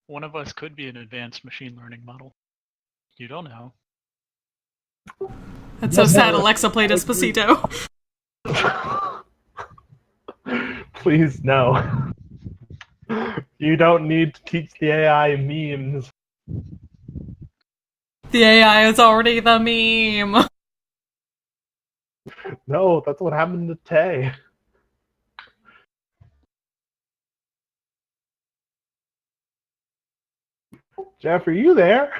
One of us could be an advanced machine learning model. You don't know. That's so sad. Alexa played Despacito. Please, no. You don't need to teach the AI memes. The AI is already the meme. No, that's what happened to Tay. Jeff, are you there?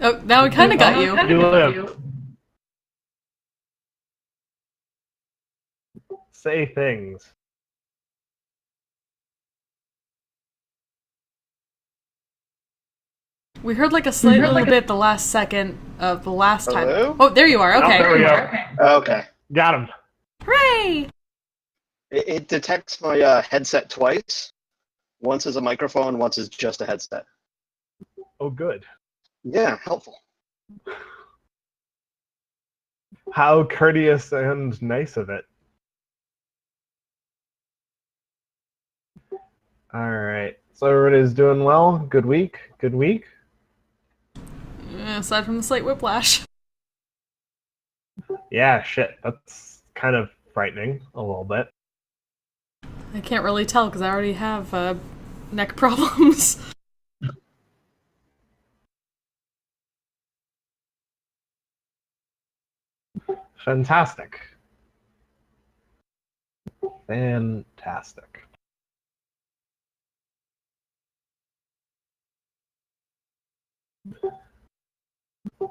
Oh, now we kind of got you. You live. Say things. We heard like a slight little bit the last second of the last time. Hello? Oh, there you are. Okay. Oh, there we go. Okay. Got him. Hooray! It detects my headset twice. Once as a microphone, once as just a headset. Oh, good. Yeah, helpful. How courteous and nice of it. All right. So everybody's doing well? Good week? Good week? Aside from the slight whiplash. Yeah, shit. That's kind of frightening a little bit. I can't really tell because I already have neck problems. Fantastic. Fantastic. All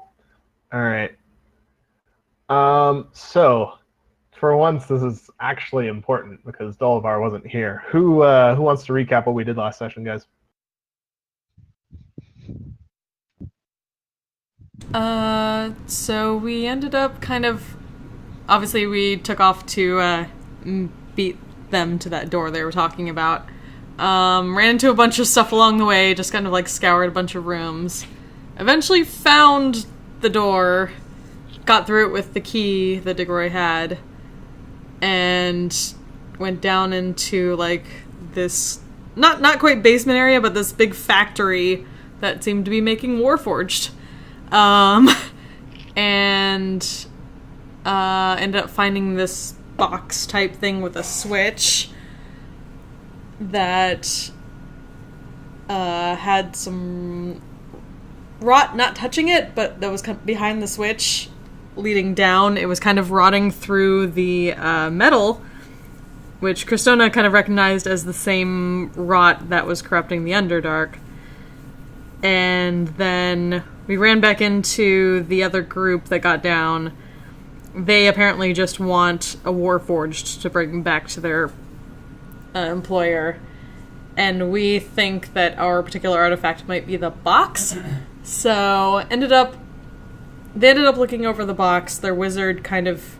right. So for once, this is actually important because Dolivar wasn't here. Who wants to recap what we did last session, guys? So we ended up kind of... Obviously, we took off to beat them to that door they were talking about. Ran into a bunch of stuff along the way, just kind of like scoured a bunch of rooms. Eventually found the door, got through it with the key that DeGroy had, and went down into like this, not quite basement area, but this big factory that seemed to be making Warforged. And ended up finding this box type thing with a switch that had some rot not touching it, but that was behind the switch leading down. It was kind of rotting through the metal, which Christona kind of recognized as the same rot that was corrupting the Underdark. And then we ran back into the other group that got down. They apparently just want a Warforged to bring back to their employer. And we think that our particular artifact might be the box. So, they ended up looking over the box. Their wizard kind of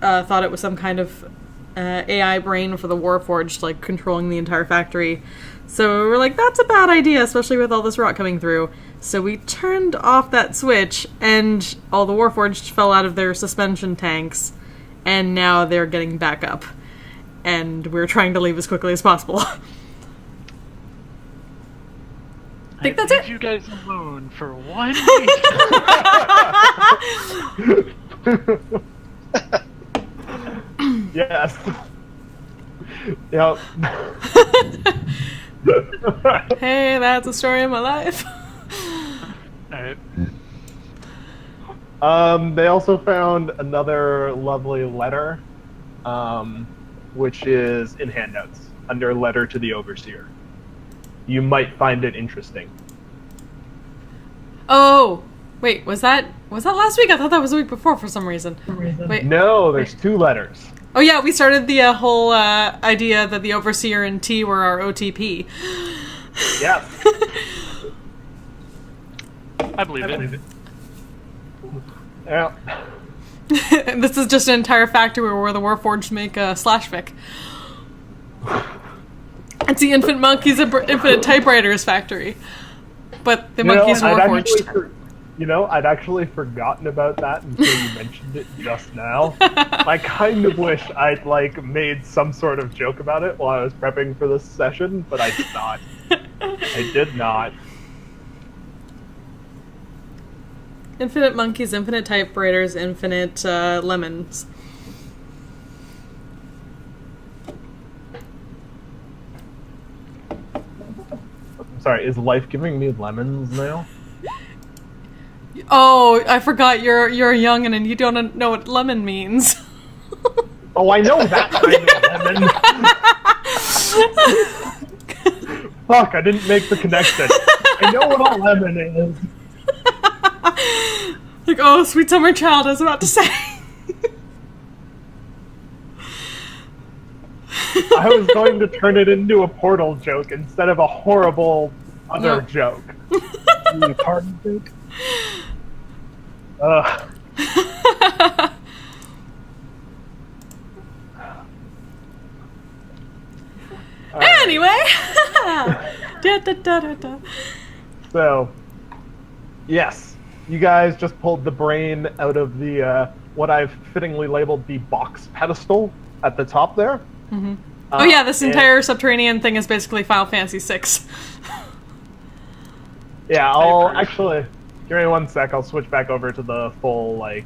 thought it was some kind of AI brain for the Warforged, like controlling the entire factory. So we were like, that's a bad idea, especially with all this rot coming through. So we turned off that switch, and all the Warforged fell out of their suspension tanks, and now they're getting back up. And we're trying to leave as quickly as possible. I think that's it. You guys alone for 1 week. Yes. Yep. Hey, that's a story of my life. Alright. They also found another lovely letter, which is in handouts under letter to the Overseer. You might find it interesting. Oh, wait, was that last week? I thought that was the week before for some reason. Wait. No, there's 2 letters. Oh yeah, we started the whole idea that the Overseer and T were our OTP. Yes. I believe it. Yeah. This is just an entire factory where the Warforged make Slashfic. It's the Infinite Typewriters factory. But the monkeys are Warforged. You know, I'd actually forgotten about that until you mentioned it just now. I kind of wish I'd like made some sort of joke about it while I was prepping for this session, but I did not. I did not. Infinite monkeys, infinite typewriters, infinite lemons. I'm sorry, is life giving me lemons now? Oh, I forgot you're a youngin' and you don't know what lemon means. Oh, I know that kind of lemon. Fuck, I didn't make the connection. I know what a lemon is. Like, oh, sweet summer child, I was about to say. I was going to turn it into a Portal joke instead of a horrible other joke. A pardon joke? Anyway. Da, da, da, da, da. So, yes, you guys just pulled the brain out of the what I've fittingly labeled the box pedestal at the top there. Mm-hmm. Oh yeah, this entire subterranean thing is basically Final Fantasy VI. Yeah, I'll actually give me 1 sec. I'll switch back over to the full like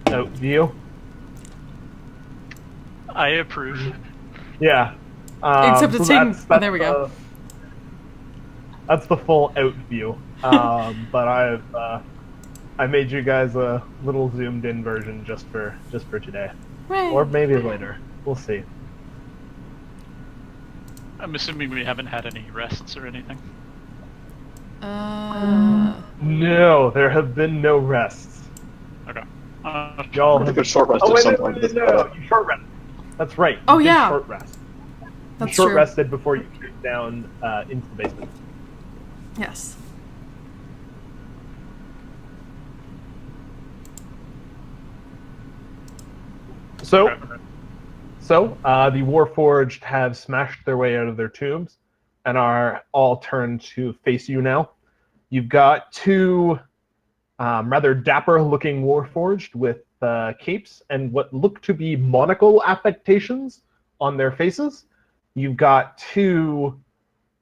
out view. I approve. Yeah. Except it's taking. That's Oh, there we go. That's the full out view. But I made you guys a little zoomed in version just for today, Right. or maybe later. We'll see. I'm assuming we haven't had any rests or anything. No, there have been no rests. Okay. Y'all I took a short rest Oh at wait, some no, point. no, no, no, you short rest. That's right. You Oh, did yeah. Short rest. That's You short true. rested before you came down into the basement. Yes. So the Warforged have smashed their way out of their tombs and are all turned to face you now. You've got two rather dapper-looking Warforged with capes and what look to be monocle affectations on their faces. You've got two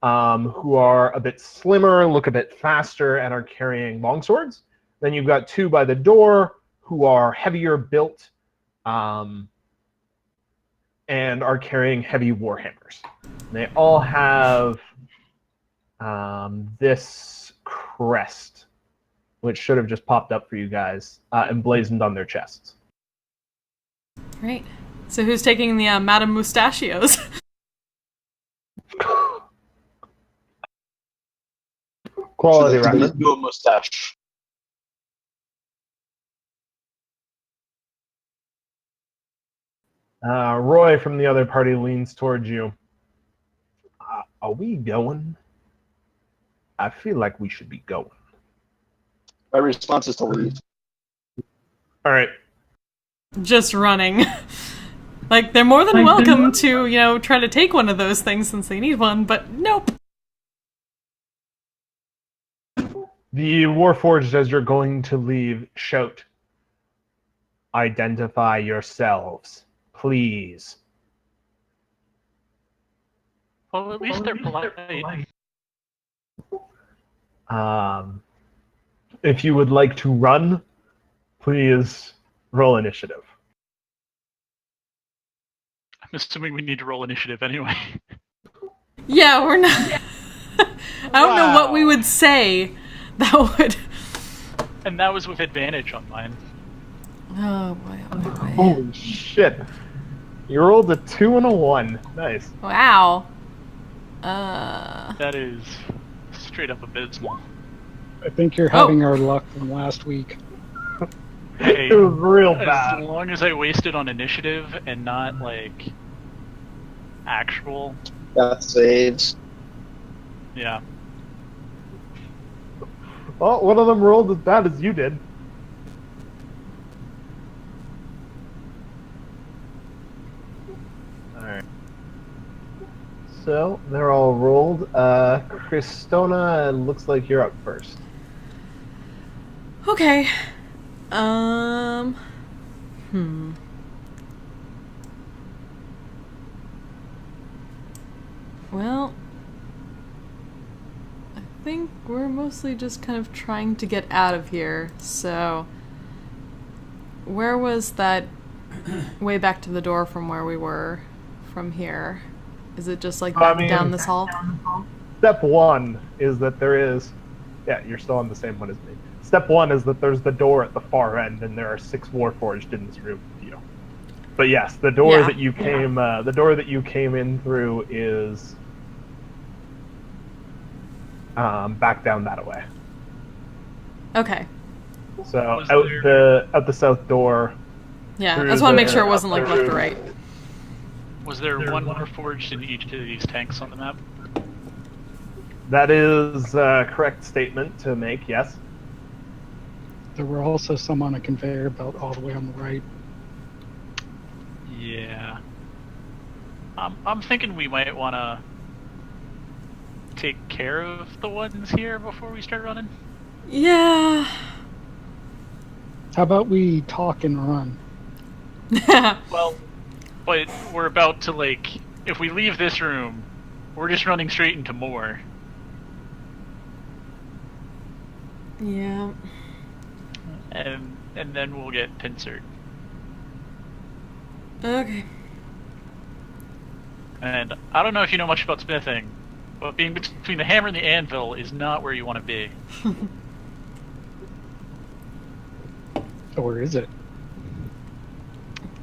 who are a bit slimmer, look a bit faster, and are carrying longswords. Then you've got two by the door who are heavier built and are carrying heavy warhammers. They all have this crest, which should have just popped up for you guys, emblazoned on their chests. Right. So who's taking the Madame Mustachios? Quality Let's record. do a mustache. Roy from the other party leans towards you. Are we going? I feel like we should be going. My response is to leave. All right. Just running. Like, they're more than welcome to, try to take one of those things since they need one, but nope. The Warforged, as you're going to leave, shout, "Identify yourselves, please." Well, at least they're polite. If you would like to run, please roll initiative. I'm assuming we need to roll initiative anyway. Yeah, we're not... I don't know what we would say that would... And that was with advantage on mine. Oh, boy, oh, boy. Holy shit. You rolled a 2 and a 1. Nice. Wow. That is straight up abysmal. I think you're having our luck from last week. Hey, It was real as bad. long as I wasted on initiative and not, like, actual... Death saves. Yeah. Well, one of them rolled as bad as you did. Alright. So, they're all rolled. Cristona, looks like you're up first. Okay. Okay. Well, I think we're mostly just kind of trying to get out of here, so... Where was that way back to the door from where we were from here? Is it just like back down this hall? Step one is that there is... Yeah, you're still on the same one as me. Step one is that there's the door at the far end, and there are 6 Warforged in this room with you. But yes, the door that you came, the door that you came in through is back down that way. Okay. So out the south door. Yeah, I just want to make sure it wasn't like left or right. Was there one Warforged in each of these tanks on the map? That is a correct statement to make, yes. There were also some on a conveyor belt all the way on the right. Yeah. I'm thinking we might want to take care of the ones here before we start running. Yeah. How about we talk and run? Well, but we're about to, like, if we leave this room, we're just running straight into more. Yeah. And then we'll get pincered. Okay. And I don't know if you know much about smithing, but being between the hammer and the anvil is not where you want to be. Or is it?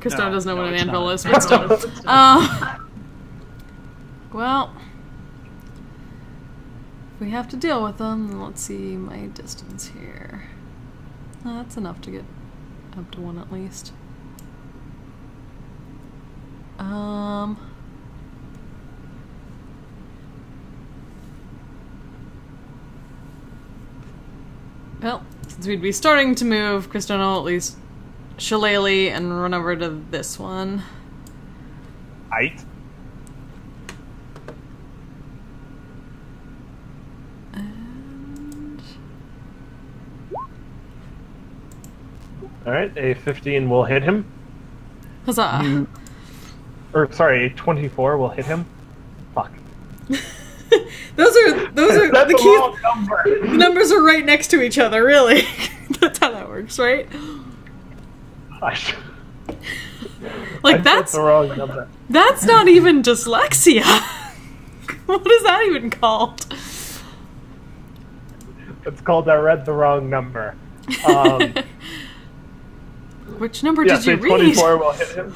Christoph doesn't know what an it's anvil not. is, but still. Well, if we have to deal with them, then let's see my distance here. That's enough to get up to 1 at least. Well, since we'd be starting to move, Kristen will at least shillelagh and run over to this one. Right. And... Alright, a 15 will hit him. Huzzah! Or, sorry, a 24 will hit him. Fuck. those are That's the a keys. wrong number. The numbers are right next to each other, really. That's how that works, right? Like that's the wrong number. That's not even dyslexia. What is that even called? It's called I read the wrong number. Which number Yes, did you a read? 24 will hit him.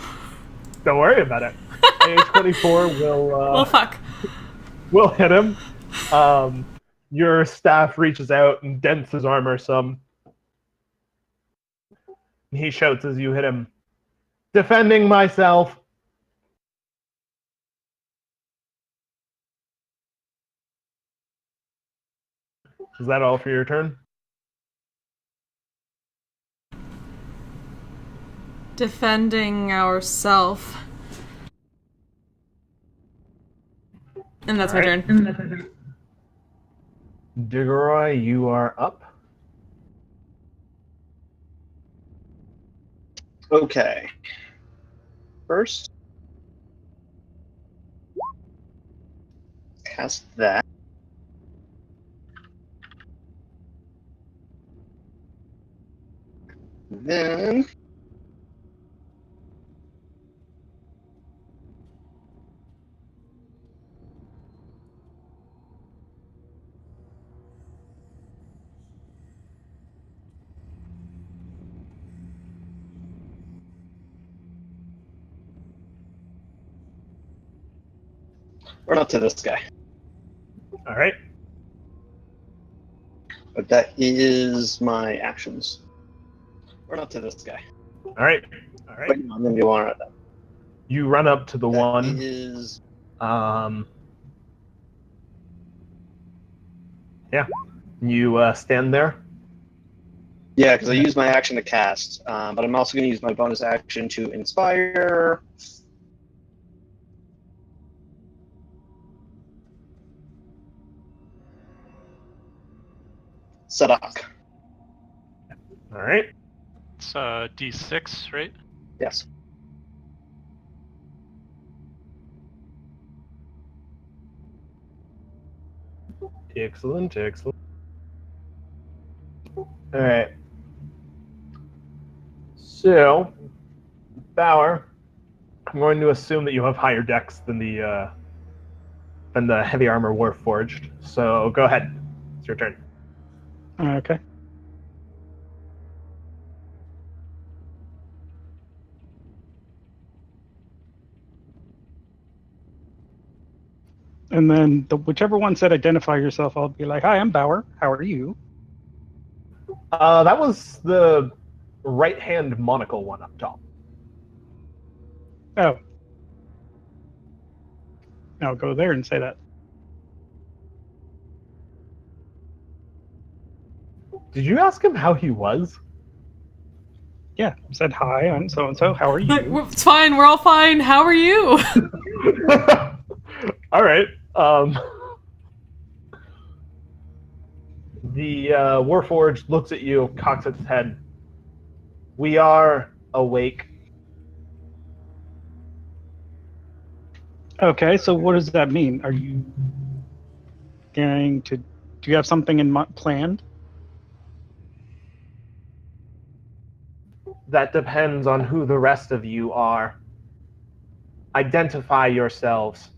Don't worry about it. A 24 will. Well, fuck. Will hit him. Your staff reaches out and dents his armor some. He shouts as you hit him, "Defending myself." Is that all for your turn? Defending ourself. And that's my turn. Digoroy, you are up. Okay. First, cast that. Then run up to this guy. All right. But that is my actions. Run up to this guy. All right. All right. Wait, no, I'm gonna do one right now. You run up to the That one. is Yeah. You stand there. yeah, because I used my action to cast, but I'm also going to use my bonus action to inspire. Sadak. All right. It's D6, right? Yes. Excellent, excellent. All right. So, Bauer, I'm going to assume that you have higher dex than the heavy armor warforged. So go ahead. It's your turn. Okay. And then whichever one said identify yourself, I'll be like, hi, I'm Bauer. How are you? That was the right-hand monocle one up top. Oh. Now go there and say that. Did you ask him how he was? Yeah. I said, hi, I'm so-and-so. How are Like, you? it's fine. We're all fine. How are you? All right. The Warforged looks at you, cocks its head. We are awake. Okay, so what does that mean? Are you going to... Do you have something planned? That depends on who the rest of you are. Identify yourselves.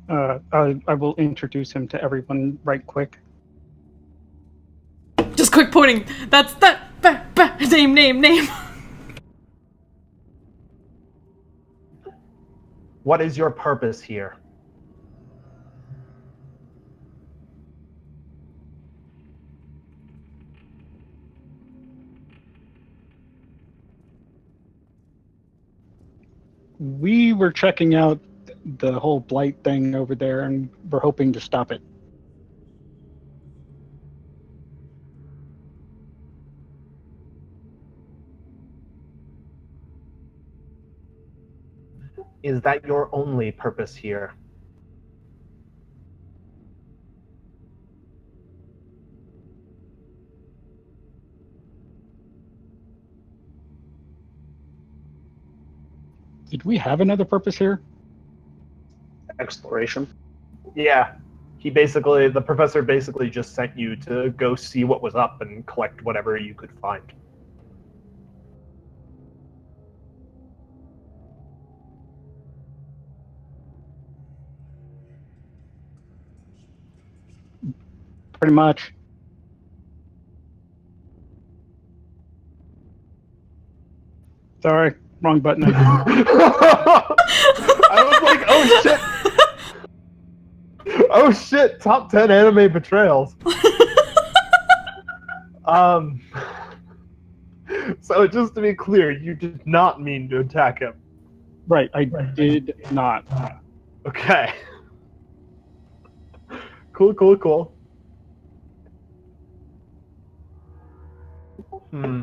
I will introduce him to everyone right quick. Just quick pointing. That's that. Name. What is your purpose here? We were checking out the whole blight thing over there, and we're hoping to stop it. Is that your only purpose here? Did we have another purpose here? Exploration. Yeah. The professor basically just sent you to go see what was up and collect whatever you could find. Pretty much. Sorry, wrong button. I was like, oh shit. Oh shit, top 10 anime betrayals. So just to be clear, you did not mean to attack him. Right, I did not. Okay. Cool. Hmm.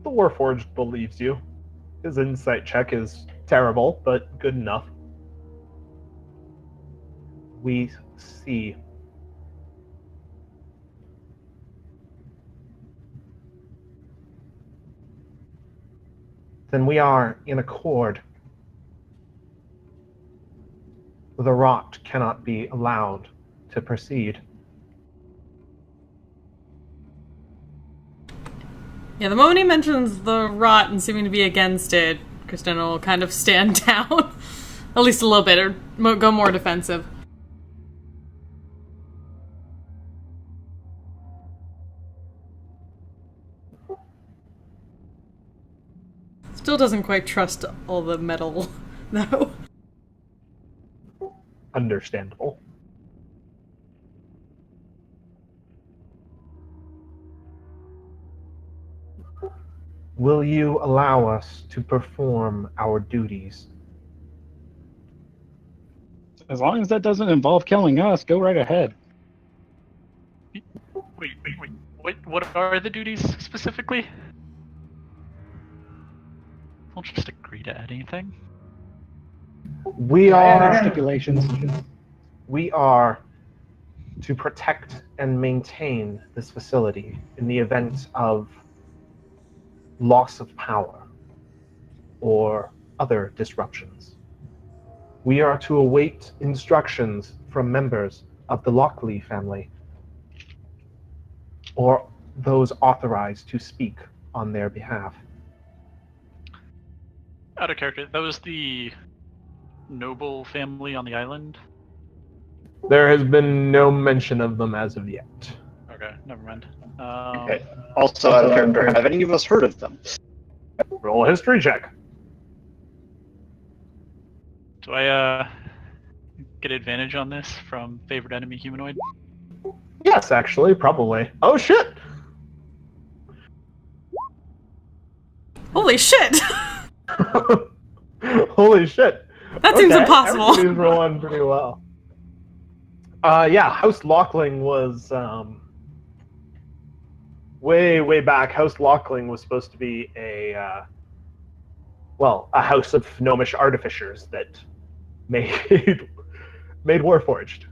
The Warforged believes you. His insight check is terrible, but good enough. We see. Then we are in accord. The rot cannot be allowed to proceed. Yeah, the moment he mentions the rot and seeming to be against it, Christina will kind of stand down. At least a little bit, or go more defensive. Still doesn't quite trust all the metal, though. Understandable. Will you allow us to perform our duties? As long as that doesn't involve killing us, go right ahead. Wait. What are the duties specifically? don't just agree to anything. We Added are stipulations. we are to protect and maintain this facility in the event of loss of power or other disruptions. We are to await instructions from members of the Lockley family or those authorized to speak on their behalf. Out of character, that was the noble family on the island? There has been no mention of them as of yet. Okay, never mind. Okay. Also, out of character, have any of us heard of them? Roll a history check. Do I get advantage on this from favorite enemy humanoid? Yes, actually, probably. Oh shit! Holy shit! Holy shit! That seems impossible. Everybody's rolling pretty well. Yeah, House Lockling was way back. House Lockling was supposed to be a house of gnomish artificers that made Warforged.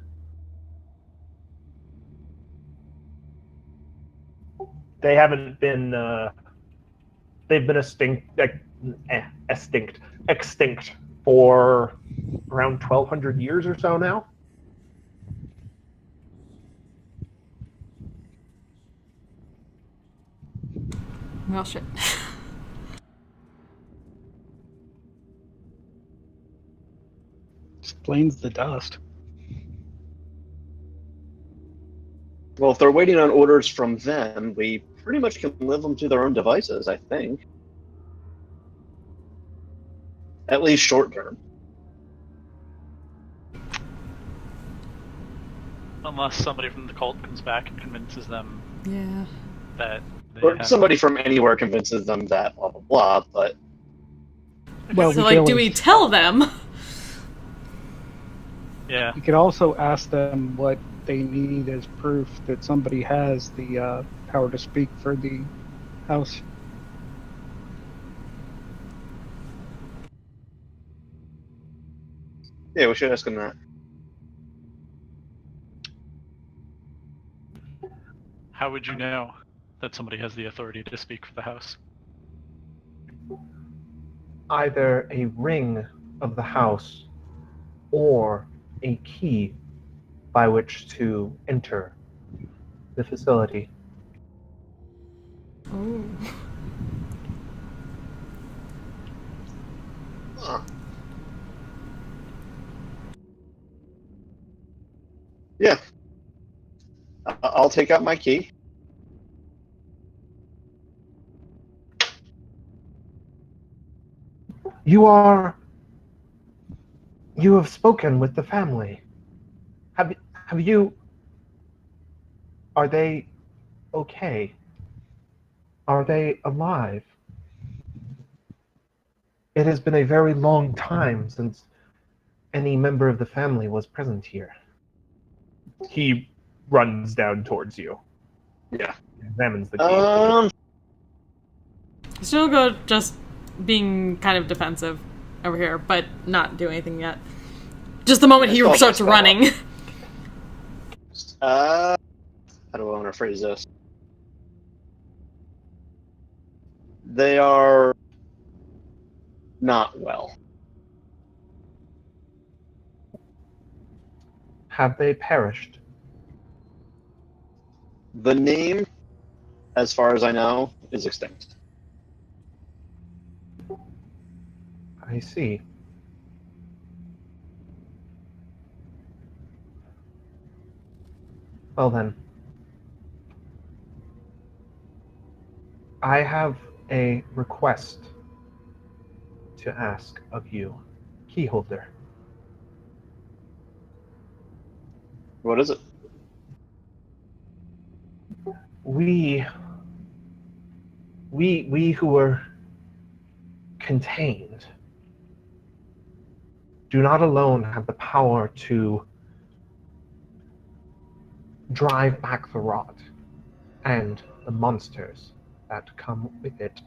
They haven't been. They've been extinct for around 1,200 years or so now. Well, shit. Explains the dust. Well, if they're waiting on orders from them, we pretty much can leave them to their own devices, I think. At least short term. Unless somebody from the cult comes back and convinces them Yeah. that they Or have... somebody from anywhere convinces them that blah, blah, blah, but... Well, So, we like, could do we always- tell them? Yeah. You could also ask them what they need as proof that somebody has the power to speak for the house. Yeah, we should ask them that. How would you know that somebody has the authority to speak for the house? Either a ring of the house or a key by which to enter the facility. Ooh. Huh. Yeah. I'll take out my key. You have spoken with the family. Have you? Are they okay? Are they alive? It has been a very long time since any member of the family was present here. He runs down towards you. Yeah. Examines the key. Still go just being kind of defensive over here, but not do anything yet. Just the moment he Still starts spell. running. How do I want to phrase this? They are not well. Have they perished? The name, as far as I know, is extinct. I see. Well then, I have a request to ask of you, Keyholder. What is it? We who were contained do not alone have the power to drive back the rot and the monsters that come with it.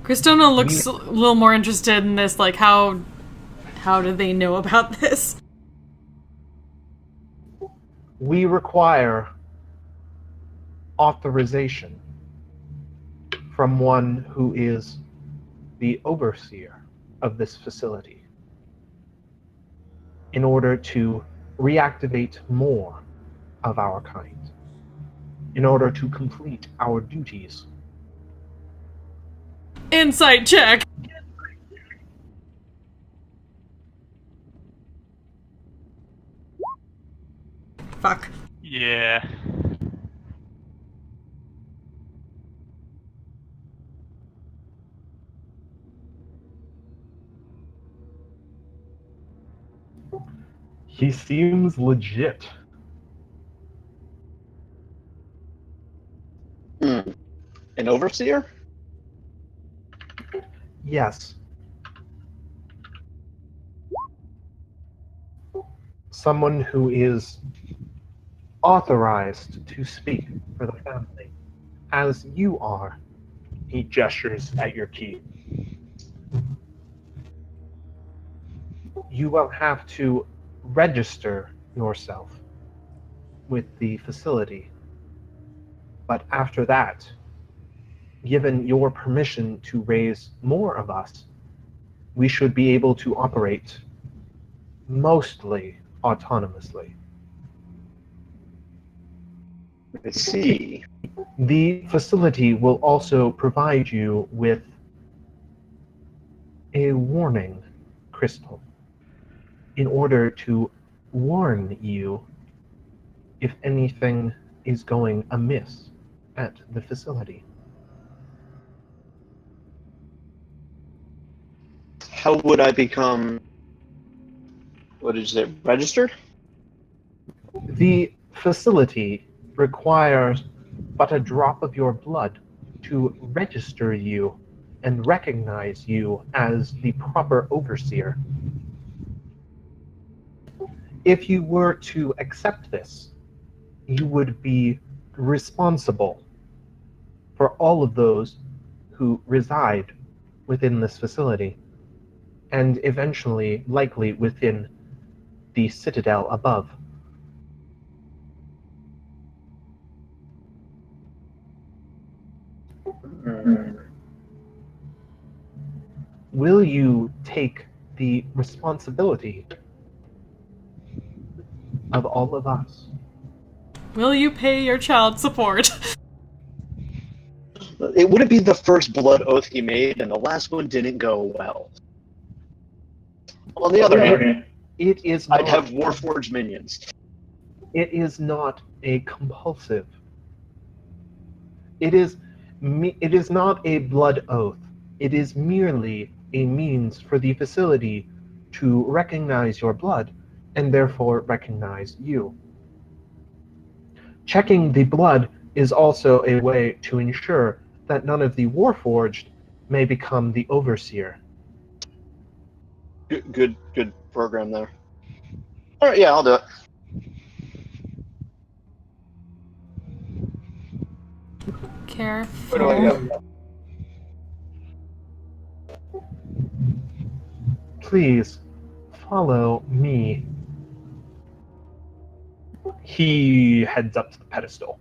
Christona looks a little more interested in this, like, how do they know about this? We require authorization from one who is the overseer of this facility in order to reactivate more of our kind, in order to complete our duties. Insight check! Fuck. Yeah. He seems legit. An overseer? Yes. Someone who is authorized to speak for the family, as you are. He gestures at your key. You will have to register yourself with the facility. But after that, given your permission to raise more of us, we should be able to operate mostly autonomously. I see. The facility will also provide you with a warning crystal in order to warn you if anything is going amiss at the facility. How would I become, what did you say, registered? The facility requires but a drop of your blood to register you and recognize you as the proper overseer. If you were to accept this, you would be responsible for all of those who reside within this facility, and eventually likely within the citadel above. Will you take the responsibility of all of us? Will you pay your child support? It wouldn't be the first blood oath he made, and the last one didn't go well. On the other hand, It is I'd not, have Warforged minions. it is not a compulsive. It is not a blood oath. It is merely a means for the facility to recognize your blood and therefore recognize you. Checking the blood is also a way to ensure that none of the Warforged may become the overseer. Good program there. All right, yeah, I'll do it. Careful. Where do I go? Please follow me. He heads up to the pedestal.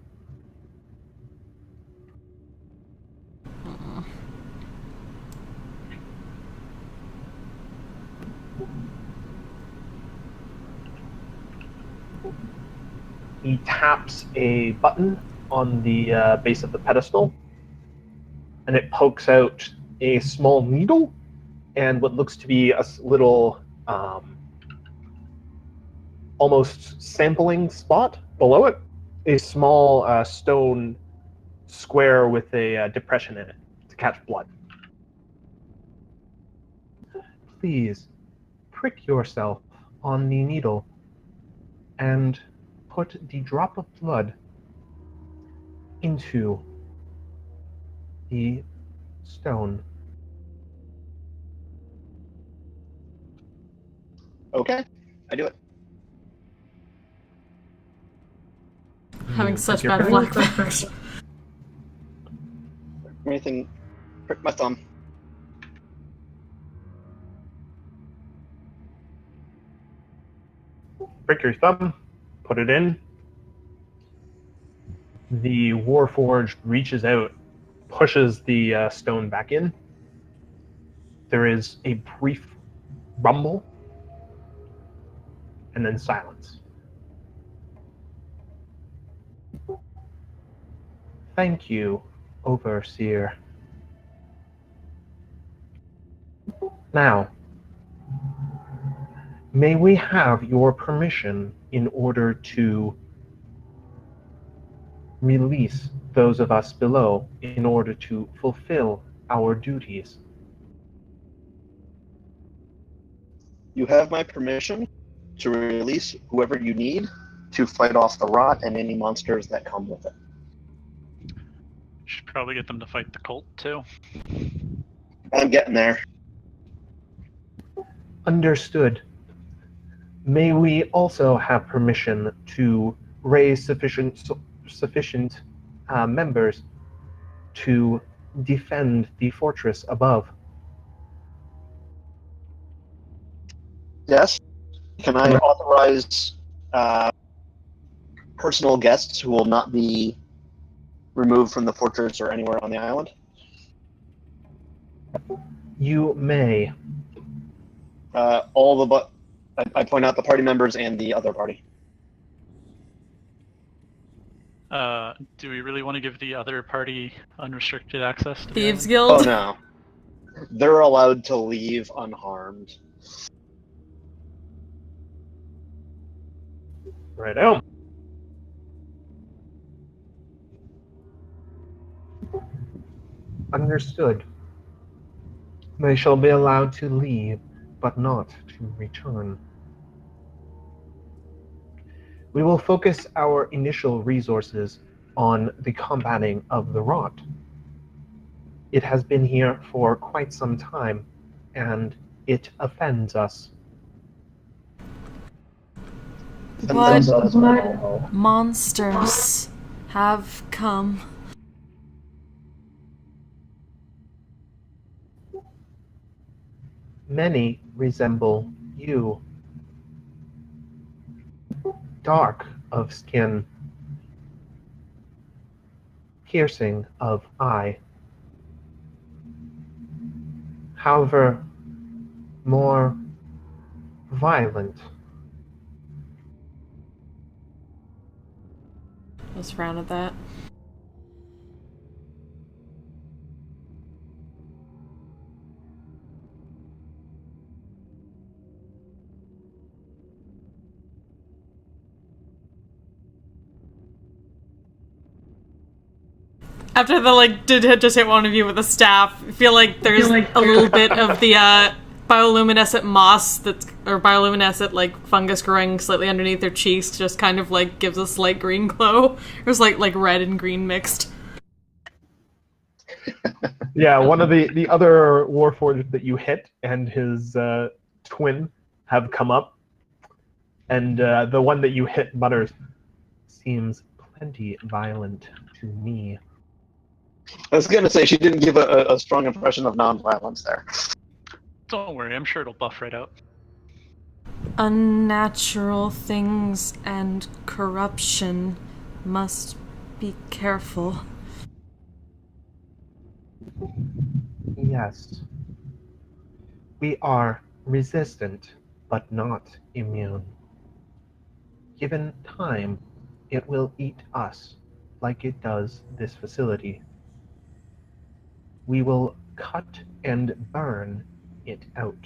He taps a button on the base of the pedestal, and it pokes out a small needle and what looks to be a little almost sampling spot below it. A small stone square with a depression in it to catch blood. Please prick yourself on the needle and put the drop of blood into the stone. Okay, I do it. Having You such prick your bad finger. flashbacks. Anything, prick my thumb. Break your thumb, put it in. The Warforged reaches out, pushes the stone back in. There is a brief rumble, and then silence. Thank you, Overseer. Now, may we have your permission in order to release those of us below in order to fulfill our duties? You have my permission to release whoever you need to fight off the rot and any monsters that come with it. Should probably get them to fight the cult too. I'm getting there. Understood. May we also have permission to raise sufficient members to defend the fortress above? Yes. Can I authorize personal guests who will not be removed from the fortress or anywhere on the island? You may. All the but I point out the party members and the other party. Do we really want to give the other party unrestricted access to the Thieves island? Guild? Oh no. They're allowed to leave unharmed. Right out. Understood. They shall be allowed to leave, but not to return. We will focus our initial resources on the combating of the rot. It has been here for quite some time, and it offends us. What Themselves well. monsters have come? Many resemble you. Dark of skin, piercing of eye. However, more violent. Let's frown at that. After the did just hit one of you with a staff, I feel like there's a little bit of the bioluminescent moss or bioluminescent fungus growing slightly underneath their cheeks, just kind of gives a slight green glow. It was like red and green mixed. Yeah, one of the other Warforged that you hit and his twin have come up, and the one that you hit mutters, "Seems plenty violent to me." I was going to say, she didn't give a strong impression of non-violence there. Don't worry, I'm sure it'll buff right out. Unnatural things and corruption. Must be careful. Yes. We are resistant, but not immune. Given time, it will eat us like it does this facility. We will cut and burn it out.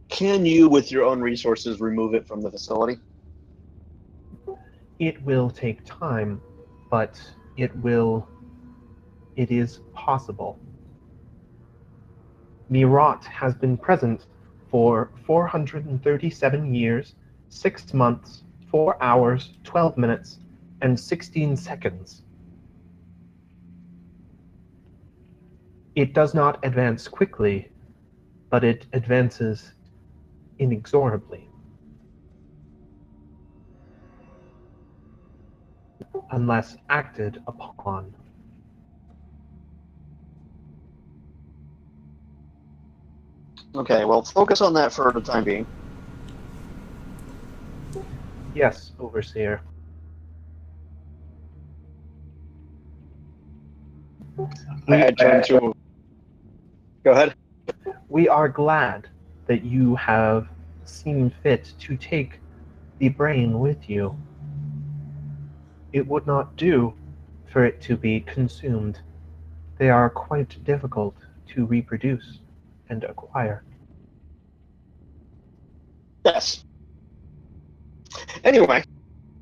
Can you, with your own resources, remove it from the facility? It will take time, but it is possible. The rot has been present for 437 years, 6 months, 4 hours, 12 minutes, and 16 seconds. It does not advance quickly, but it advances inexorably. Unless acted upon. Okay, well, focus on that for the time being. Yes, Overseer. I turn to. Go ahead. We are glad that you have seen fit to take the brain with you. It would not do for it to be consumed. They are quite difficult to reproduce and acquire. Yes. Anyway,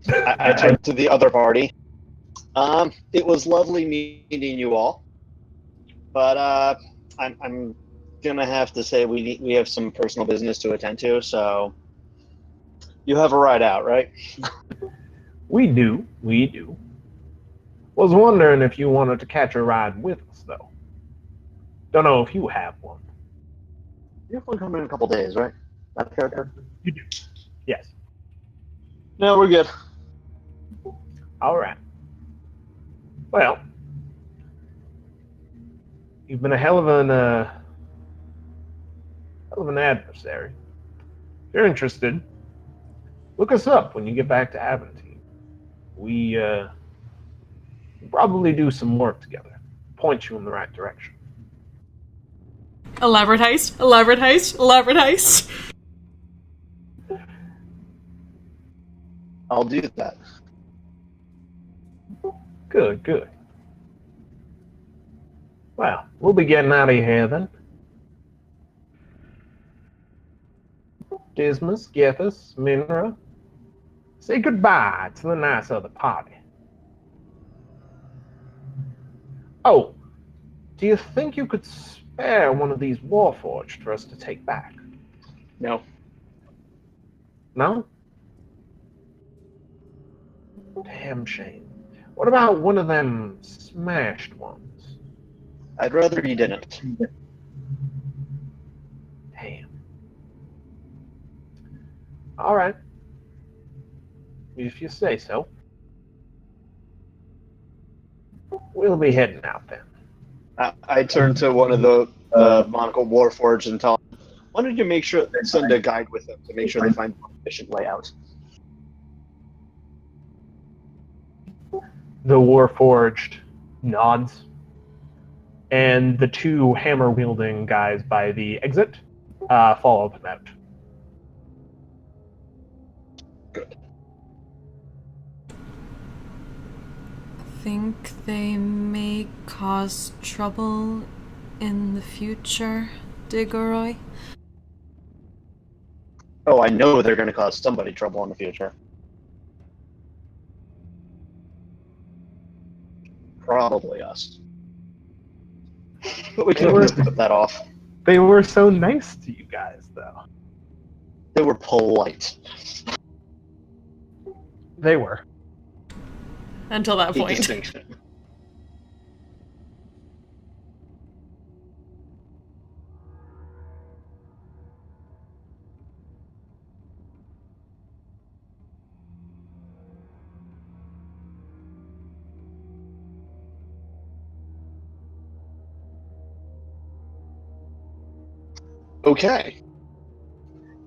I turn to the other party. It was lovely meeting you all, but I'm gonna have to say we have some personal business to attend to. So you have a ride out, right? We do. Was wondering if you wanted to catch a ride with us, though. Don't know if you have one. You have one coming in a couple days, right? That character? You do. Yes. No, we're good. All right. Well, you've been a hell of an adversary. If you're interested, look us up when you get back to Aventine. We probably do some work together. Point you in the right direction. Elaborate heist, elaborate heist, elaborate heist. I'll do that. Good. Well, we'll be getting out of here then. Dismas, Gethys, Minra, say goodbye to the nice other party. Oh, do you think you could spare one of these Warforged for us to take back? No. No? Damn shame. What about one of them smashed ones? I'd rather you didn't. Damn. All right. If you say so. We'll be heading out then. I turn to one of the Monocle Warforged and tell them, why don't you make sure send a guide with them to make sure they find the efficient layout? The Warforged nods, and the two hammer-wielding guys by the exit follow them out. Good. Think they may cause trouble in the future, Digoroy? Oh, I know they're going to cause somebody trouble in the future. Probably us. But we can always put that off. They were so nice to you guys, though. They were polite. They were. Until that A point. distinction. Okay.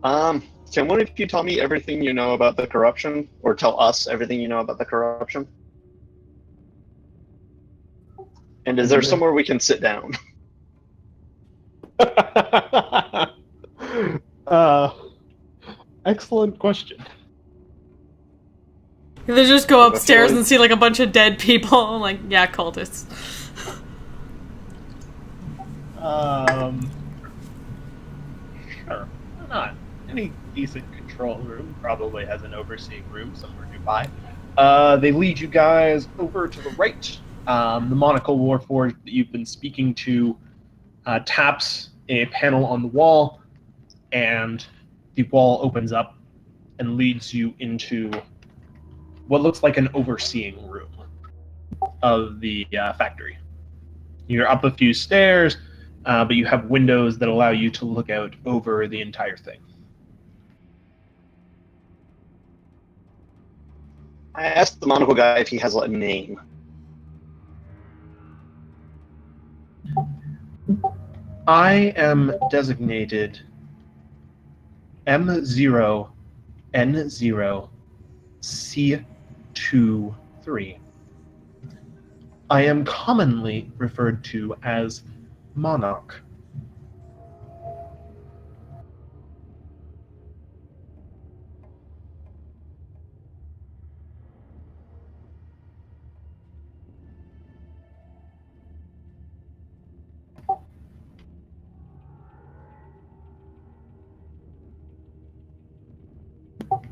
Can one of you tell me everything you know about the corruption, or tell us everything you know about the corruption? And is there somewhere we can sit down? Excellent question. They just go upstairs Actually- and see like a bunch of dead people. I'm like, yeah, cultists. Sure. Why not? Any decent control room probably has an overseeing room somewhere nearby. They lead you guys over to the right. The Monocle Warforged that you've been speaking to taps a panel on the wall, and the wall opens up and leads you into what looks like an overseeing room of the factory. You're up a few stairs, but you have windows that allow you to look out over the entire thing. I asked the monocle guy if he has a name. I am designated M0N0C23. I am commonly referred to as Monarch.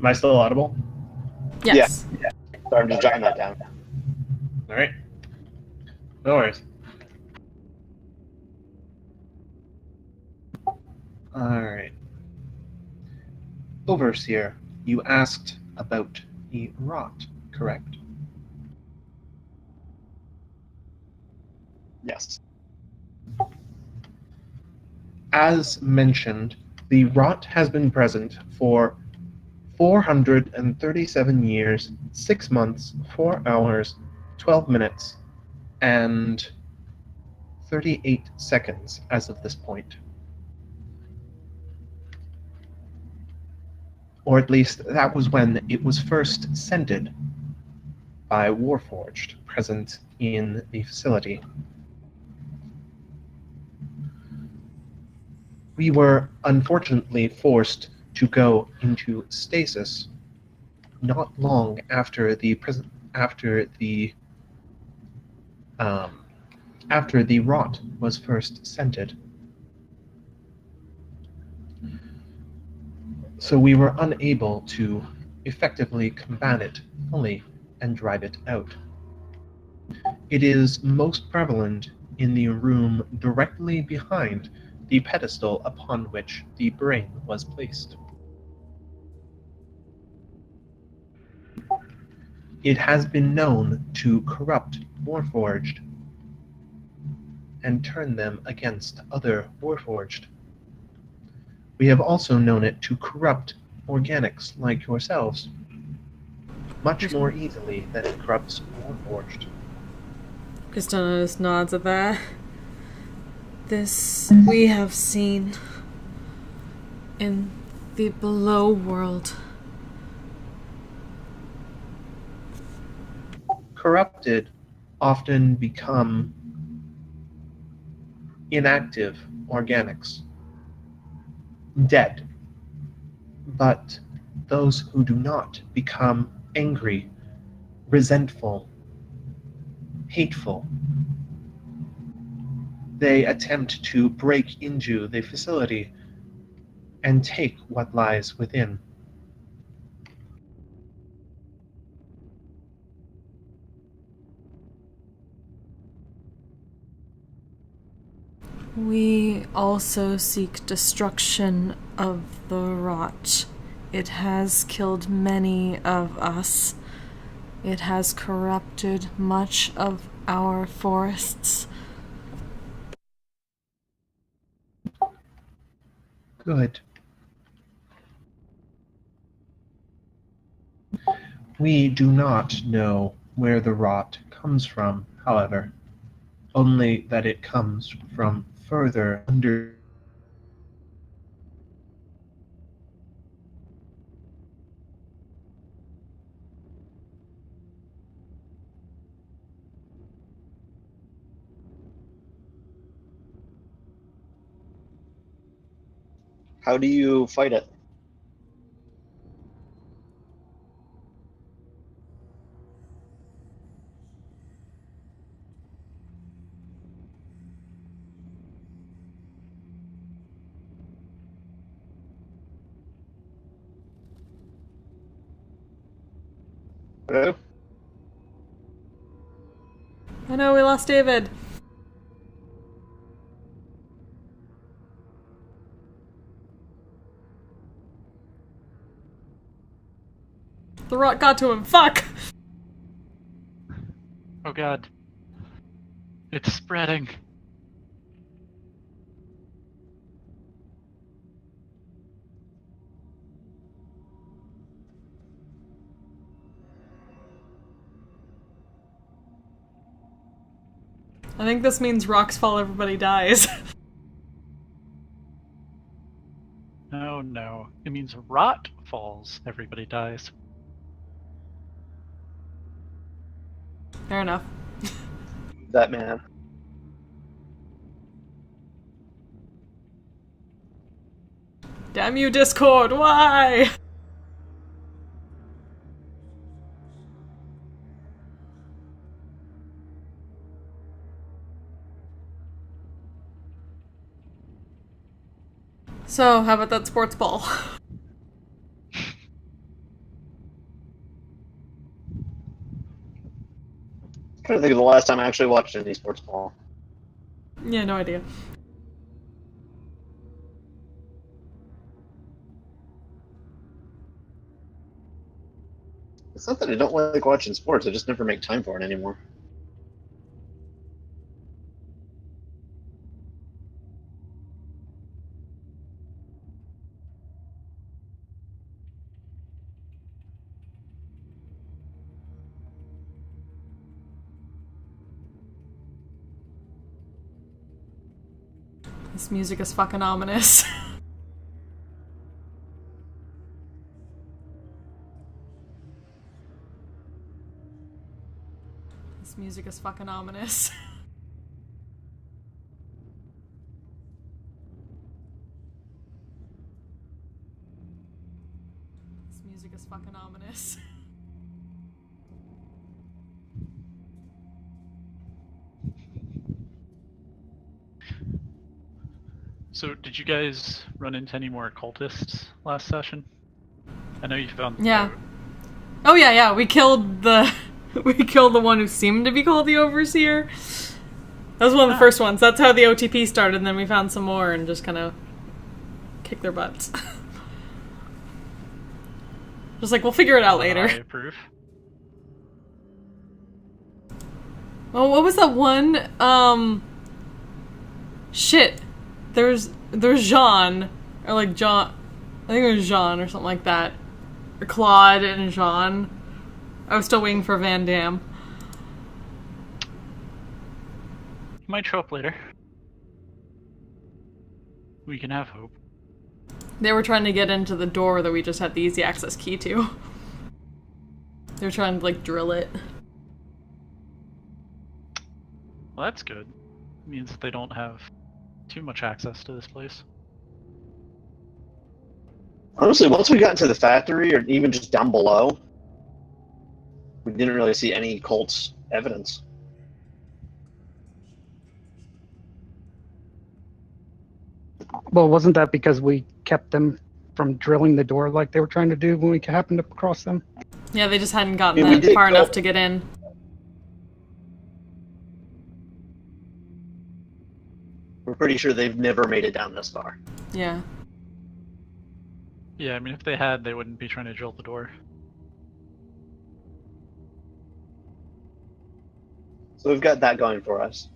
Am I still audible? Yes. Sorry, I'm just jotting that down. All right. No worries. All right. Overseer, you asked about the rot, correct? Yes. As mentioned, the rot has been present for 437 years, 6 months, 4 hours, 12 minutes, and 38 seconds as of this point. Or at least that was when it was first scented by Warforged present in the facility. We were unfortunately forced to go into stasis not long after the um, after the rot was first scented. So we were unable to effectively combat it fully and drive it out. It is most prevalent in the room directly behind the pedestal upon which the brain was placed. It has been known to corrupt Warforged and turn them against other Warforged. We have also known it to corrupt organics like yourselves much more easily than it corrupts Warforged. Christina just nods at that. This we have seen in the below world. Corrupted often become inactive organics, dead. But those who do not become angry, resentful, hateful. They attempt to break into the facility and take what lies within. We also seek destruction of the rot. It has killed many of us. It has corrupted much of our forests. Good. We do not know where the rot comes from, however, only that it comes from further under. How do you fight it? Hello? I know we lost David. The rot got to him. Fuck! Oh god. It's spreading. I think this means rocks fall, everybody dies. happens, rot falls, everybody dies. Fair enough. That man. Damn you, Discord! Why? So, how about that sports ball? Trying to think of the last time I actually watched any sports ball. Yeah, no idea. It's not that I don't like watching sports, I just never make time for it anymore. This music is fucking ominous. This music is fucking ominous. This music is fucking ominous. So, did you guys run into any more cultists last session? I know you found the Yeah. note. Oh yeah, we killed the one who seemed to be called the Overseer. That was one of the first ones. That's how the OTP started, and then we found some more and just kind of kicked their butts. Just like, we'll figure it out later. I approve. Oh, what was that one? Shit. There's Jean, or like John. I think it was Jean or something like that. Or Claude and Jean. I was still waiting for Van Damme. He might show up later. We can have hope. They were trying to get into the door that we just had the easy access key to. They were trying to, like, drill it. Well, that's good. It means that they don't have too much access to this place. Honestly, once we got into the factory, or even just down below, we didn't really see any cults evidence. Well, wasn't that because we kept them from drilling the door like they were trying to do when we happened across them? Yeah, they just hadn't gotten Yeah, we that did far go- enough to get in. We're pretty sure they've never made it down this far. Yeah. Yeah, I mean, if they had, they wouldn't be trying to drill the door. So we've got that going for us.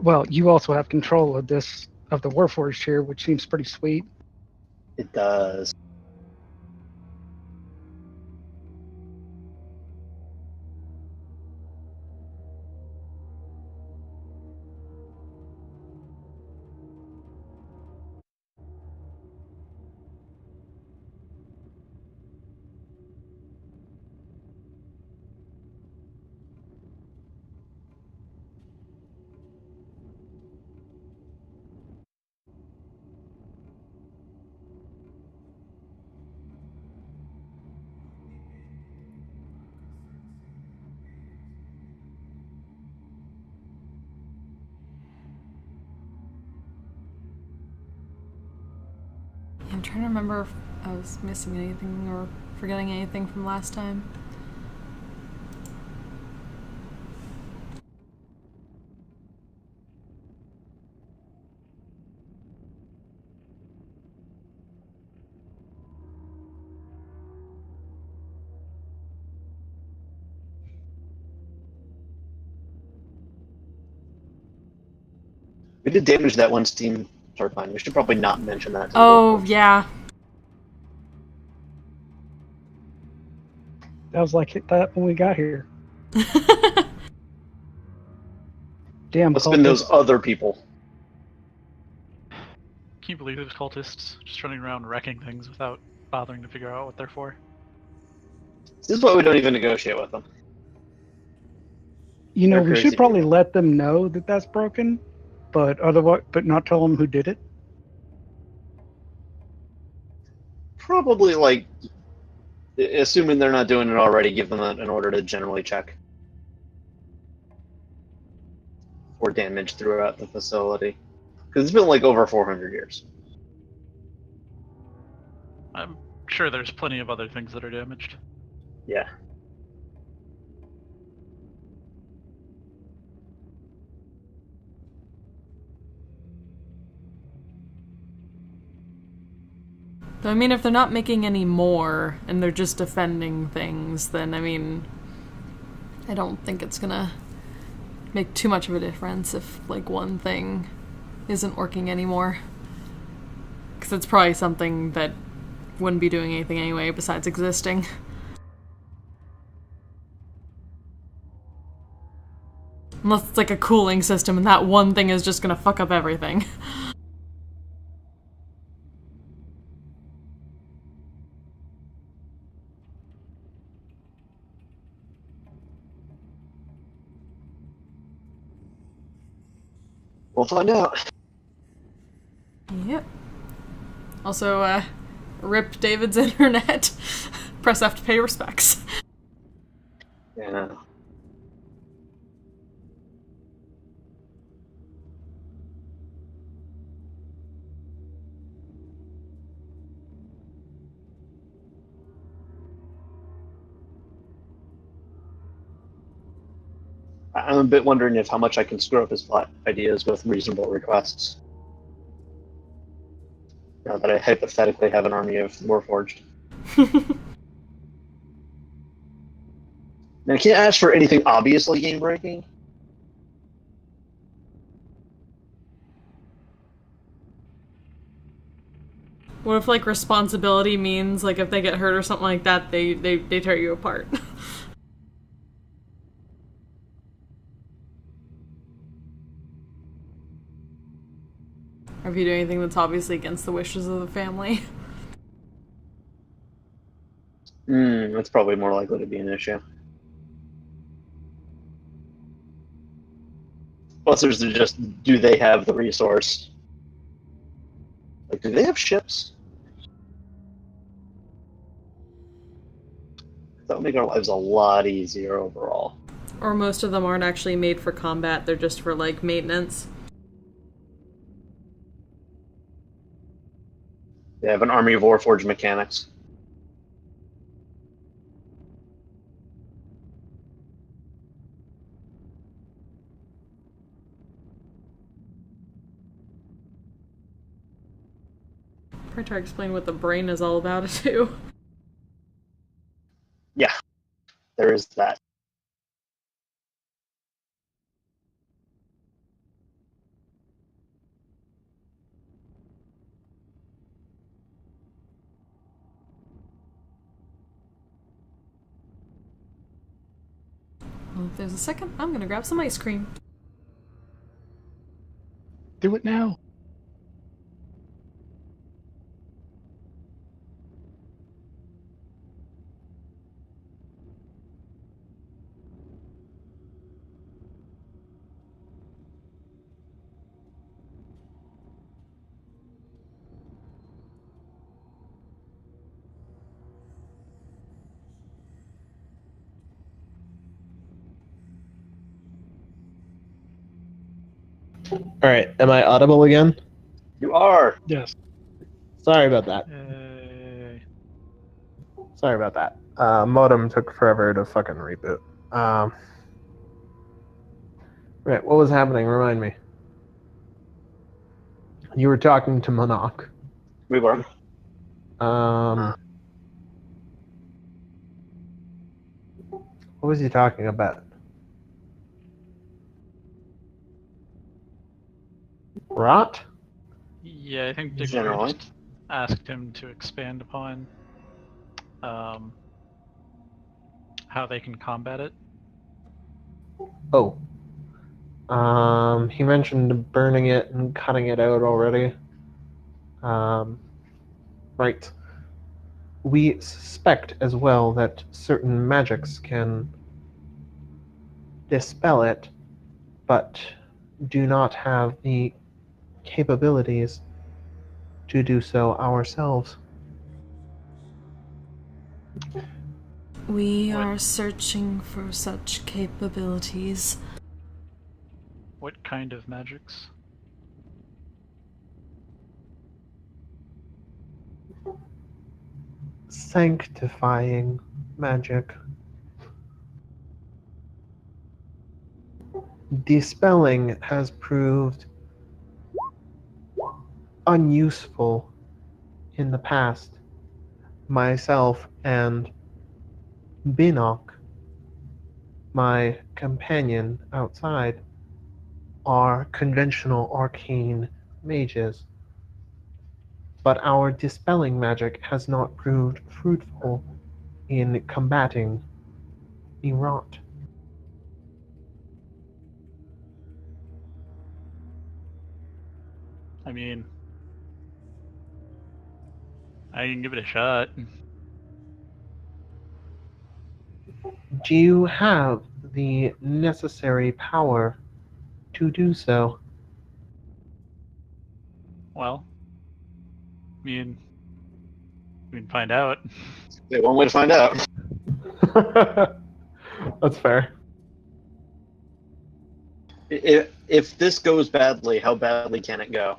Well, you also have control of the Warforged here, which seems pretty sweet. It does. I'm trying to remember if I was missing anything or forgetting anything from last time. We did damage that one steam turbine. We should probably not mention that. To the Oh, Warforged. yeah. That was like that when we got here. Damn, Must have been those other people. you believe those cultists just running around wrecking things without bothering to figure out what they're for? This is why we don't even negotiate with them. You know, They're we crazy should probably people. let them know that that's broken, but otherwise, but not tell them who did it. Probably, like, assuming they're not doing it already, give them an order to generally check for damage throughout the facility. Because it's been like over 400 years. I'm sure there's plenty of other things that are damaged. Yeah. I mean, if they're not making any more and they're just defending things, then I mean, I don't think it's gonna make too much of a difference if like one thing isn't working anymore. Because it's probably something that wouldn't be doing anything anyway besides existing. Unless it's like a cooling system and that one thing is just gonna fuck up everything. We'll find out. Yep. Also, rip David's internet. Press F to pay respects. Yeah. I'm a bit wondering if how much I can screw up his plot ideas with reasonable requests. Now that I hypothetically have an army of Warforged. Now, I can't ask for anything obviously game breaking. What if like responsibility means like if they get hurt or something like that, they tear you apart? Or if you do anything that's obviously against the wishes of the family. That's probably more likely to be an issue. Plus, there's just, do they have the resource? Like, do they have ships? That would make our lives a lot easier overall. Or most of them aren't actually made for combat, they're just for like maintenance. They have an army of Warforged mechanics. Probably try to explain what the brain is all about too. Yeah, there is that. Well, if there's a second, I'm gonna grab some ice cream. Do it now. All right, am I audible again? You are! Yes. Sorry about that. Yay. Sorry about that. Modem took forever to fucking reboot. Right, what was happening? Remind me. You were talking to Monarch. We were. What was he talking about? Rot? Yeah, I think Dick Generally. just asked him to expand upon how they can combat it. Oh. He mentioned burning it and cutting it out already. Right. We suspect as well that certain magics can dispel it, but do not have the capabilities to do so ourselves. We What are searching for such capabilities. what kind of magics? Sanctifying magic. Dispelling has proved unuseful in the past. Myself and Binok, my companion outside, are conventional arcane mages, but our dispelling magic has not proved fruitful in combating the rot. I mean, I can give it a shot. Do you have the necessary power to do so? Well, I mean, we can find out. Yeah, one way to find out. That's fair. If this goes badly, how badly can it go?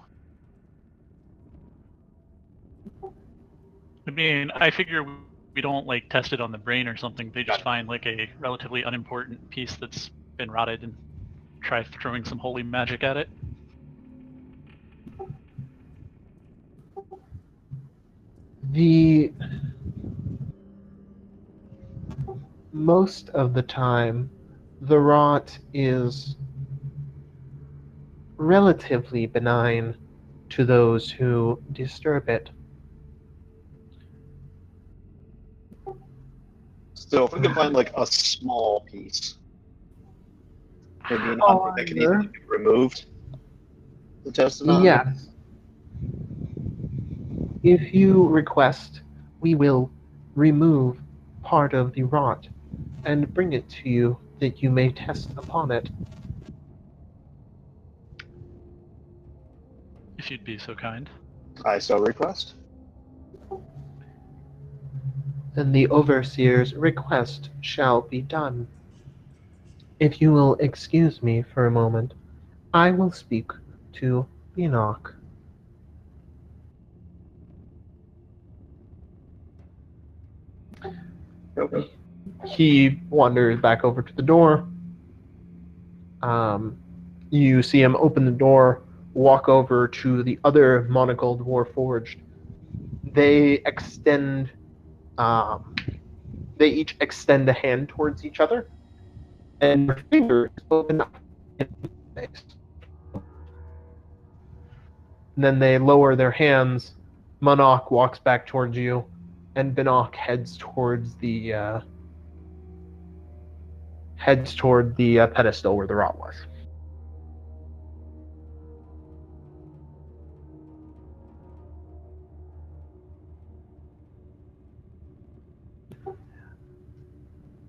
I mean, I figure we don't like test it on the brain or something. They just find like a relatively unimportant piece that's been rotted and try throwing some holy magic at it. The most of the time, the rot is relatively benign to those who disturb it. So if we can find like a small piece, maybe an object that can easily be removed to test it on. Yes. If you request, we will remove part of the rot and bring it to you that you may test upon it. If you'd be so kind. I so request. Then the overseer's request shall be done. If you will excuse me for a moment, I will speak to Enoch. Okay. He wanders back over to the door. You see him open the door, walk over to the other monocled warforged. They extend. They each extend a hand towards each other, and their fingers open up in space. And then they lower their hands. Monok walks back towards you, and Binok heads towards the pedestal where the rot was.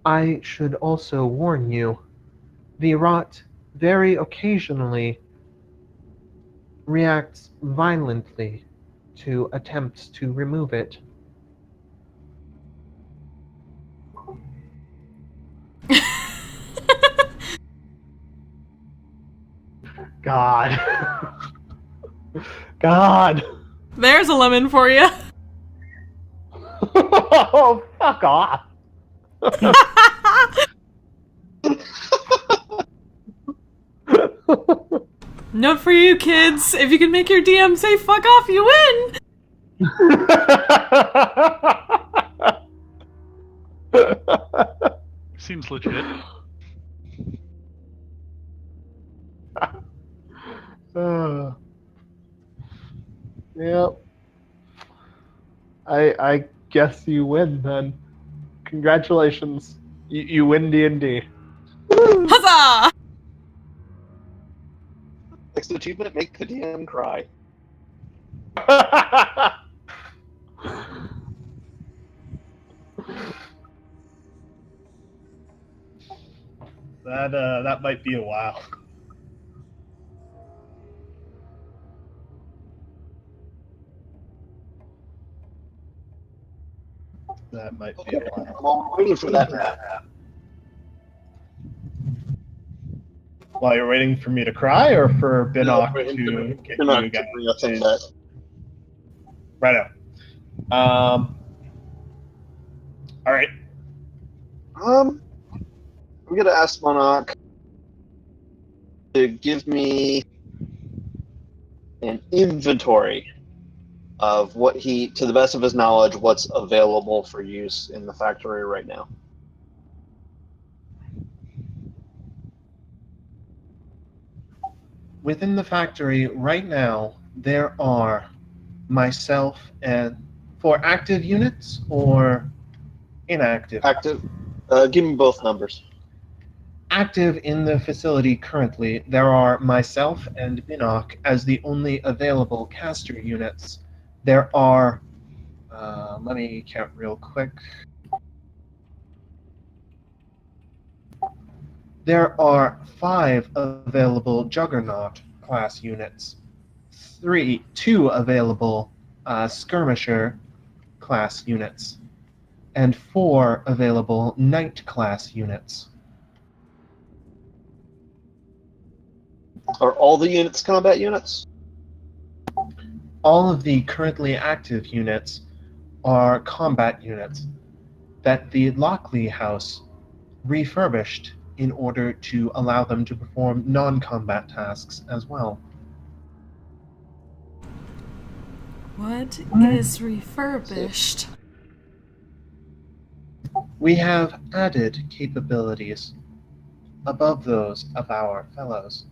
I should also warn you, the rot very occasionally reacts violently to attempts to remove it. God. God. There's a lemon for you. Oh, fuck off. Note for you, kids. If you can make your DM say fuck off, you win! Seems legit. Yep. I guess you win then. Congratulations. You win D&D. Huzzah! Next achievement, make the DM cry. That might be a while. That might be a while. Well, I'm waiting for that to happen. While you're waiting for me to cry, or for Binnock Waiting to get You're not you guys to bring us up in? that. Right out. All right. I'm gonna ask Monarch to give me an inventory of what he, to the best of his knowledge, what's available for use in the factory right now. Within the factory right now, there are myself and for active units or inactive. Active. Give me both numbers. Active in the facility currently, there are myself and Binnock as the only available caster units. There are, let me count real quick. There are 5 available Juggernaut class units, 2 available Skirmisher class units, and 4 available Knight class units. Are all the units combat units? All of the currently active units are combat units that the Lockley House refurbished in order to allow them to perform non-combat tasks as well. What is refurbished? We have added capabilities above those of our fellows.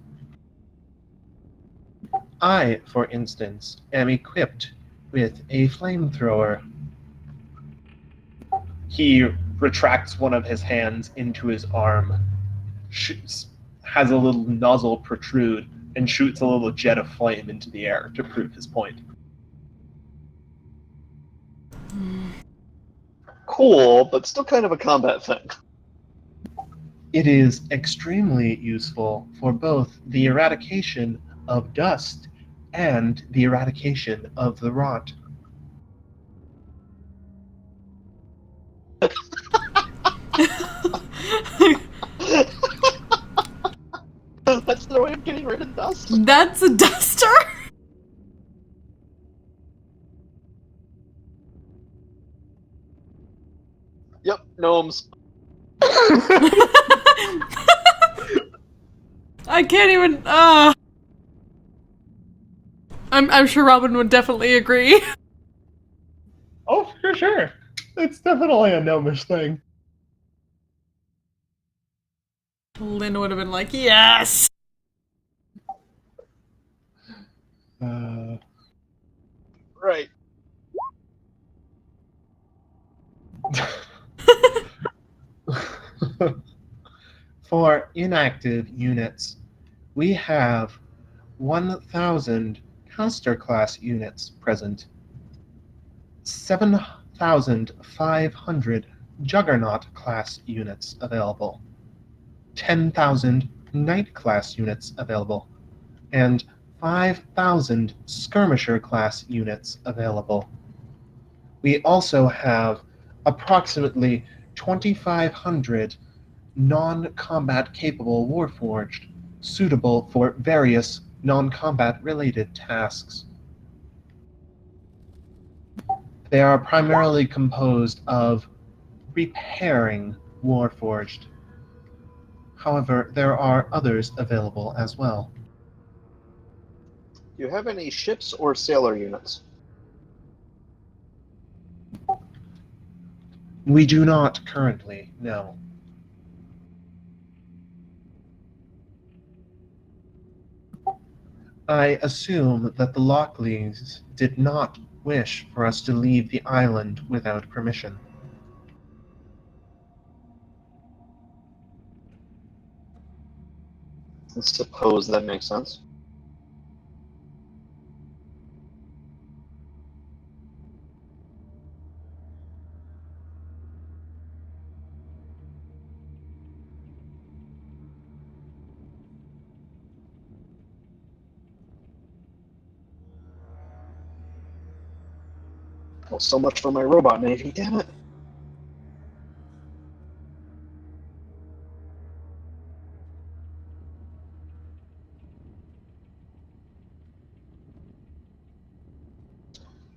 I, for instance, am equipped with a flamethrower. He retracts one of his hands into his arm, has a little nozzle protrude, and shoots a little jet of flame into the air to prove his point. Cool, but still kind of a combat thing. It is extremely useful for both the eradication of dust and the eradication of the rot. That's their way of getting rid of dust. That's a duster? Yep, gnomes. I can't even. I'm sure Robin would definitely agree. Oh, for sure. It's definitely a gnomish thing. Lynn would have been like, yes! Right. For inactive units, we have 1,000 caster class units present, 7,500 Juggernaut class units available, 10,000 Knight class units available, and 5,000 Skirmisher class units available. We also have approximately 2,500 non-combat capable Warforged, suitable for various non-combat related tasks. They are primarily composed of repairing Warforged. However, there are others available as well. Do you have any ships or sailor units? We do not currently, no. I assume that the Lockleys did not wish for us to leave the island without permission. I suppose that makes sense. so much for my robot navy, damn it.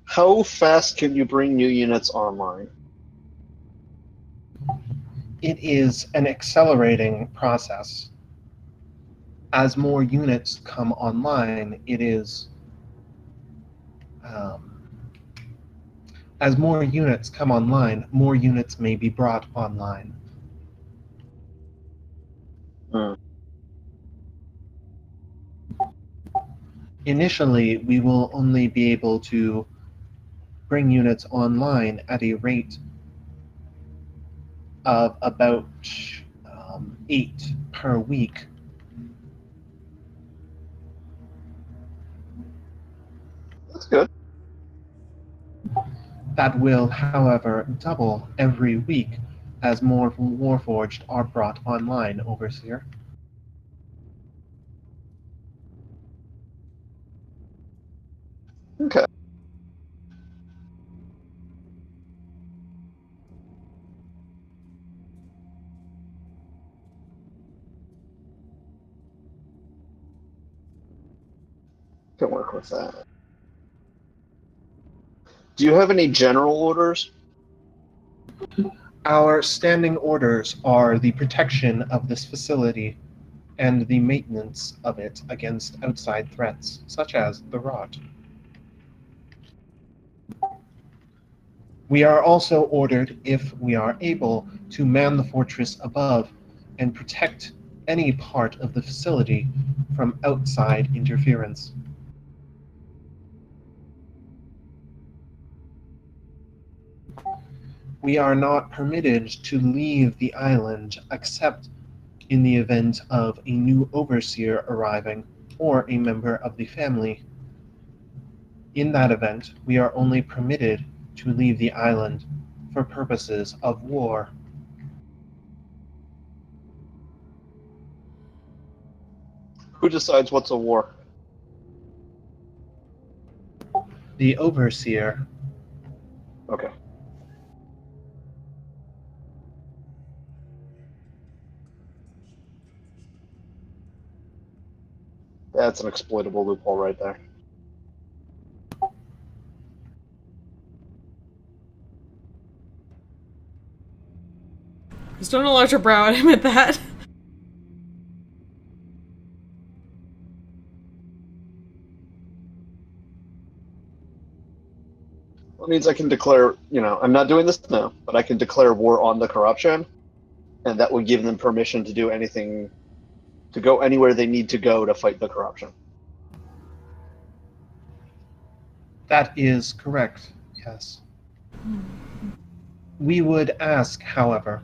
How fast can you bring new units online? It is an accelerating process. As more units come online, as more units come online, more units may be brought online. Hmm. Initially, we will only be able to bring units online at a rate of about 8 per week. That's good. That will, however, double every week as more Warforged are brought online, Overseer. Okay. Can work with that. Do you have any general orders? Our standing orders are the protection of this facility and the maintenance of it against outside threats, such as the rot. We are also ordered, if we are able, to man the fortress above and protect any part of the facility from outside interference. We are not permitted to leave the island except in the event of a new overseer arriving or a member of the family. In that event, we are only permitted to leave the island for purposes of war. Who decides what's a war? The overseer. Okay. That's an exploitable loophole right there. Just don't enlarge your brow at him at that. That means I can declare, I'm not doing this now, but I can declare war on the corruption, and that would give them permission to do anything, to go anywhere they need to go to fight the corruption. That is correct, yes. We would ask, however,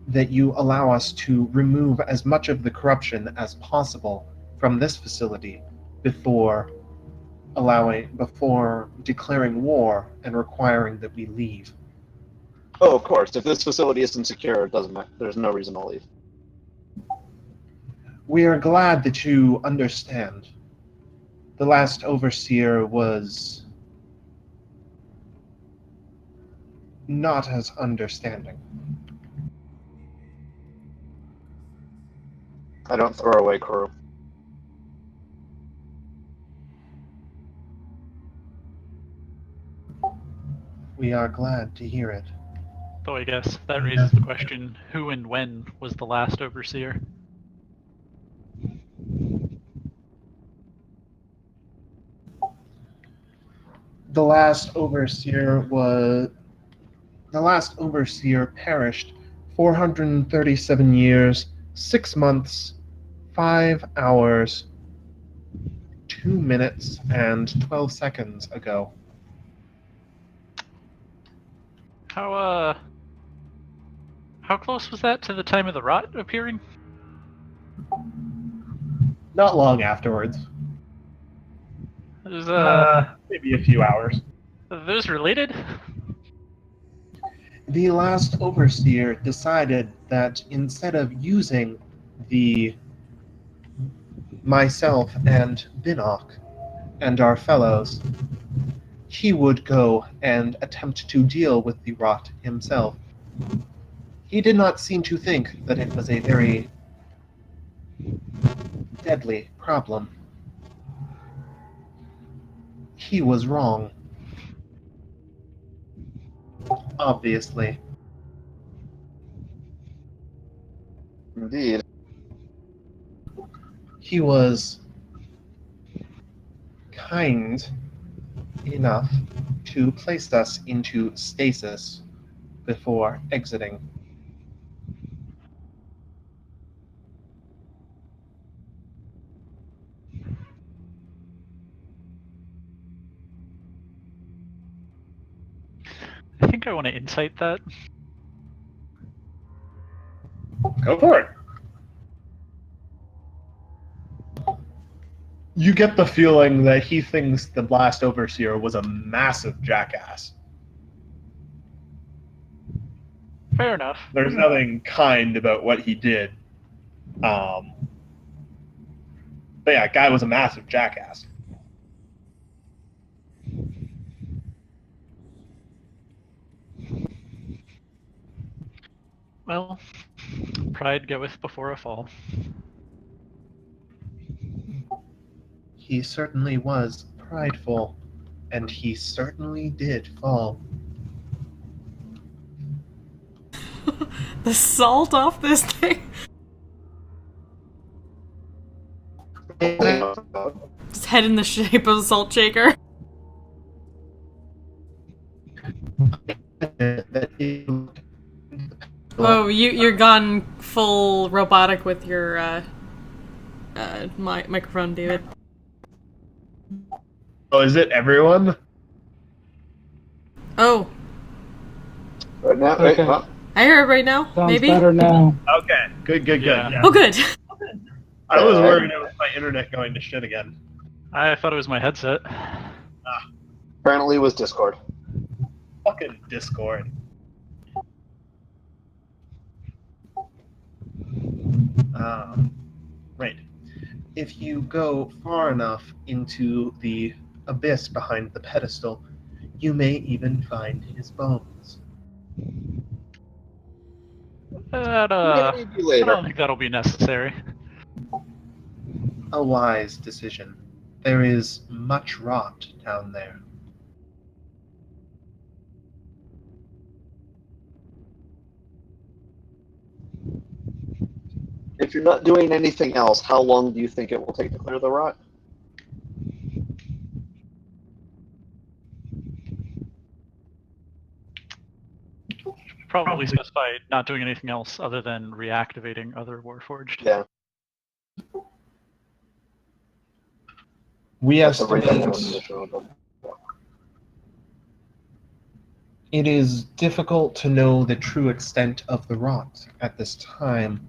that you allow us to remove as much of the corruption as possible from this facility before declaring war and requiring that we leave. Oh, of course. If this facility isn't secure, it doesn't matter. There's no reason to leave. We are glad that you understand. The last overseer was not as understanding. I don't throw away crew. We are glad to hear it. Though I guess that raises the question, who and when was the last overseer? The last overseer perished 437 years, 6 months, 5 hours, 2 minutes, and 12 seconds ago. How close was that to the time of the rot appearing? Not long afterwards. Is Maybe a few hours. are those related? The last overseer decided that instead of using myself and Binnock and our fellows, he would go and attempt to deal with the rot himself. He did not seem to think that it was a very deadly problem. He was wrong. Obviously. Indeed. He was kind enough to place us into stasis before exiting. I think I want to insight that. Go for it. You get the feeling that he thinks the Blast Overseer was a massive jackass. Fair enough. There's nothing kind about what he did. But yeah, guy was a massive jackass. Well, pride goeth before a fall. He certainly was prideful, and he certainly did fall. The salt off this thing. Just head in the shape of a salt shaker. Oh, you're gone full robotic with your microphone, David. Oh, is it everyone? Oh, Right now, Okay. well, I hear it right now. Sounds Maybe. better now. Okay, good. Yeah. Yeah. Oh, good. I was worried it was my internet going to shit again. I thought it was my headset. apparently it was Discord. Fucking Discord. Right. If you go far enough into the abyss behind the pedestal, you may even find his bones. That, Maybe I later. don't think that'll be necessary. A wise decision. There is much rot down there. If you're not doing anything else, how long do you think it will take to clear the rot? Probably specify not doing anything else other than reactivating other Warforged. Yeah. We That's a very estimate definition. it is difficult to know the true extent of the rot at this time,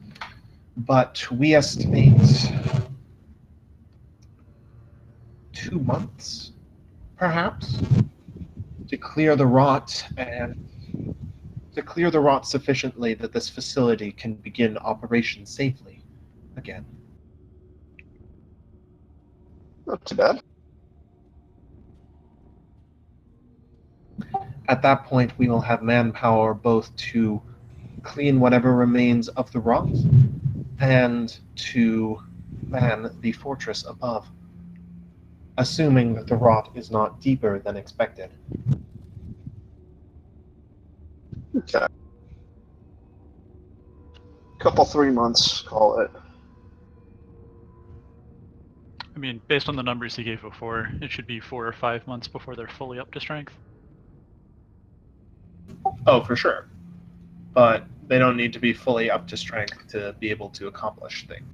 but we estimate 2 months, perhaps, to clear the rot and to clear the rot sufficiently that this facility can begin operation safely again. Not too bad. At that point, we will have manpower both to clean whatever remains of the rot and to man the fortress above, assuming that the rot is not deeper than expected. Okay. Couple 3 months, call it. I mean, based on the numbers he gave before, it should be 4 or 5 months before they're fully up to strength. Oh, for sure. But they don't need to be fully up to strength to be able to accomplish things.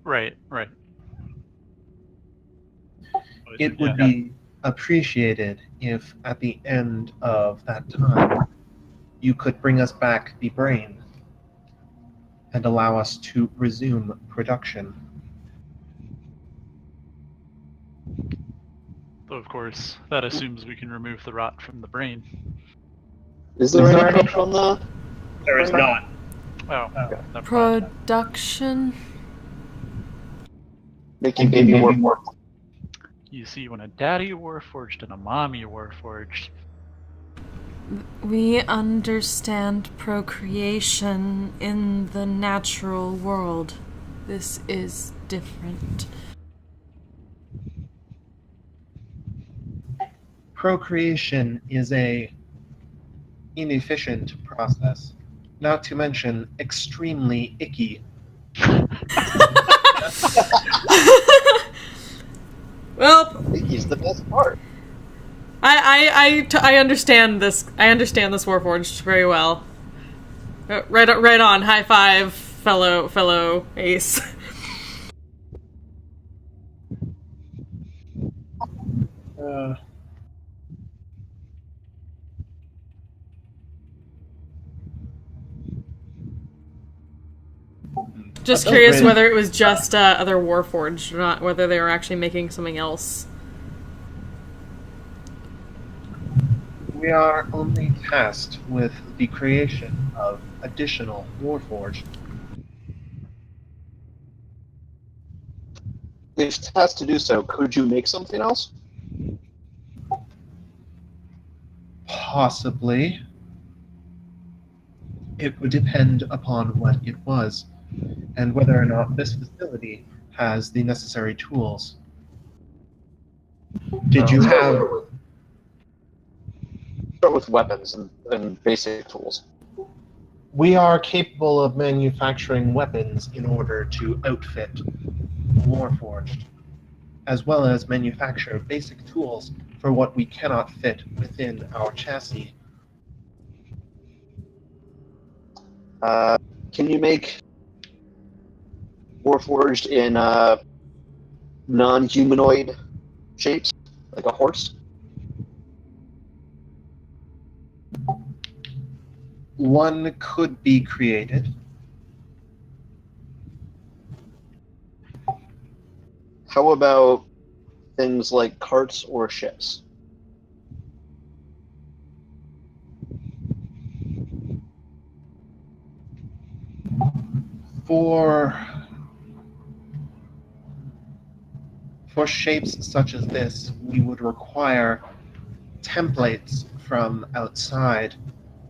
Right. It would be appreciated if at the end of that time you could bring us back the brain and allow us to resume production. Though, of course, that assumes we can remove the rot from the brain. Is there any pressure on the? There is not. Oh, Okay. never mind. Production. Making baby more. You see, when a daddy warforged and a mommy warforged, We understand procreation in the natural world. This is different. Procreation is a inefficient process, not to mention extremely icky. Well, He's the best part. I understand this. I understand this Warforged very well. Right on. High five, fellow ace. Just curious whether it was just other Warforged, or not whether they were actually making something else. We are only tasked with the creation of additional Warforged. If tasked to do so, could you make something else? Possibly. It would depend upon what it was, and whether or not this facility has the necessary tools. Did you have... Start with weapons and basic tools. We are capable of manufacturing weapons in order to outfit Warforged, as well as manufacture basic tools for what we cannot fit within our chassis. Can you make Warforged in non-humanoid shapes, like a horse? One could be created. How about things like carts or ships? For shapes such as this, we would require templates from outside,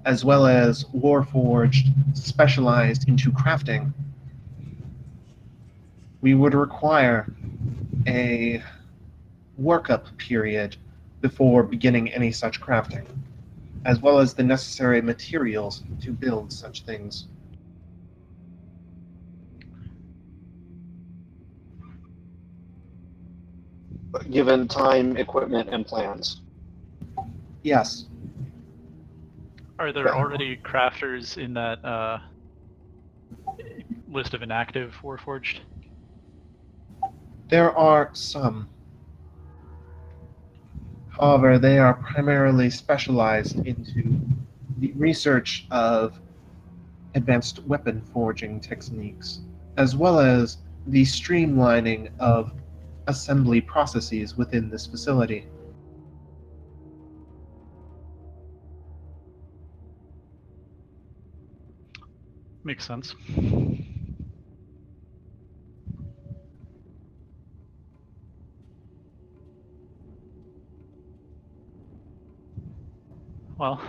as well as Warforged specialized into crafting. We would require a workup period before beginning any such crafting, as well as the necessary materials to build such things. Given time, equipment, and plans. Yes, are there already crafters in that list of inactive warforged? there are some. However, they are primarily specialized into the research of advanced weapon forging techniques, as well as the streamlining of assembly processes within this facility. Makes sense. Well,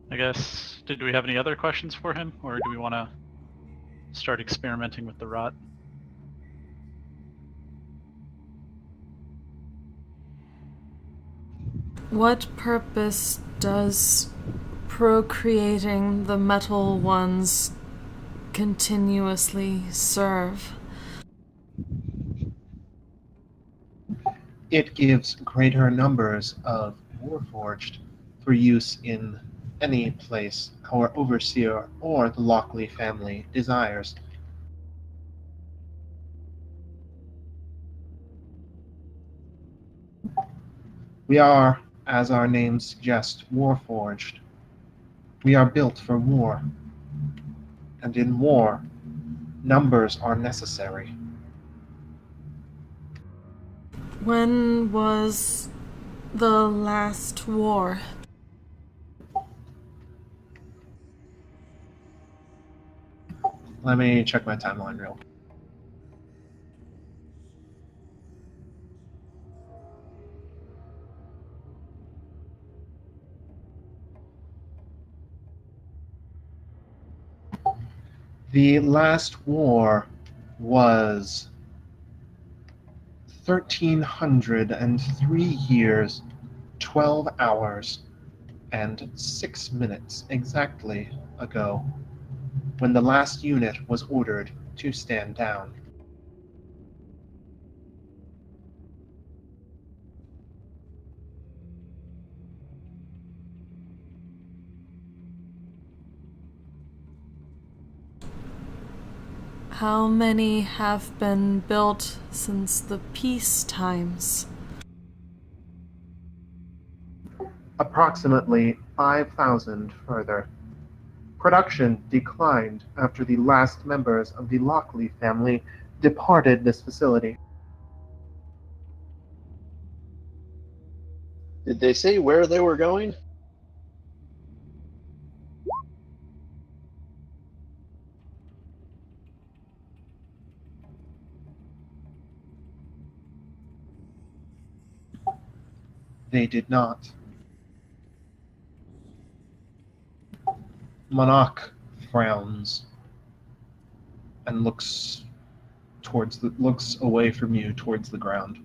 I guess, did we have any other questions for him, or do we want to start experimenting with the rot? What purpose does procreating the metal ones continuously serve? It gives greater numbers of Warforged for use in any place our Overseer or the Lockley family desires. We are, as our name suggests, Warforged. We are built for war. And in war, numbers are necessary. When was the last war? Let me check my timeline real quick. The last war was 1,303 years, 12 hours, and 6 minutes exactly ago, when the last unit was ordered to stand down. How many have been built since the peace times? Approximately 5,000 further. Production declined after the last members of the Lockley family departed this facility. Did they say where they were going? They did not. Monarch frowns and looks away from you towards the ground.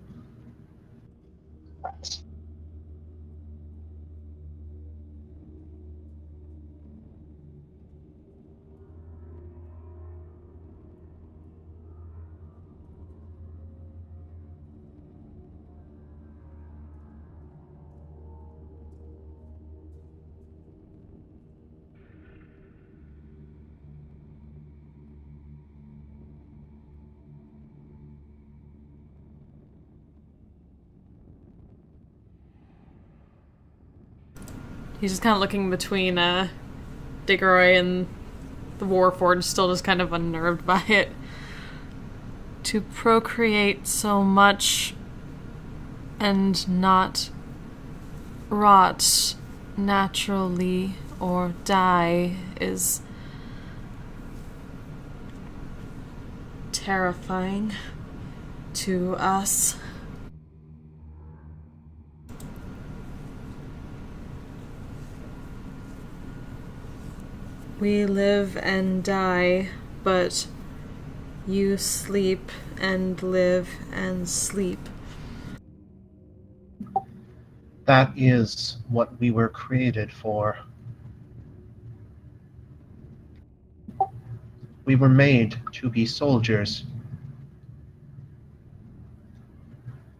He's just kind of looking between Diggeroy and the Warforged, still just kind of unnerved by it. To procreate so much and not rot naturally or die is terrifying to us. We live and die, but you sleep and live and sleep. That is what we were created for. We were made to be soldiers.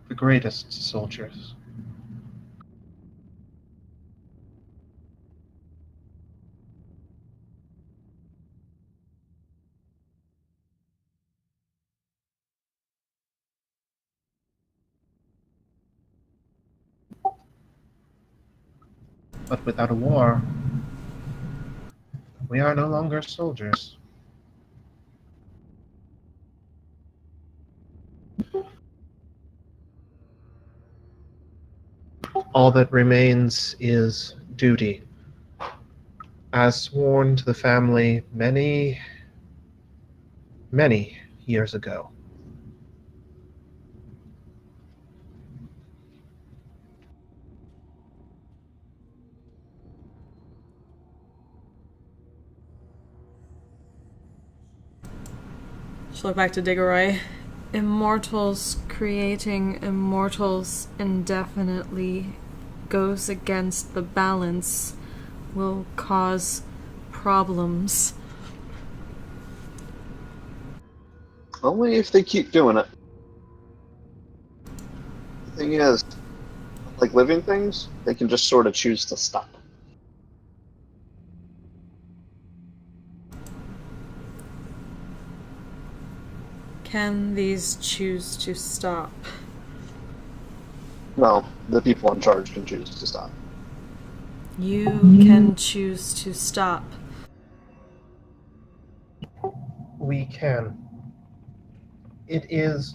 The greatest soldiers. But without a war, we are no longer soldiers. All that remains is duty, as sworn to the family many, many years ago. She'll look back to Diggeroy. Immortals creating immortals indefinitely goes against the balance, will cause problems. Only if they keep doing it. The thing is, like living things, they can just sort of choose to stop. Can these choose to stop? Well, the people in charge can choose to stop. You can choose to stop. We can. It is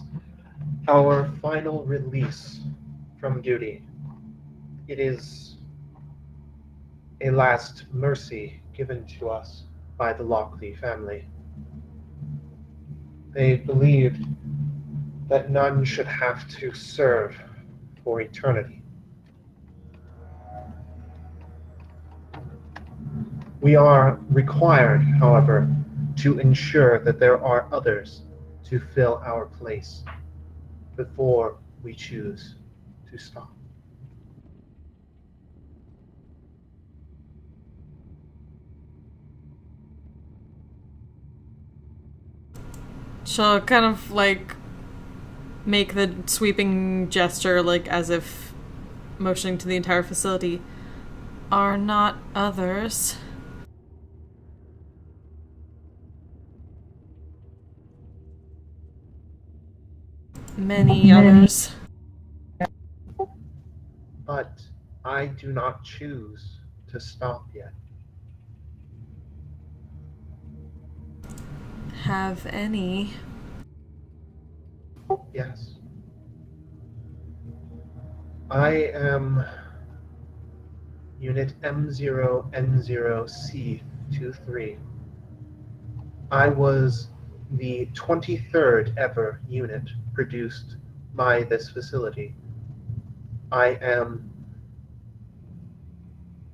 our final release from duty. It is a last mercy given to us by the Lockley family. They believed that none should have to serve for eternity. We are required, however, to ensure that there are others to fill our place before we choose to stop. She'll kind of like make the sweeping gesture, like as if motioning to the entire facility. Are not others. Many others. But I do not choose to stop yet. Have any. Yes. I am Unit M0N0C23. I was the 23rd ever unit produced by this facility. I am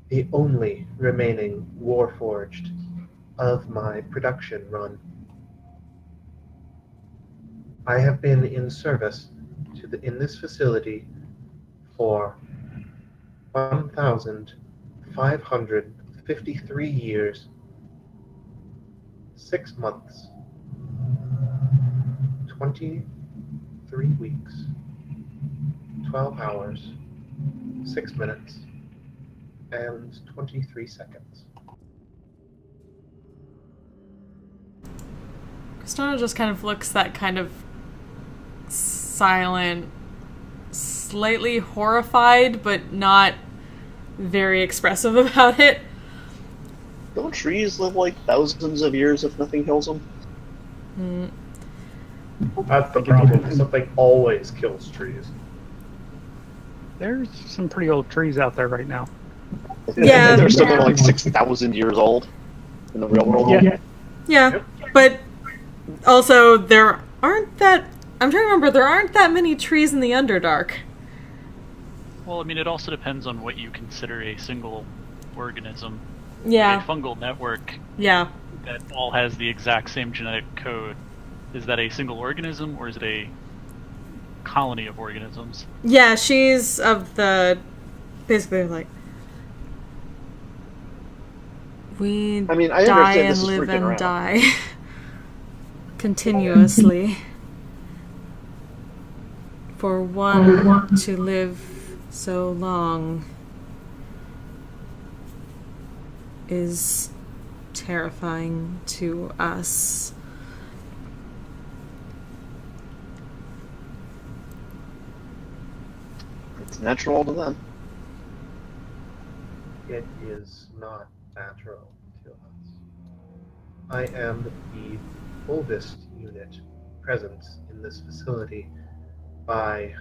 the only remaining Warforged of my production run. I have been in service in this facility for 1,553 years, 6 months, 23 weeks, 12 hours, 6 minutes, and 23 seconds. Kristona just kind of looks that kind of silent, slightly horrified, but not very expressive about it. Don't trees live like thousands of years if nothing kills them? That's the problem. Something always kills trees. There's some pretty old trees out there right now. Yeah. They're still like 6,000 years old in the real world. Yeah, but also there aren't that... I'm trying to remember, there aren't that many trees in the Underdark. Well, I mean, it also depends on what you consider a single organism. Yeah. Like a fungal network Yeah. that all has the exact same genetic code. Is that a single organism, or is it a colony of organisms? Yeah, she's of the... Basically, like... We I mean, I die understand and this is live freaking and around. die. Continuously. For one to live so long is terrifying to us. It's natural to them. It is not natural to us. I am the oldest unit present in this facility by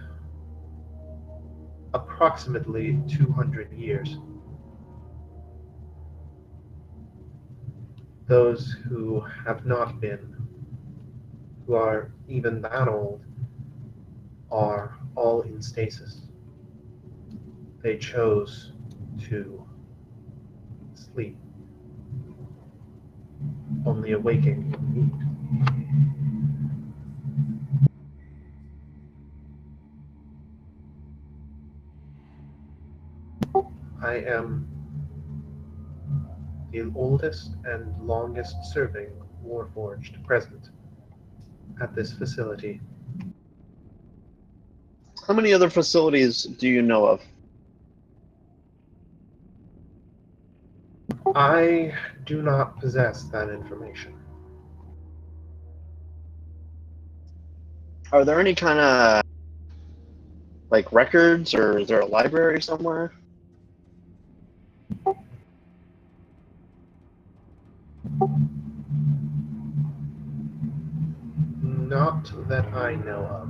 approximately 200 years. Those who have not been, who are even that old, are all in stasis. They chose to sleep, only awaking when need. I am the oldest and longest serving Warforged present at this facility. How many other facilities do you know of? I do not possess that information. Are there any kind of like records, or is there a library somewhere? Not that I know of.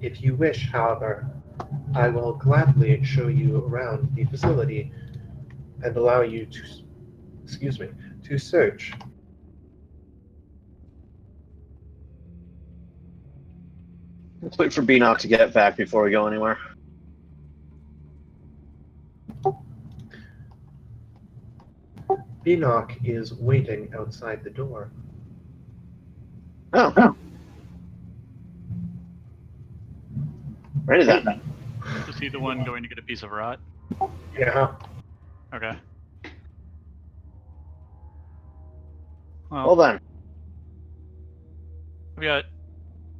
If you wish, however, I will gladly show you around the facility and allow you to search. Let's wait for Beanock to get back before we go anywhere. Beanock is waiting outside the door. Oh. Ready then. Is he the one going to get a piece of rot? Yeah. Okay. Well then. I've got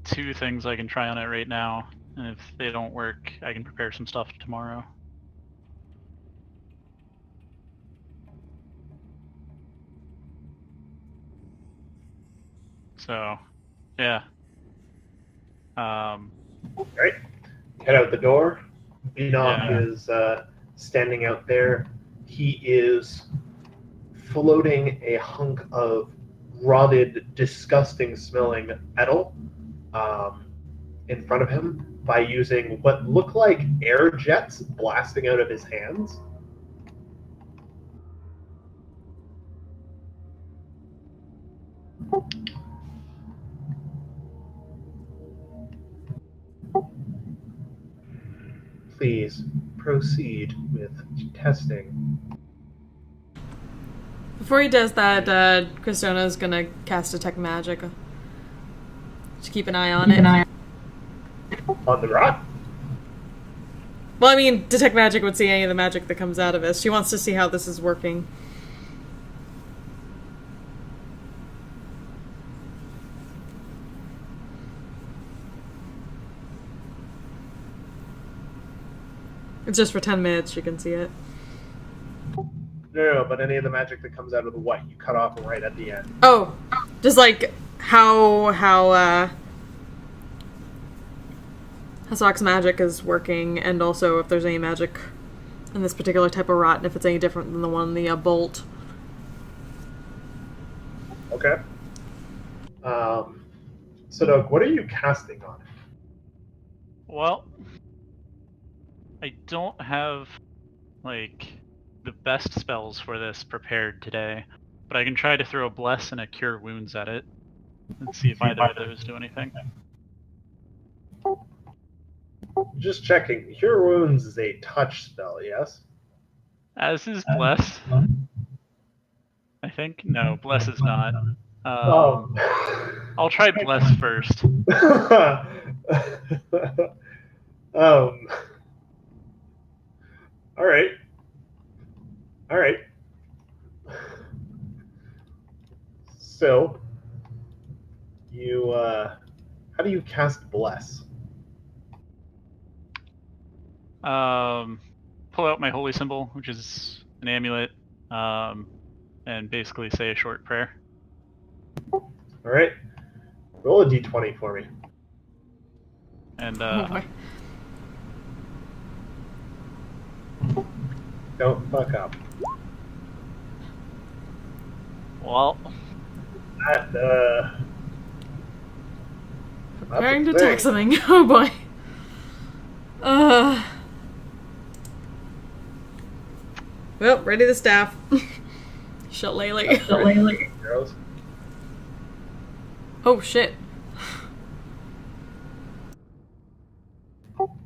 2 things I can try on it right now, and if they don't work, I can prepare some stuff tomorrow. So, yeah. Right. Head out the door. Beanock is standing out there. He is floating a hunk of rotted, disgusting smelling metal in front of him by using what look like air jets blasting out of his hands. Please proceed with testing. Before he does that, Kristona's gonna cast Detect Magic. Just keep an eye on it. On the rot? Well, I mean, Detect Magic would see any of the magic that comes out of this. She wants to see how this is working. It's just for 10 minutes you can see it. No, but any of the magic that comes out of the white, you cut off right at the end. Oh, just like how Hasak's magic is working, and also if there's any magic in this particular type of rot, and if it's any different than the one in the bolt. Okay. So, Doug, what are you casting on? Well, I don't have, like, the best spells for this prepared today, but I can try to throw a Bless and a Cure Wounds at it and see if either of those do anything. Just checking. Cure Wounds is a touch spell, yes? As is Bless. I think? No, Bless is not. I'll try Bless first. Alright. Alright. So, you, how do you cast Bless? Pull out my holy symbol, which is an amulet, and basically say a short prayer. Alright. Roll a d20 for me. And, Oh boy. Don't fuck up. well, That, Preparing to attack something. Oh boy. Well, ready the staff. Shillelagh. Girls. Oh shit.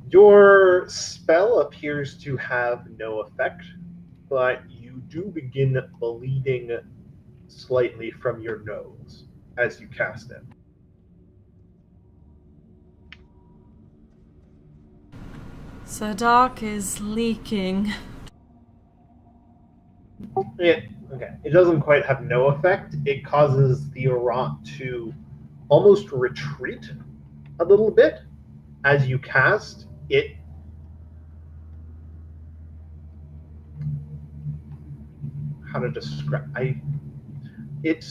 Your spell appears to have no effect, but you do begin bleeding slightly from your nose as you cast it. Sadak is leaking. It doesn't quite have no effect. It causes the rot to almost retreat a little bit as you cast it. How to describe? It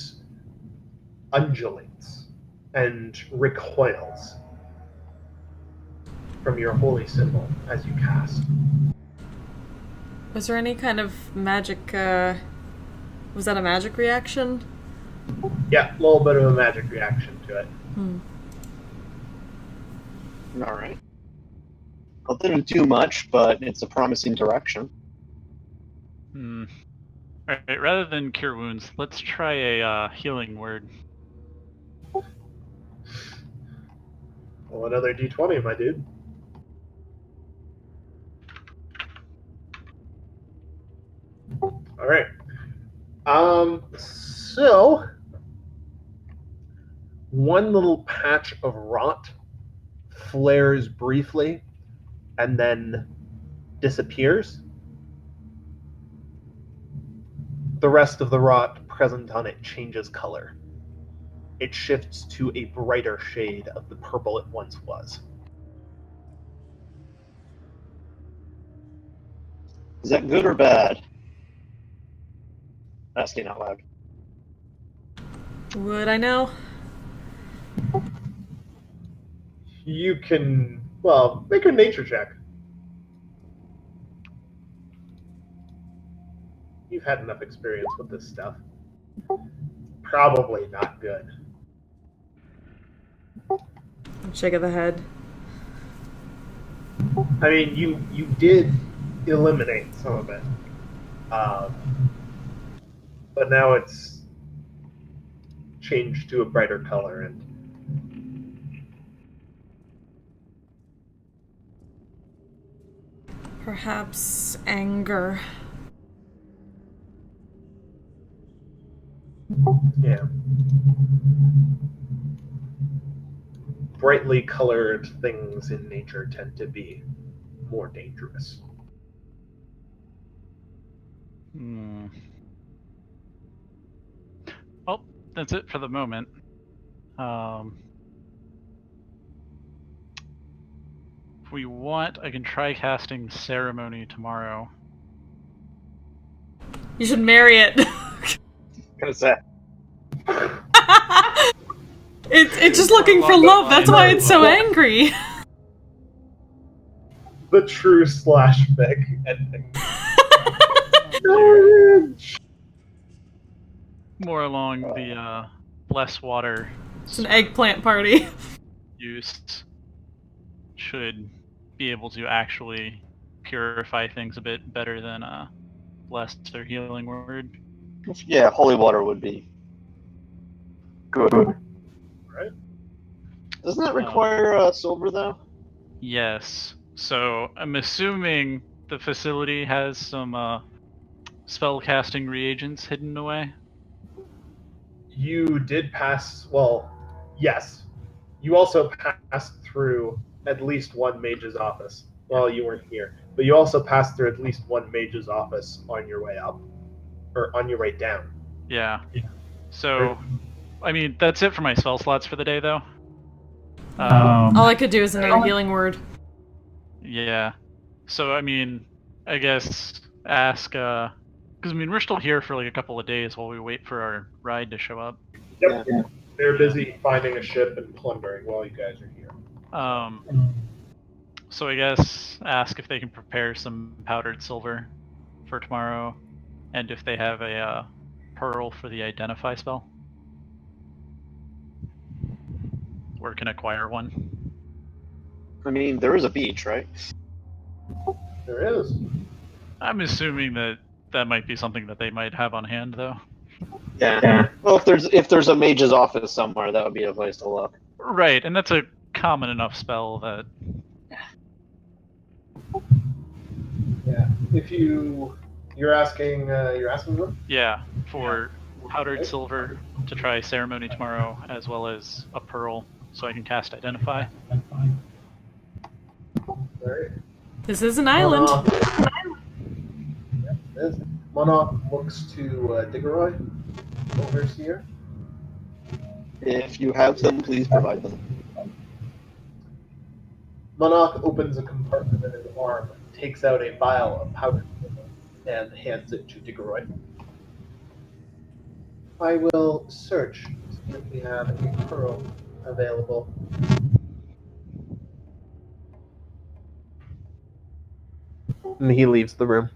undulates and recoils from your holy symbol as you cast. Was there any kind of magic, was that a magic reaction? Yeah, a little bit of a magic reaction to it. All right. Well, they didn't do much, but it's a promising direction. Alright, rather than cure wounds, let's try a healing word. Well, another D20, my dude. All right. So one little patch of rot flares briefly and then disappears. The rest of the rot present on it changes color. It shifts to a brighter shade of the purple it once was. Is that good or bad? Asking out loud. Would I know? You can, well, make a nature check. You've had enough experience with this stuff. Probably not good. Shake of the head. I mean, you did eliminate some of it, but now it's changed to a brighter color, and Perhaps anger. yeah, brightly colored things in nature tend to be more dangerous. Well, that's it for the moment. If we want, I can try casting Ceremony tomorrow. You should marry it. Gonna say. It's just looking for love. That's why it's so angry. The true /fic ending. More along the less water It's an eggplant party. use should be able to actually purify things a bit better than blessed or healing word. Yeah, holy water would be good. Right? Doesn't that require silver, though? Yes. So I'm assuming the facility has some spellcasting reagents hidden away. You did pass, well, yes. You also passed through at least one mage's office. Well, you weren't here, but you also passed through at least one mage's office on your way up, or on your way down. Yeah. So, I mean, that's it for my spell slots for the day, though. All I could do is another healing word. Yeah. So, I mean, I guess ask, because, I mean, we're still here for like a couple of days while we wait for our ride to show up. Yep. Yeah. They're busy finding a ship and plundering while you guys are here. So I guess ask if they can prepare some powdered silver for tomorrow, and if they have a pearl for the identify spell, or can acquire one. I mean, there is a beach, right? There is. I'm assuming that that might be something that they might have on hand, though. Yeah. Well, if there's a mage's office somewhere, that would be a place to look. Right, and that's a common enough spell that. Yeah. If you're asking them. Yeah, for powdered silver to try ceremony tomorrow, as well as a pearl, so I can cast identify. Right. This is an island. Monarch looks to Diggeroy over here. If you have them, please provide them. Monarch opens a compartment in his arm, takes out a vial of powdered silver, and hands it to Diggeroy. I will search to see if we have a pearl available. And he leaves the room.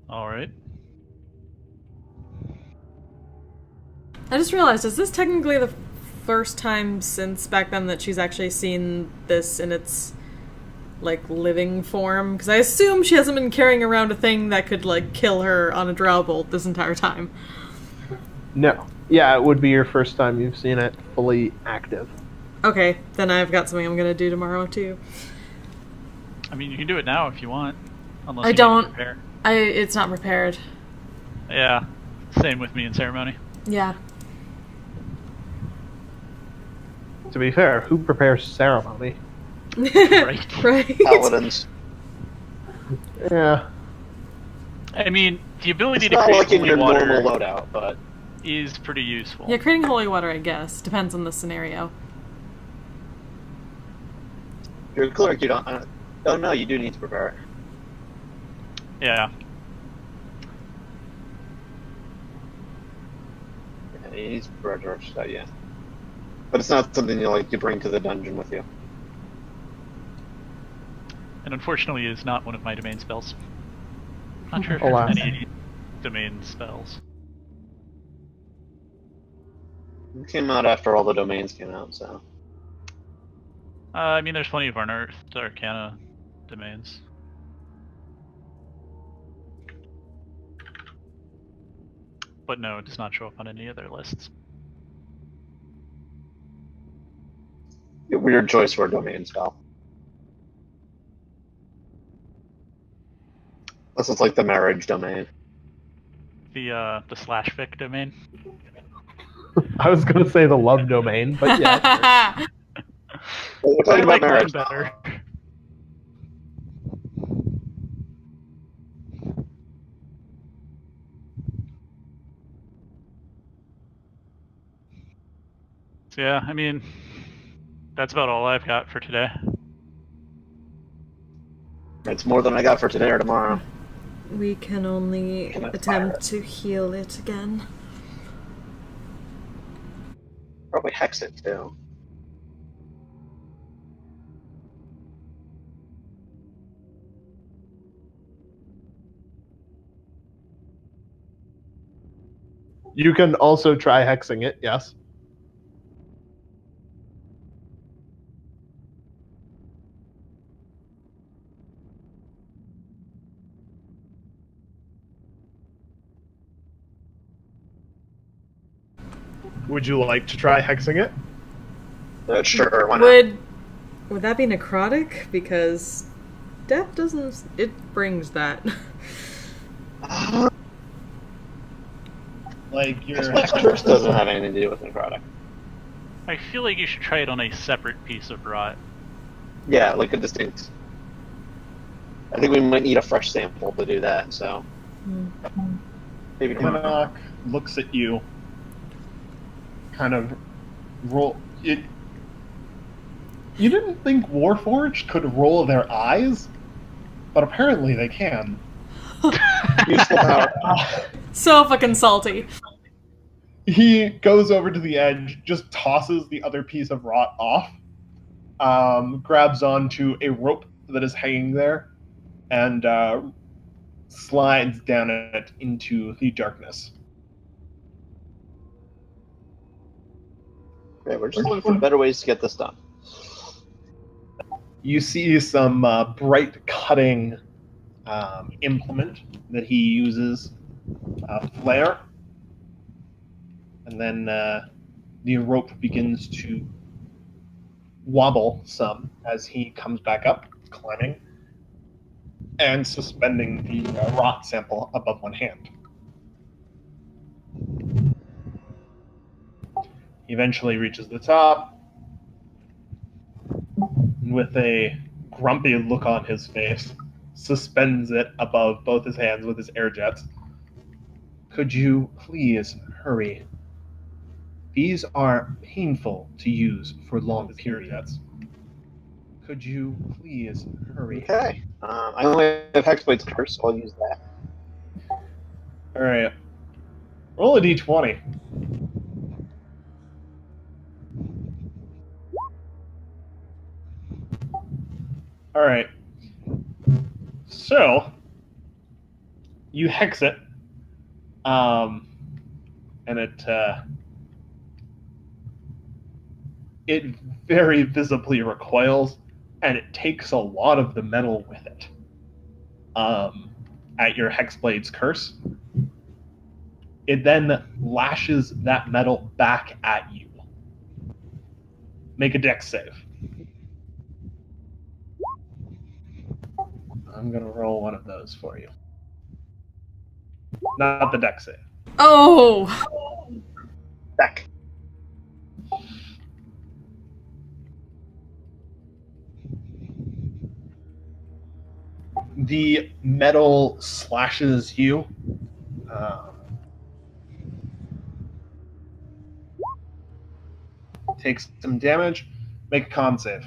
All right. I just realized, is this technically the first time since back then that she's actually seen this in its, like, living form? Because I assume she hasn't been carrying around a thing that could, like, kill her on a drow bolt this entire time. No. Yeah, it would be your first time you've seen it fully active. Okay, then I've got something I'm gonna do tomorrow, too. I mean, you can do it now if you want. Unless I you don't. Need to prepare. It's not prepared. Yeah. Same with me in ceremony. Yeah. To be fair, who prepares ceremony? Right. Right. Paladins. Yeah. I mean, the ability It's to not create like in holy your water normal loadout, but is pretty useful. Yeah, creating holy water, I guess. Depends on the scenario. if you're a cleric, you don't. Oh no, you do need to prepare it. Yeah. Yeah, you need to prepare George, so yeah. But it's not something you bring to the dungeon with you. And unfortunately is not one of my domain spells. Not sure if Alas. there's any domain spells. It came out after all the domains came out, so. I mean, there's plenty of Unearthed Arcana domains. But no, it does not show up on any other lists. Weird choice for a domain spell. Unless it's like the marriage domain. The slash fic domain. I was going to say the love domain, but yeah. Well, we're I talking like about mine marriage. better. So yeah, I mean, that's about all I've got for today. It's more than I got for today or tomorrow. We can only Can I fire attempt it? to heal it again. Probably hex it too. You can also try hexing it, yes. Would you like to try hexing it? Sure, why not? Would that be necrotic? Because death doesn't. It brings that. Like your Curse doesn't have anything to do with necrotic. I feel like you should try it on a separate piece of rot. Yeah, like a distinct. I think we might need a fresh sample to do that, so. Maybe tomorrow. Pinnock looks at you, kind of roll it. You didn't think Warforged could roll their eyes, but apparently they can. Useful power. So fucking salty. He goes over to the edge, just tosses the other piece of rot off, grabs onto a rope that is hanging there, and slides down it into the darkness. Okay, we're just looking for better ways to get this done. You see some bright cutting implement that he uses, flare, and then the rope begins to wobble some as he comes back up, climbing, and suspending the rot sample above one hand. He eventually reaches the top, and with a grumpy look on his face, suspends it above both his hands with his air jets. Could you please hurry? These are painful to use for long periods. Could you please hurry? Okay. I only have Hexblade's curse, so I'll use that. Alright. Roll a d20. Alright. So, you hex it. And it it very visibly recoils, and it takes a lot of the metal with it. At your Hexblade's curse, it then lashes that metal back at you. Make a dex save. I'm going to roll one of those for you. Not the dex save. Oh! Deck. The metal slashes you. Takes some damage. Make a con save.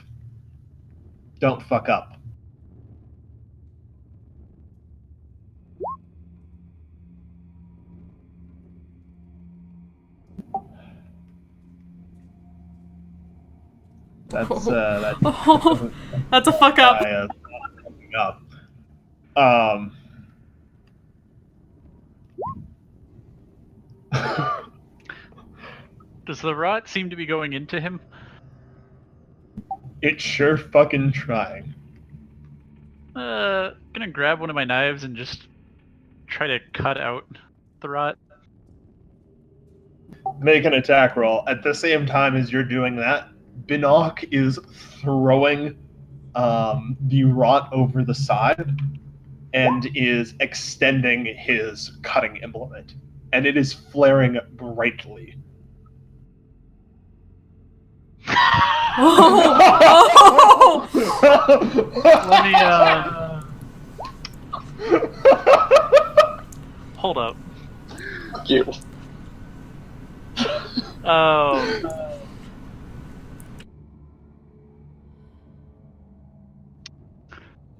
Don't fuck up. That's That's a fuck up. Does the rot seem to be going into him? It's sure fucking trying. Gonna grab one of my knives and just try to cut out the rot. Make an attack roll. At the same time as you're doing that, Binoc is throwing the rot over the side and is extending his cutting implement. And it is flaring brightly. Oh! Let me, hold up. Fuck you. Oh.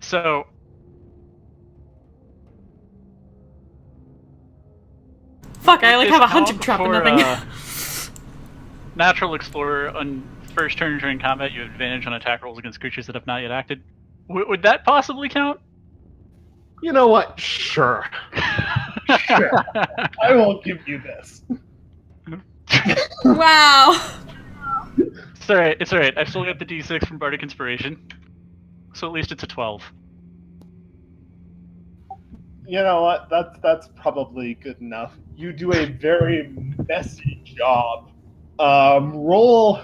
So. Fuck, I like have a hunting trap and nothing. Natural Explorer, on first turn during combat, you have advantage on attack rolls against creatures that have not yet acted. Would that possibly count? You know what? Sure. Sure. I will give you this. Wow. It's alright, it's alright. I've still got the D6 from Bardic Inspiration. So at least it's a 12. You know what? That's probably good enough. You do a very messy job. Roll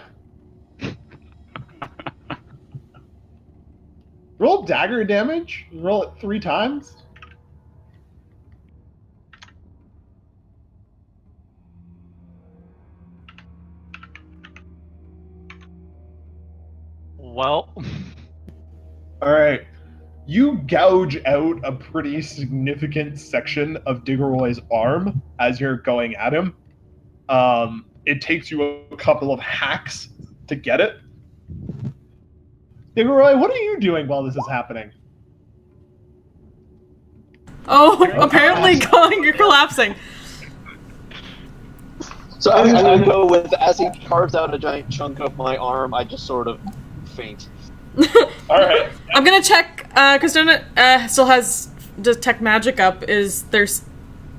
dagger damage. Roll it 3 times. Well. Alright. You gouge out a pretty significant section of Diggeroy's arm as you're going at him. It takes you a couple of hacks to get it. Diggeroy, what are you doing while this is happening? Oh, apparently you're collapsing. So I'm gonna go with, as he carves out a giant chunk of my arm, I just sort of faint. Alright. I'm gonna check, Christina still has detect magic up. Is there's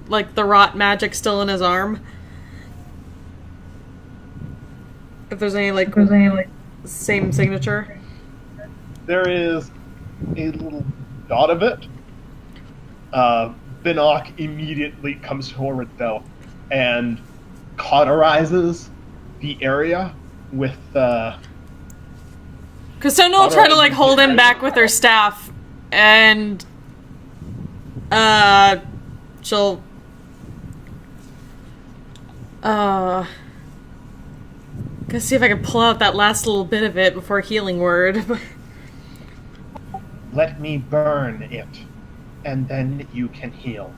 like the rot magic still in his arm? If there's any like same signature. There is a little dot of it. Binoc immediately comes forward though and cauterizes the area with Christina will try to like hold him back with her staff, and she'll gonna see if I can pull out that last little bit of it before healing word. let me burn it, and then you can heal.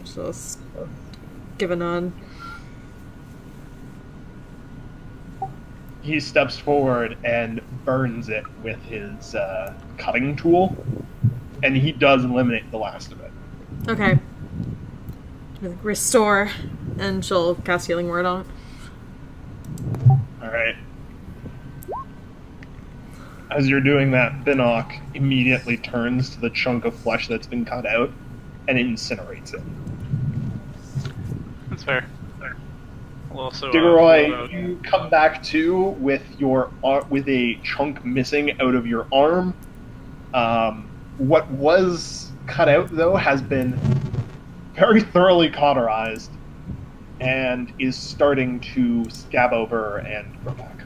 Just give a nod. He steps forward and burns it with his cutting tool, and he does eliminate the last of it. Okay. Restore, and she'll cast healing word on it. Alright. As you're doing that, Binoc immediately turns to the chunk of flesh that's been cut out and incinerates it. That's fair. We'll also, Diggeroy, you come back to with with a chunk missing out of your arm. What was cut out, though, has been very thoroughly cauterized and is starting to scab over and grow back.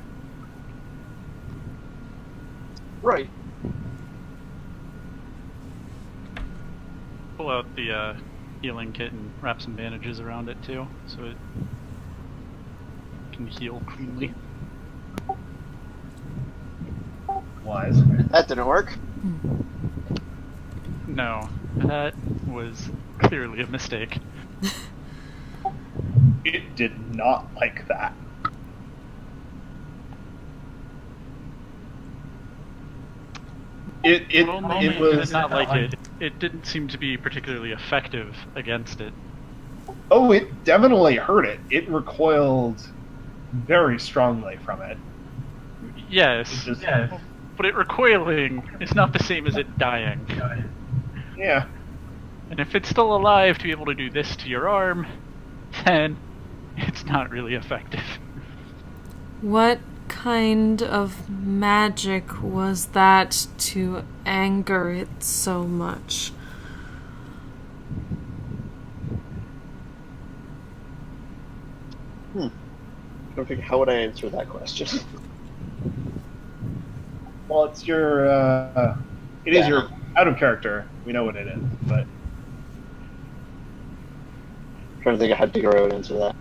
Right. pull out the healing kit and wrap some bandages around it too, so it can heal cleanly. Wise. That didn't work. No, that was clearly a mistake. It did not like that. It was not like it. It didn't seem to be particularly effective against it. Oh, it definitely hurt it. It recoiled very strongly from it. Yes, but it recoiling is not the same as it dying. Yeah. And if it's still alive to be able to do this to your arm, then it's not really effective. What kind of magic was that to anger it so much? I don't think, how would I answer that question? Well, it's your, it is your out of character. We know what it is, but I'm trying to think of how Diggeroy would answer that.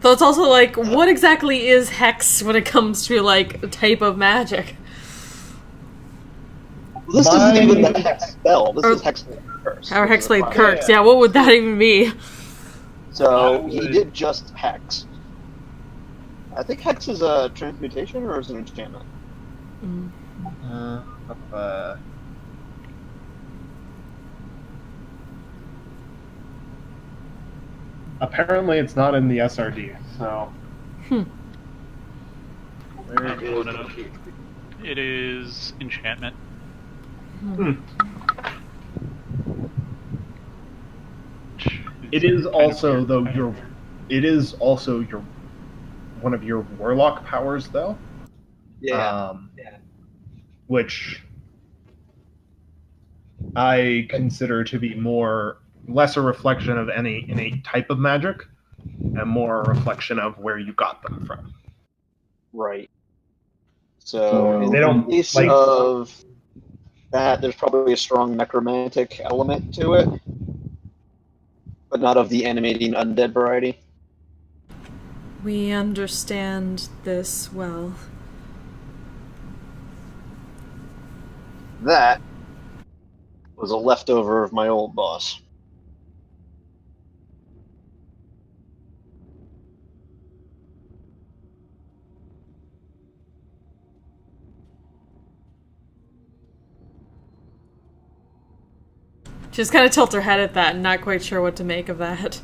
So it's also like, what exactly is hex when it comes to, like, a type of magic? Well, this isn't even the hex spell. This is Hexblade Curse. Our Hexblade Curse, yeah, what would that even be? So, he did just hex. I think hex is a transmutation or is it an enchantment? Apparently it's not in the SRD, so... Where is it up. It is enchantment. It is also, though, it is also your one of your warlock powers, though. Yeah. Which I consider to be less a reflection of any innate type of magic, and more a reflection of where you got them from. Right. So, in they don't the case of that, there's probably a strong necromantic element to it, but not of the animating undead variety. We understand this well. That was a leftover of my old boss. Just kind of tilt her head at that and not quite sure what to make of that.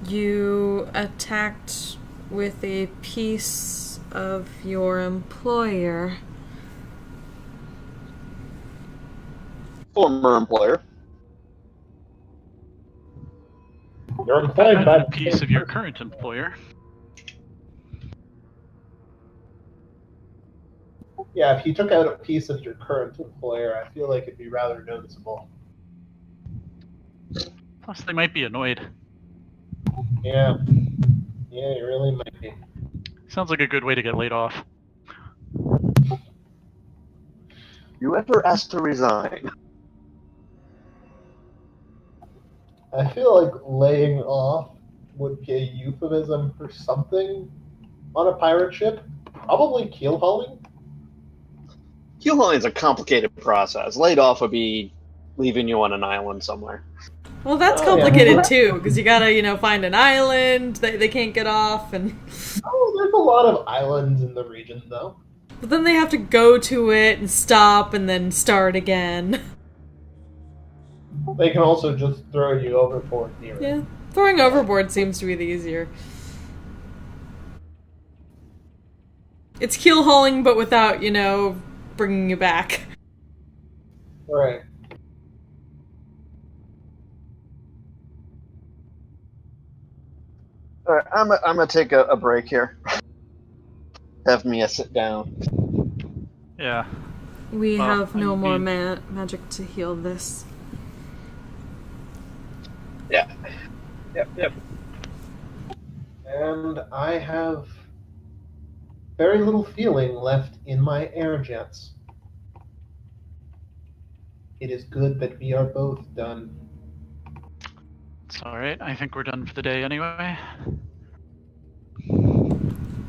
You attacked with a piece of your employer. Former employer. You're employed by A piece of your current employer. Yeah, if you took out a piece of your current employer, I feel like it'd be rather noticeable. Plus, they might be annoyed. Yeah. Yeah, you really might be. Sounds like a good way to get laid off. You ever asked to resign? I feel like laying off would be a euphemism for something on a pirate ship. Probably keel hauling. Keel hauling is a complicated process. Laid off would be leaving you on an island somewhere. Well, that's complicated too, because you gotta, find an island, they can't get off, and... Oh, there's a lot of islands in the region, though. But then they have to go to it and stop and then start again. They can also just throw you overboard near it. Yeah, throwing overboard seems to be the easier. It's keel hauling, but without, bringing you back. Right. All right, I'm gonna take a break here. Have Mia sit down. Yeah. We Well, have no I more mean- magic to heal this. Yeah. Yep. And I have very little feeling left in my air jets. It is good that we are both done. It's alright. I think we're done for the day anyway.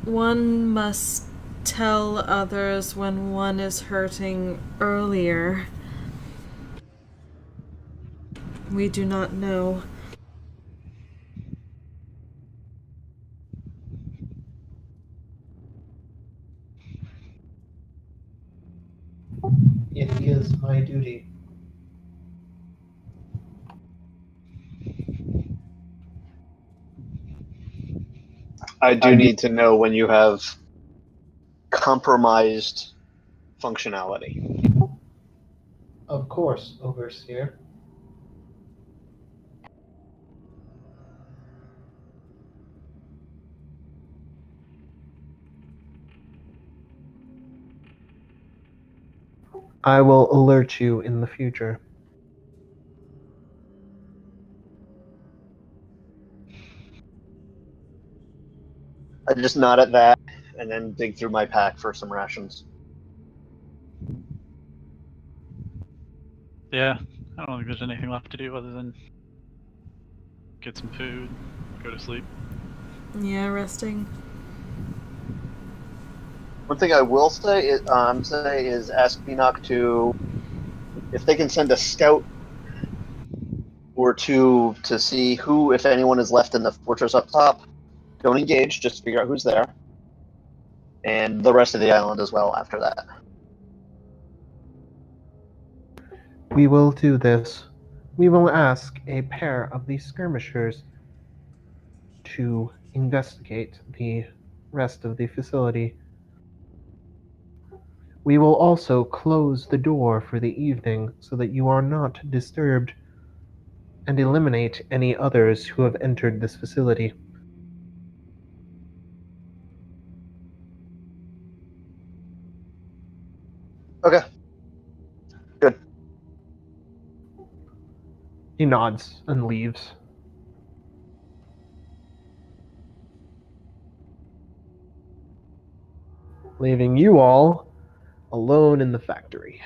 One must tell others when one is hurting earlier. We do not know. It is my duty. I do need to know when you have compromised functionality. Of course, Overseer. I will alert you in the future. I just nod at that and then dig through my pack for some rations. Yeah. I don't think there's anything left to do other than get some food, go to sleep. Yeah, resting. One thing I will say is ask Enoch to, if they can send a scout or two to see who, if anyone, is left in the fortress up top. Don't engage, just figure out who's there. And the rest of the island as well after that. We will do this. We will ask a pair of the skirmishers to investigate the rest of the facility. We will also close the door for the evening so that you are not disturbed, and eliminate any others who have entered this facility. Okay. Good. He nods and leaves. Leaving you all alone in the factory.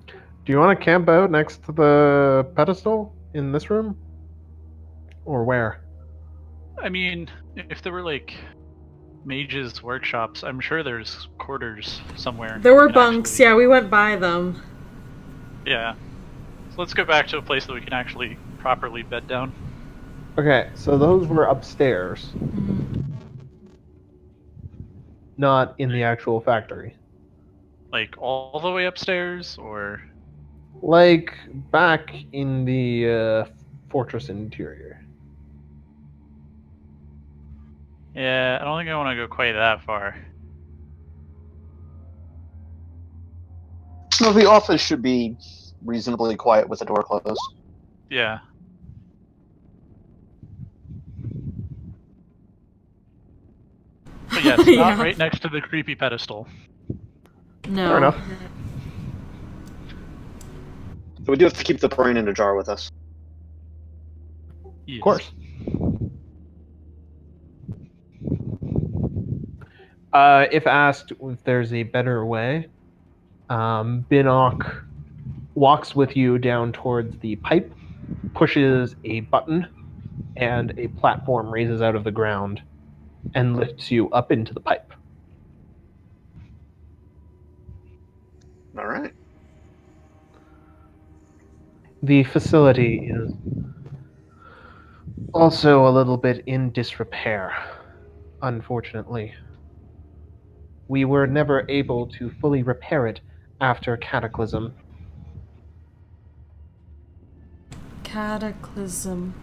Do you want to camp out next to the pedestal in this room? Or where? I mean, if there were like mages' workshops, I'm sure there's quarters somewhere. There you were can bunks, actually- yeah, we went by them. Yeah. So let's go back to a place that we can actually properly bed down. Okay, so those were upstairs, not in the actual factory. Like all the way upstairs, or Like back in the fortress interior. yeah, I don't think I want to go quite that far. No, the office should be reasonably quiet with the door closed. Yeah. But yes, not Yeah. right next to the creepy pedestal. No. Fair enough. So we do have to keep the brain in a jar with us. Yes. Of course. If asked if there's a better way, Binnock walks with you down towards the pipe, pushes a button, and a platform raises out of the ground and lifts you up into the pipe. All right. The facility is also a little bit in disrepair, unfortunately. We were never able to fully repair it after Cataclysm. Cataclysm.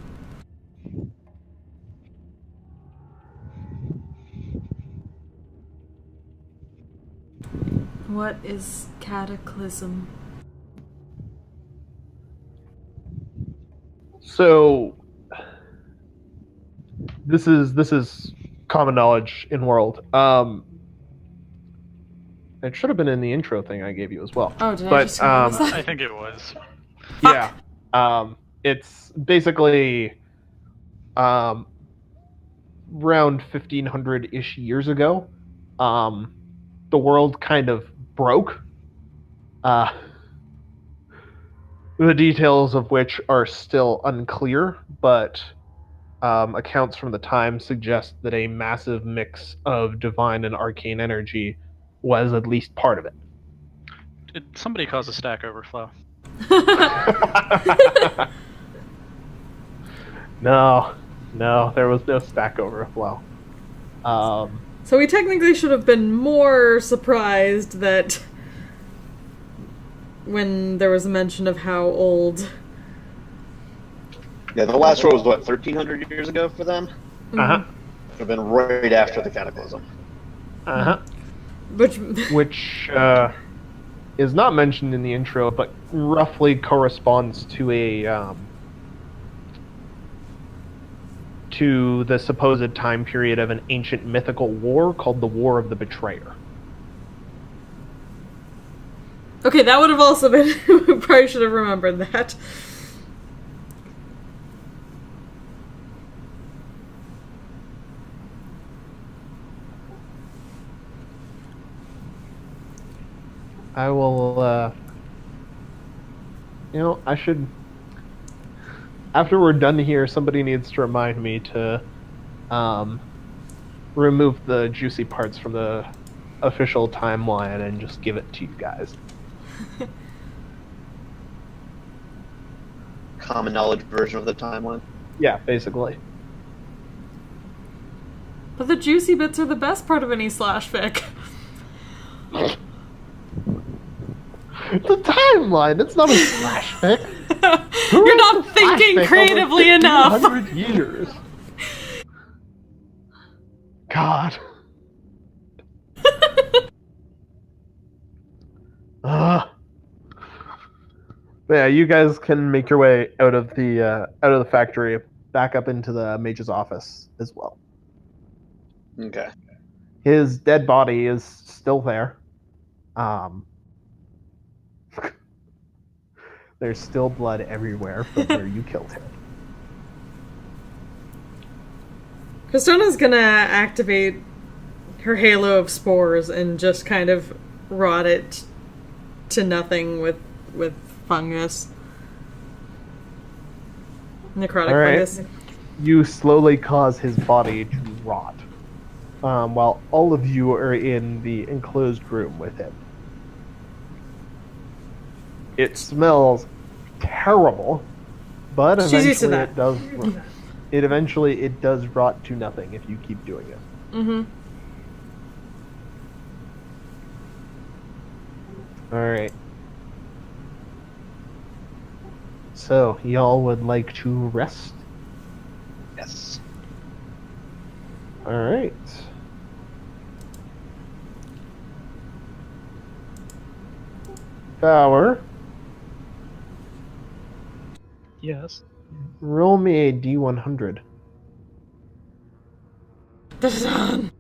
What is cataclysm? So this is common knowledge in world. It should have been in the intro thing I gave you as well. Oh, did I But just miss that? I think it was. yeah, it's basically around 1500-ish years ago. The world kind of broke. The details of which are still unclear, but accounts from the time suggest that a massive mix of divine and arcane energy was at least part of it. Did somebody cause a stack overflow? No, there was no stack overflow. So we technically should have been more surprised that when there was a mention of how old. Yeah, the last row was what, 1,300 years ago for them? Uh-huh. Would have been right after the Cataclysm. Uh-huh. Which is not mentioned in the intro, but roughly corresponds to to the supposed time period of an ancient mythical war called the War of the Betrayer. Okay, that would have also been. We probably should have remembered that. I will, I should, after we're done here, somebody needs to remind me to remove the juicy parts from the official timeline and just give it to you guys. Common knowledge version of the timeline. Yeah, basically. But the juicy bits are the best part of any slash fic. It's a timeline. It's not a slash fic. You're not thinking creatively enough. 100 years. God. Yeah, you guys can make your way out of the factory, back up into the mage's office as well. Okay. His dead body is still there. There's still blood everywhere from where you killed him. Kristona's gonna activate her halo of spores and just kind of rot it to nothing with fungus. Necrotic fungus. You slowly cause his body to rot, while all of you are in the enclosed room with him. It smells terrible, but She's used to eventually that. it does rot to nothing if you keep doing it. Mm-hmm. Alright. So, y'all would like to rest? Yes. Alright. Power, Yes. roll me a D100. Dun-dun-dun.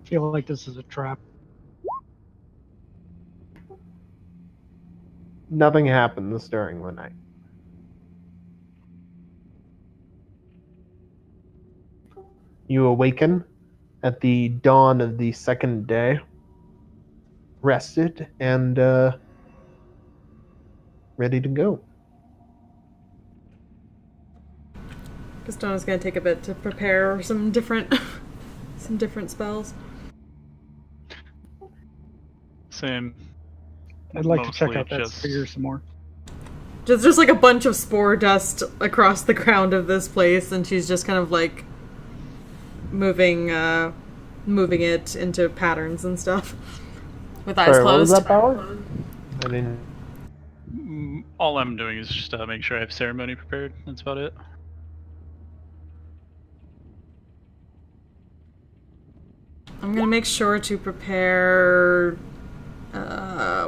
I feel like this is a trap. Nothing happens during the night. You awaken at the dawn of the second day, rested and ready to go. Kristona's gonna take a bit to prepare some different spells. Same. I'd like to check Mostly out that just- sphere some more. There's just like a bunch of spore dust across the ground of this place, and she's just kind of like moving it into patterns and stuff with eyes Sorry, what was closed. that power? I didn't. All I'm doing is just make sure I have ceremony prepared. That's about it. I'm gonna make sure to prepare.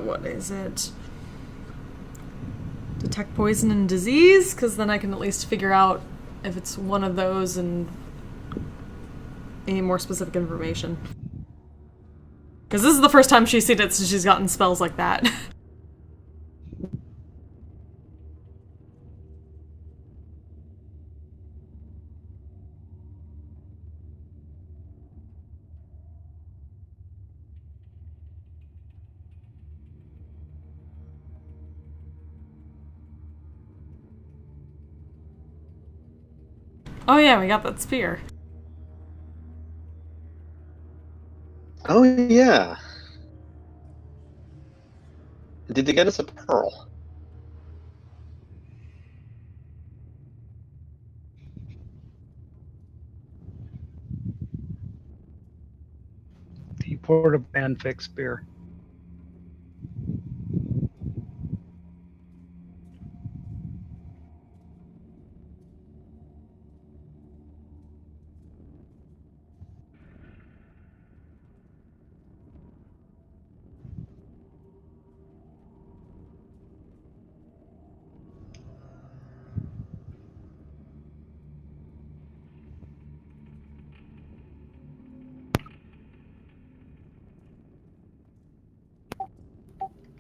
What is it? detect poison and disease, because then I can at least figure out if it's one of those and any more specific information. Because this is the first time she's seen it since she's gotten spells like that. Oh yeah, we got that spear. Oh, yeah. Did they get us a pearl? The port of Banfix spear.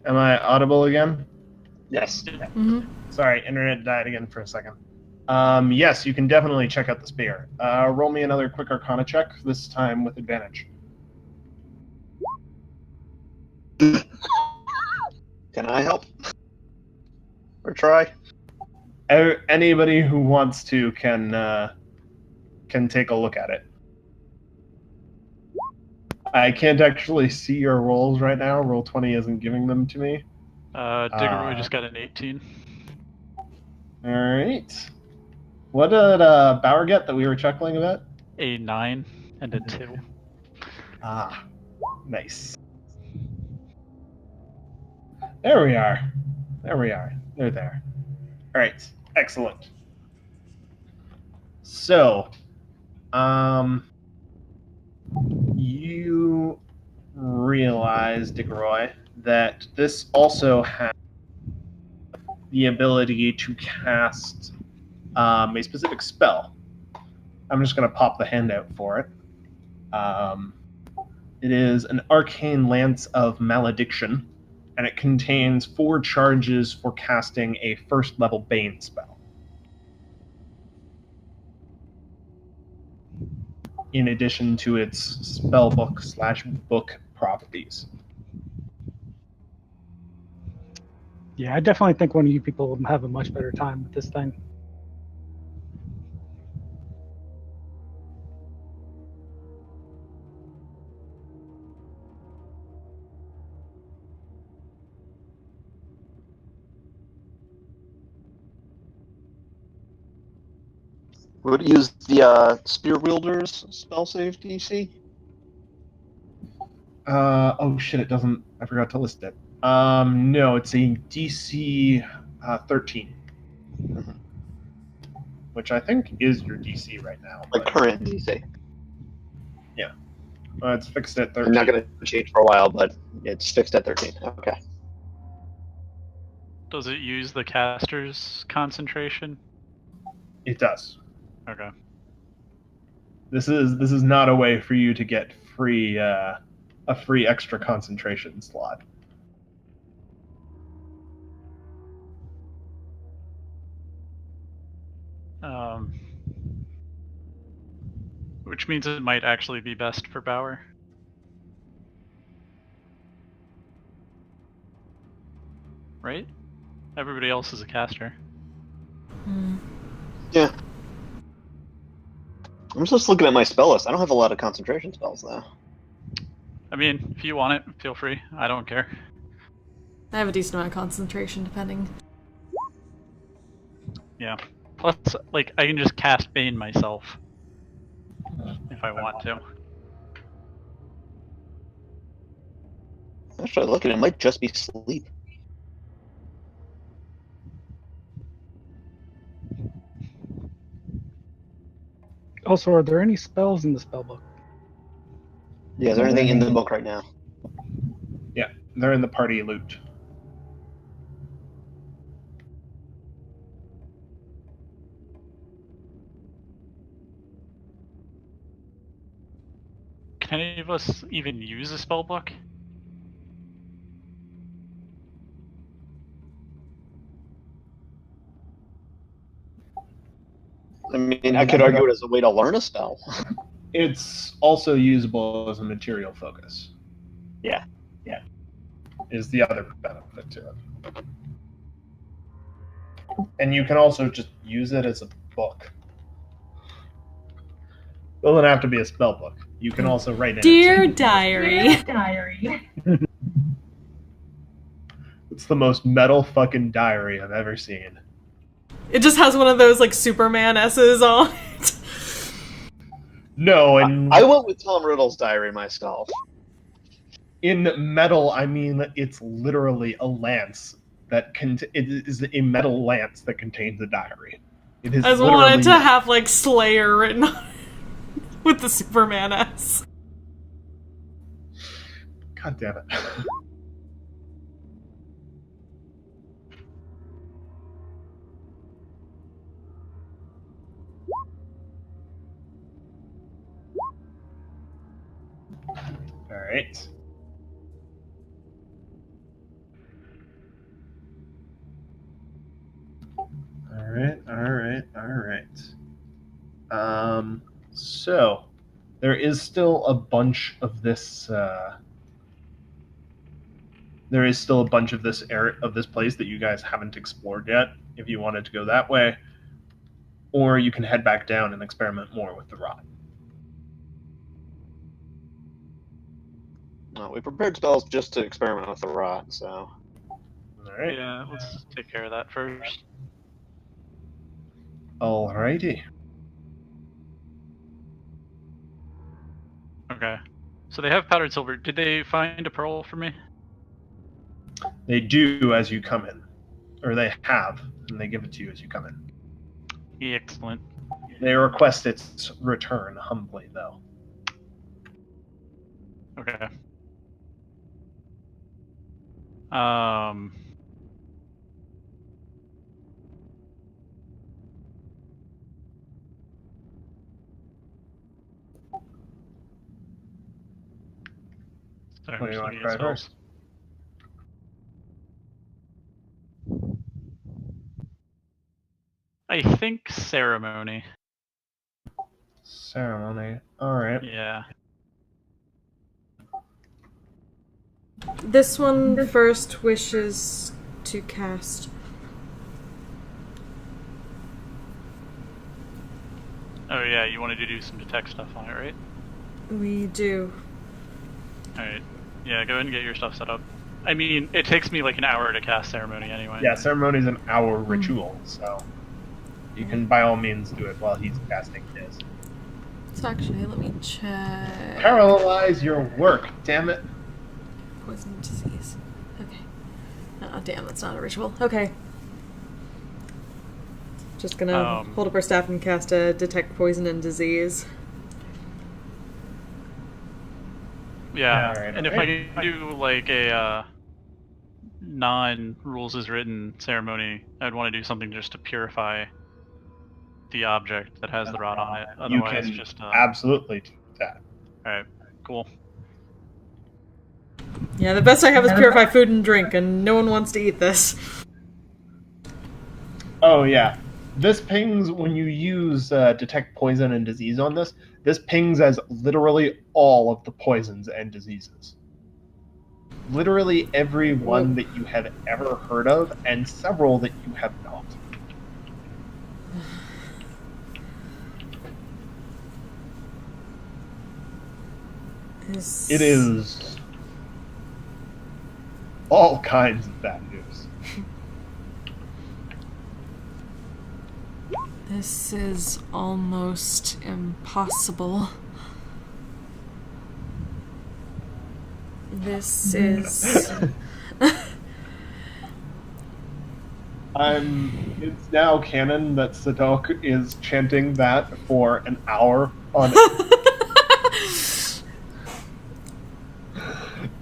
Am I audible again? Yes. Mm-hmm. Sorry, internet died again for a second. Yes, you can definitely check out the spear. Roll me another quick Arcana check, this time with advantage. Can I help? Or try? Anybody who wants to can take a look at it. I can't actually see your rolls right now. Roll 20 isn't giving them to me. Diggeroy just got an 18. All right. What did Bauer get that we were chuckling about? A 9 and a 2. Ah, nice. There we are. There we are. They're there. All right. Excellent. So, you realize, Diggeroy, that this also has the ability to cast a specific spell. I'm just going to pop the handout for it. It is an arcane lance of malediction, and it contains 4 charges for casting a first-level Bane spell. In addition to its spellbook/book properties. Yeah, I definitely think one of you people will have a much better time with this thing. Would it use the spear wielder's spell save DC? Oh shit! It doesn't. I forgot to list it. No, it's a DC 13, which I think is your DC right now. Like But, current DC. it's fixed at 13. I'm not going to change for a while, but it's fixed at 13. Okay. Does it use the caster's concentration? It does. Okay. This is not a way for you to get free a free extra concentration slot. Which means it might actually be best for Bauer. Right? Everybody else is a caster. Yeah. I'm just looking at my spell list. I don't have a lot of concentration spells, though. I mean, if you want it, feel free. I don't care. I have a decent amount of concentration, depending. Yeah. Plus, like, I can just cast Bane myself. If I want to. Actually, looking, it might just be sleep. Also, are there any spells in the spellbook? Yeah, is there anything in the book right now? Yeah, they're in the party loot. can any of us even use a spell book? I mean, I could argue it as a way to learn a spell. It's also usable as a material focus. Yeah. Is the other benefit to it. And you can also just use it as a book. It doesn't have to be a spell book. You can also write in it. Dear Diary. It's the most metal fucking diary I've ever seen. It just has one of those, like, Superman S's on it. No, and I went with Tom Riddle's diary myself. in metal, I mean it's literally a lance that it is a metal lance that contains a diary. It is I just literally wanted to have, like, Slayer written on it with the Superman S. God damn it. Alright. Alright. So there is still a bunch of this area of this place that you guys haven't explored yet, if you wanted to go that way. Or you can head back down and experiment more with the rod. Well, we prepared spells just to experiment with the rod, so. Alright. Yeah, let's take care of that first. Alrighty. Okay. So they have powdered silver. Did they find a pearl for me? They do as you come in. Or they have, and they give it to you as you come in. Excellent. They request its return humbly, though. Okay. Sorry, What I'm do you just want looking to at try spells. I think ceremony. Ceremony. Alright. Yeah. This one first wishes to cast. Oh yeah, you wanted to do some detect stuff on it, right? We do. Alright. Yeah, go ahead and get your stuff set up. I mean, it takes me like an hour to cast ceremony anyway. Yeah, ceremony's an hour ritual, so you can by all means do it while he's casting his. So actually, let me check. Paralyze your work, damn it. Poison disease. Okay. Oh, damn, that's not a ritual. Okay. Just gonna hold up our staff and cast a detect poison and disease. Yeah, Alright, and if I can do like a non-rules as written ceremony, I'd want to do something just to purify the object that has the rod on it. You Otherwise, can just absolutely do that. Alright, cool. Yeah, the best I have is purify food and drink, and no one wants to eat this. Oh yeah, this pings when you use detect poison and disease on this. This pings as literally all of the poisons and diseases. Literally every one that you have ever heard of, and several that you have not. It is all kinds of bad news. This is almost impossible. This is... It's now canon that Sadok is chanting that for an hour on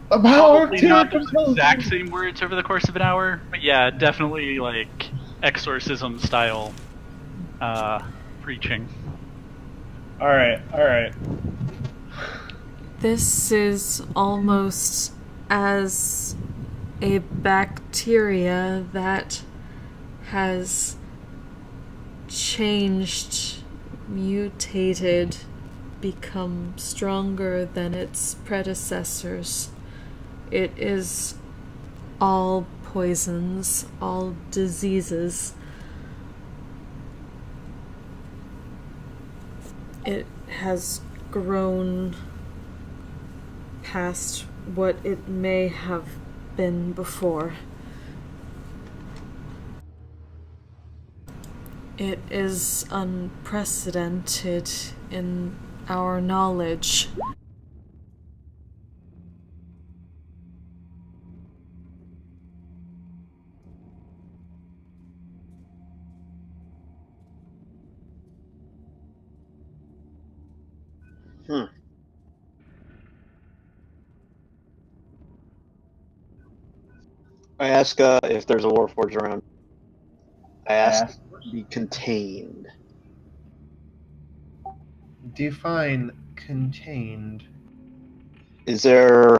Probably not the exact same words over the course of an hour, but yeah, definitely like exorcism style preaching. Alright. This is almost as a bacteria that has changed, mutated, become stronger than its predecessors. It is all poisons, all diseases. It has grown past what it may have been before. It is unprecedented in our knowledge. I ask if there's a Warforged around. I ask to be contained. Define contained. Is there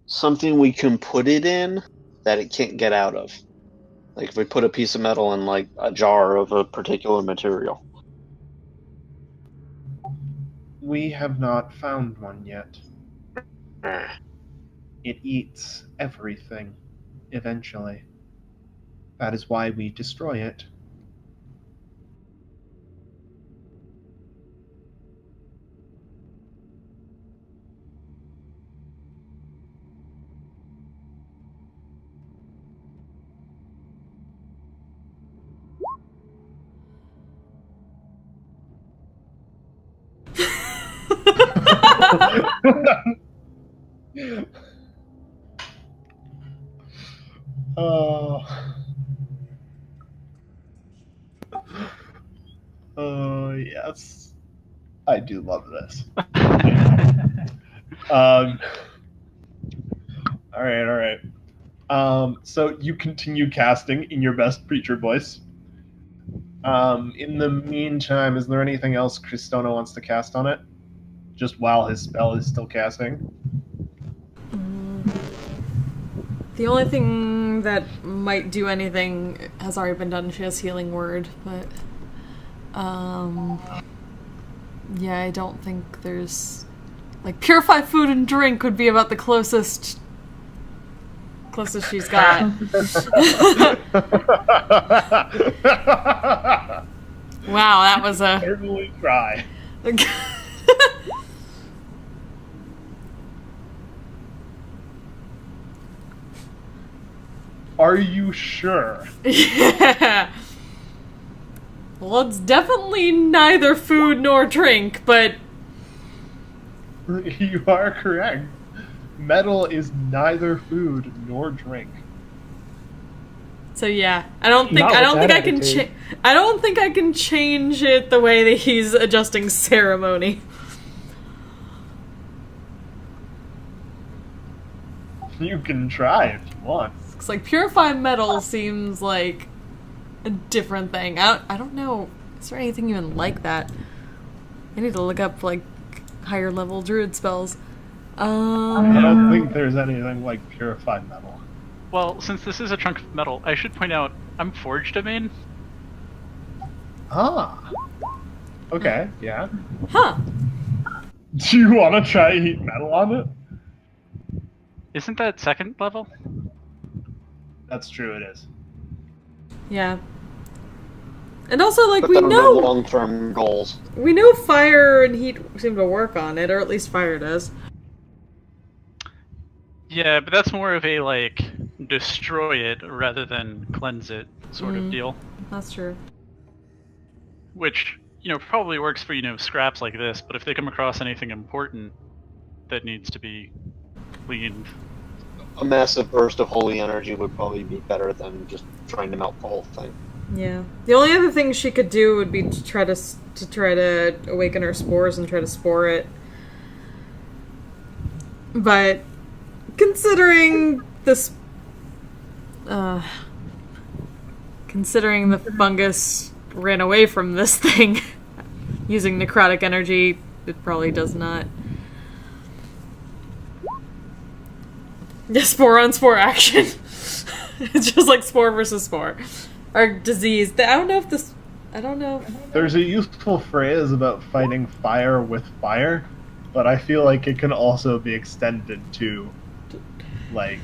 something we can put it in that it can't get out of? Like if we put a piece of metal in like a jar of a particular material. We have not found one yet. Ah. It eats everything, eventually. That is why we destroy it. Oh, yes. I do love this. All right. So you continue casting in your best preacher voice. In the meantime, is there anything else Cristona wants to cast on it? Just while his spell is still casting? The only thing that might do anything has already been done. She has Healing Word, but yeah, I don't think there's like Purify Food and Drink would be about the closest she's got. Wow, that was a Certainly try. Are you sure? Yeah. Well, it's definitely neither food nor drink, but You are correct. Metal is neither food nor drink. so yeah, I don't think Not I with don't that think I can attitude. I don't think I can change it the way that he's adjusting ceremony. You can try if you want. It's like Purify Metal seems like a different thing. I don't know. Is there anything even like that? I need to look up like higher level druid spells. I don't think there's anything like purified metal. Well, since this is a chunk of metal, I should point out I'm forged domain. Ah. Okay, yeah. Huh. Do you want to try heat metal on it? Isn't that second level? That's true, it is. Yeah. And also, like, But we those are know long-term goals. fire and heat seem to work on it, or at least fire does. Yeah, but that's more of a, like, destroy it rather than cleanse it sort of deal. That's true. Which, probably works for, scraps like this, but if they come across anything important that needs to be cleaned. A massive burst of holy energy would probably be better than just trying to melt the whole thing. Yeah. The only other thing she could do would be to try to awaken her spores and try to spore it. But considering this, considering the fungus ran away from this thing using necrotic energy, it probably does not. Yeah, spore on spore action. It's just like spore versus spore. Or disease. I don't know if this... I don't know. There's a useful phrase about fighting fire with fire, but I feel like it can also be extended to, like,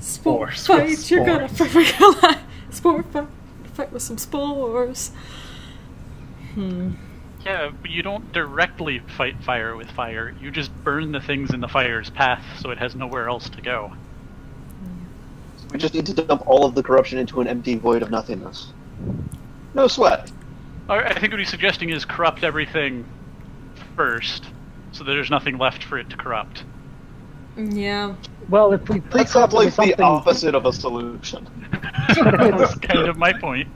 Spore spores fight, with you're gonna spores. fight. Spore fight with some spores. Yeah, but you don't directly fight fire with fire. You just burn the things in the fire's path so it has nowhere else to go. We just need to dump all of the corruption into an empty void of nothingness. No sweat. I think what he's suggesting is corrupt everything first, so that there's nothing left for it to corrupt. Yeah. Well, if we That pre-corrupt sounds like something, the opposite of a solution. That's kind of my point.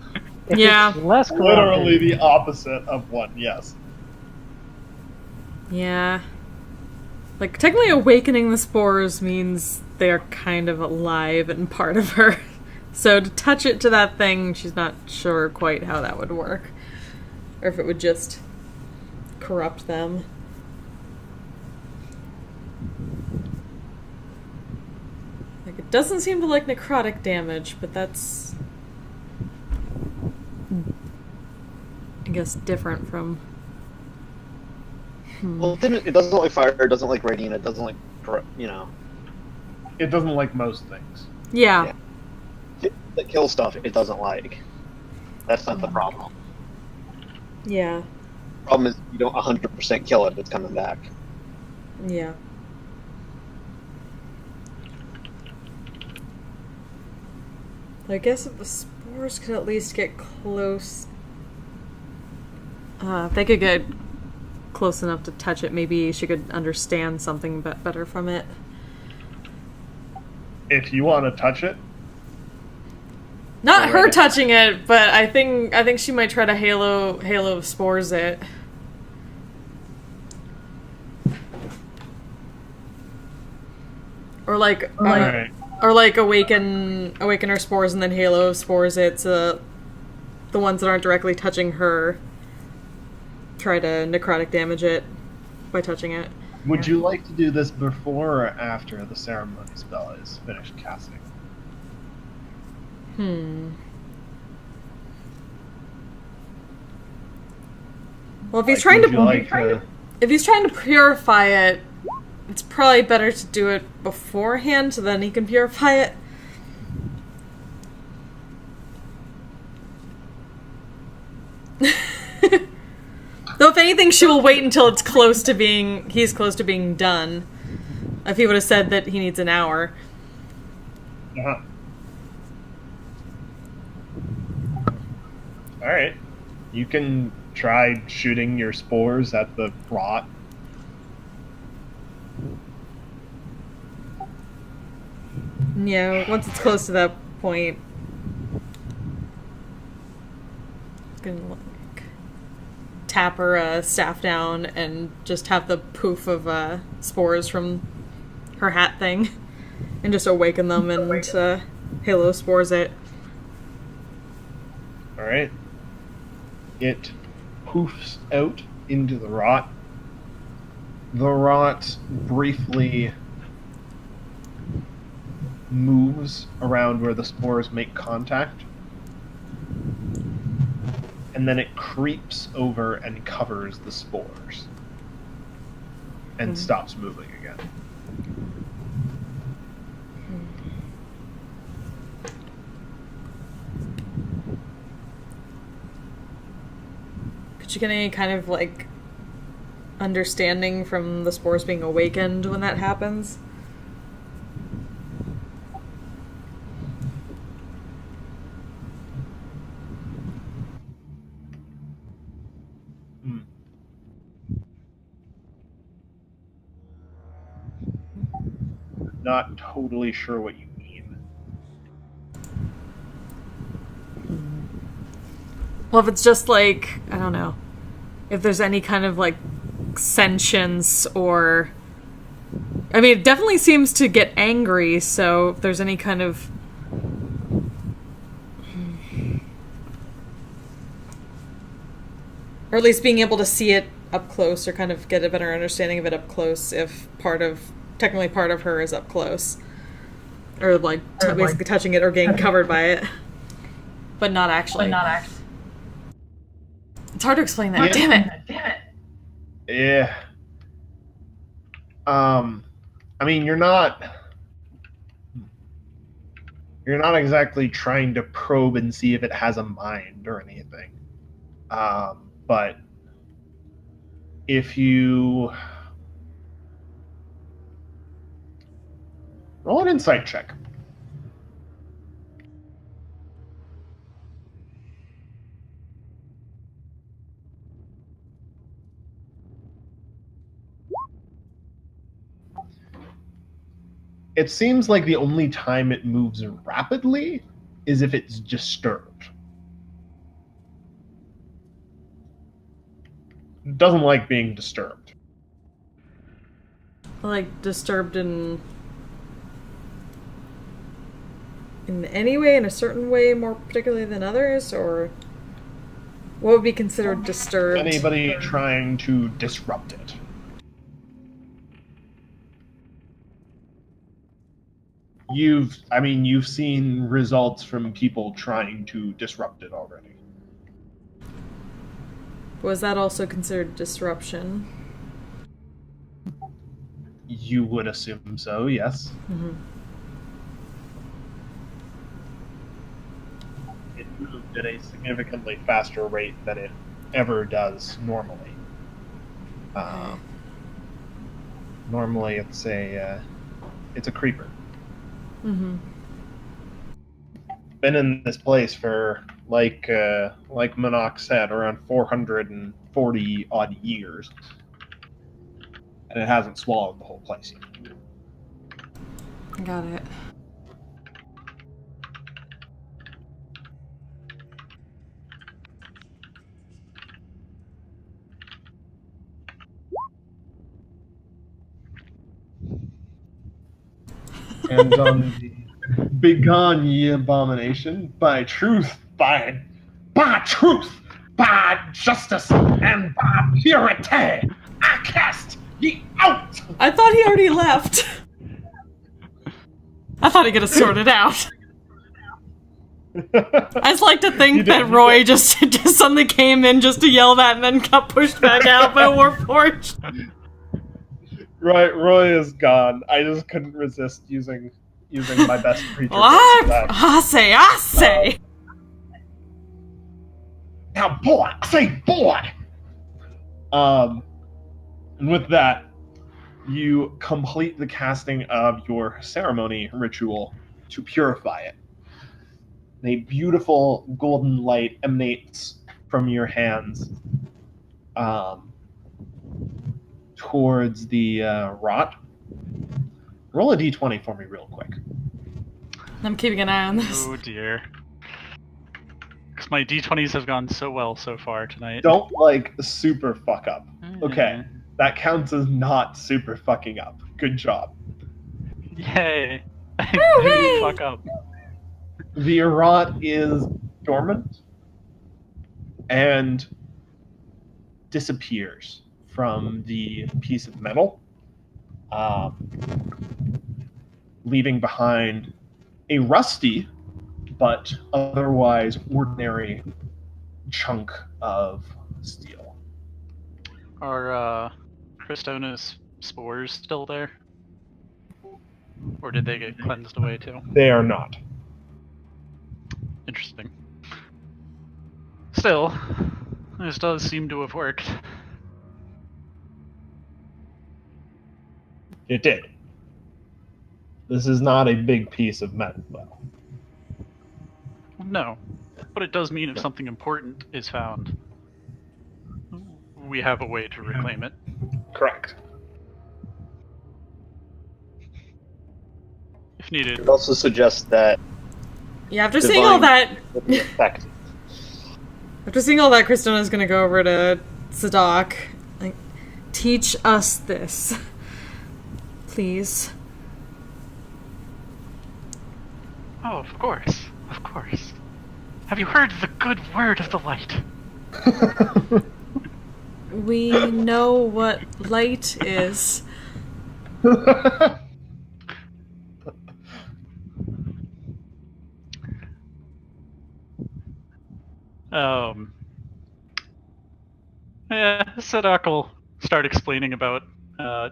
if Yeah. it's less corrupted, Literally the opposite of one, yes. Yeah. Like, technically awakening the spores means they're kind of alive and part of her. So to touch it to that thing, she's not sure quite how that would work. Or if it would just corrupt them. Like, it doesn't seem to like necrotic damage, but that's... I guess different from... Well, it doesn't like fire, it doesn't like radiant, it doesn't like, you know. It doesn't like most things. Yeah. The kill stuff it doesn't like. That's not the problem. Yeah. The problem is you don't 100% kill it, it's coming back. Yeah. I guess if the spores could at least get close... if they could get close enough to touch it, maybe she could understand something better from it. If you want to touch it, Not her Alright. touching it, but I think she might try to halo spores it. Or like alright. or like awaken her spores and then halo spores it, so the ones that aren't directly touching her try to necrotic damage it by touching it. Would you like to do this before or after the ceremony spell is finished casting? Well, if he's Like, trying would to you like to... if he's trying to purify it, it's probably better to do it beforehand so then he can purify it. Though if anything, she will wait until he's close to being done. If he would have said that he needs an hour. Uh-huh. Alright. You can try shooting your spores at the rot. Yeah, once it's close to that point. It's gonna like tap her staff down and just have the poof of spores from her hat thing and just awaken them and halo spores it. Alright. It poofs out into the rot. The rot briefly moves around where the spores make contact. And then it creeps over and covers the spores. And stops moving again. Could you get any kind of like understanding from the spores being awakened when that happens? Not totally sure what you mean. Well, if it's just like, I don't know, if there's any kind of like sentience or... I mean, it definitely seems to get angry, so if there's any kind of... Or at least being able to see it up close, or kind of get a better understanding of it up close if technically part of her is up close. Or, like, basically touching it or getting covered by it. But not actually. It's hard to explain that. Damn it! Yeah. I mean, you're not exactly trying to probe and see if it has a mind or anything. But if you roll an insight check. It seems like the only time it moves rapidly is if it's disturbed. It doesn't like being disturbed. Like, disturbed in any way, in a certain way, more particularly than others, or what would be considered disturbed? Anybody trying to disrupt it. You've seen results from people trying to disrupt it already. Was that also considered disruption? You would assume so, yes. Mm-hmm. It moved at a significantly faster rate than it ever does normally. Normally, it's a creeper. Mm-hmm. Been in this place for, like Monarch said, around 440 odd years, and it hasn't swallowed the whole place yet. Got it. And on the begone ye abomination, by truth, by truth, by justice, and by purity, I cast ye out! I thought he already left. I thought he could have sorted out. I just like to think that Roy just suddenly came in just to yell that and then got pushed back out by Warforged. Roy is gone. I just couldn't resist using my best creature. Well, I say. Now, boy, I say boy. And with that, you complete the casting of your ceremony ritual to purify it. A beautiful golden light emanates from your hands towards the rot. Roll a d20 for me real quick. I'm keeping an eye on this. Oh dear. Because my d20s have gone so well so far tonight. Don't, super fuck up. Okay, that counts as not super fucking up. Good job. Yay. I didn't fuck up. The rot is dormant and disappears from the piece of metal, leaving behind a rusty but otherwise ordinary chunk of steel. Are Kristona's spores still there? Or did they get cleansed away too? They are not. Interesting. Still, this does seem to have worked. It did. This is not a big piece of metal, though. No, but it does mean if something important is found, we have a way to reclaim it. Correct. If needed. It also suggests that Yeah, after seeing all that, effect. after seeing all that, Kristona's gonna go over to Sadak. Like, teach us this, please. Oh, of course. Of course. Have you heard the good word of the light? We know what light is. Yeah, Sadak will start explaining about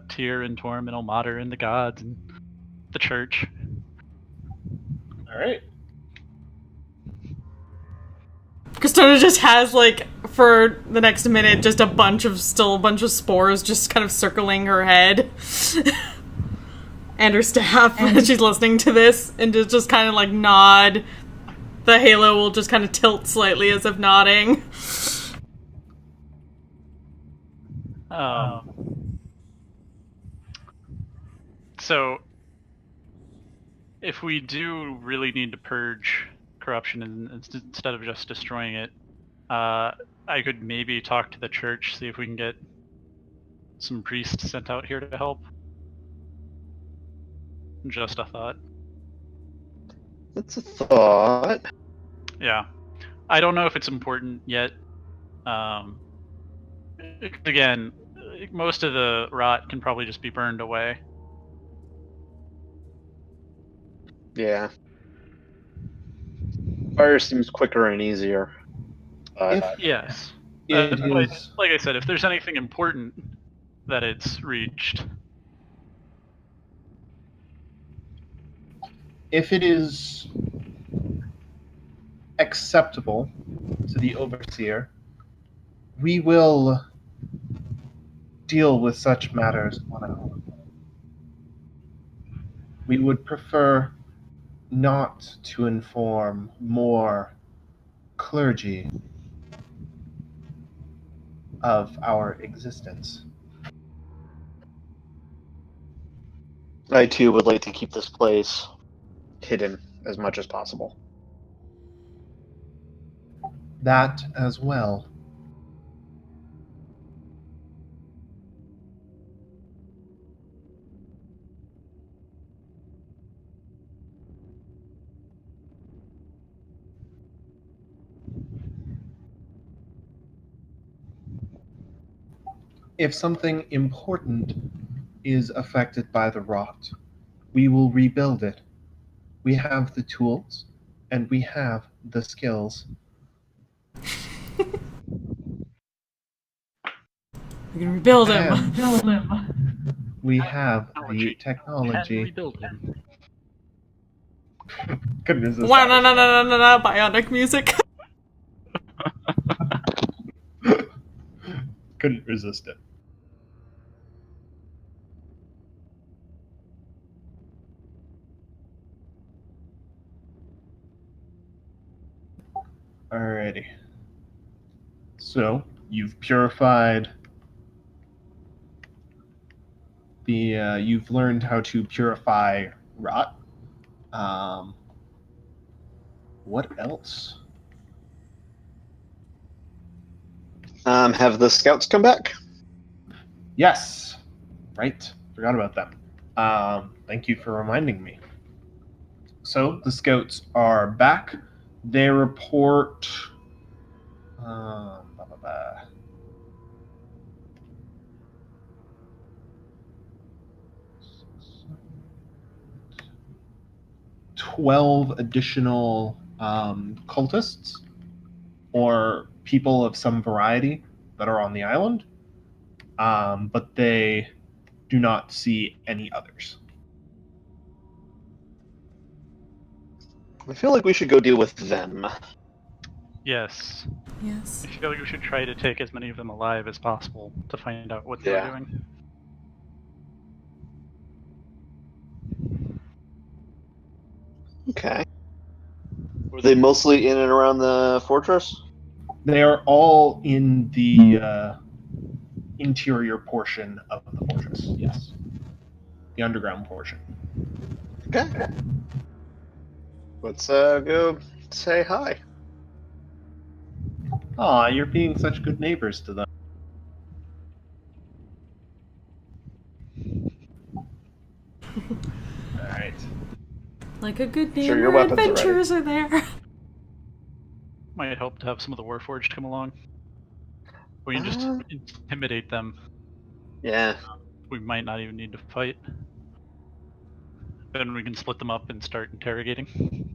Tyr and Torm and Ilmater and the gods and the church. All right. Kristona just has, like, for the next minute, just a bunch of spores just kind of circling her head. And her staff as she's listening to this, and just kind of, like, nod. The halo will just kind of tilt slightly as if nodding. So, if we do really need to purge corruption instead of just destroying it, I could maybe talk to the church, see if we can get some priests sent out here to help. Just a thought. That's a thought. Yeah. I don't know if it's important yet. Again, most of the rot can probably just be burned away. Yeah. Fire seems quicker and easier. Yes. It is. Like I said, if there's anything important that it's reached. If it is acceptable to the overseer, we will deal with such matters on our own. We would prefer not to inform more clergy of our existence. I too would like to keep this place hidden as much as possible. That as well. If something important is affected by the rot, we will rebuild it. We have the tools and we have the skills. We can rebuild him. And we have the technology. Can rebuild him. Goodness, this Wow, no, bionic music. couldn't resist it. Alrighty. So, you've purified the, you've learned how to purify rot. What else? Have the scouts come back? Yes. Right. Forgot about them. Thank you for reminding me. So, the scouts are back. They report... blah, blah, blah. "12 additional cultists or people of some variety that are on the island, but they do not see any others." I feel like we should go deal with them. Yes. Yes. I feel like we should try to take as many of them alive as possible to find out what they're doing. Okay. Were they mostly in and around the fortress? They are all in the interior portion of the fortress, yes. The underground portion. Okay. Let's go say hi. Aw, you're being such good neighbors to them. Alright. Like a good Sure, your neighbor, weapons are ready. adventurers are there. Might help to have some of the Warforged come along. We can just intimidate them. Yeah. We might not even need to fight. Then we can split them up and start interrogating.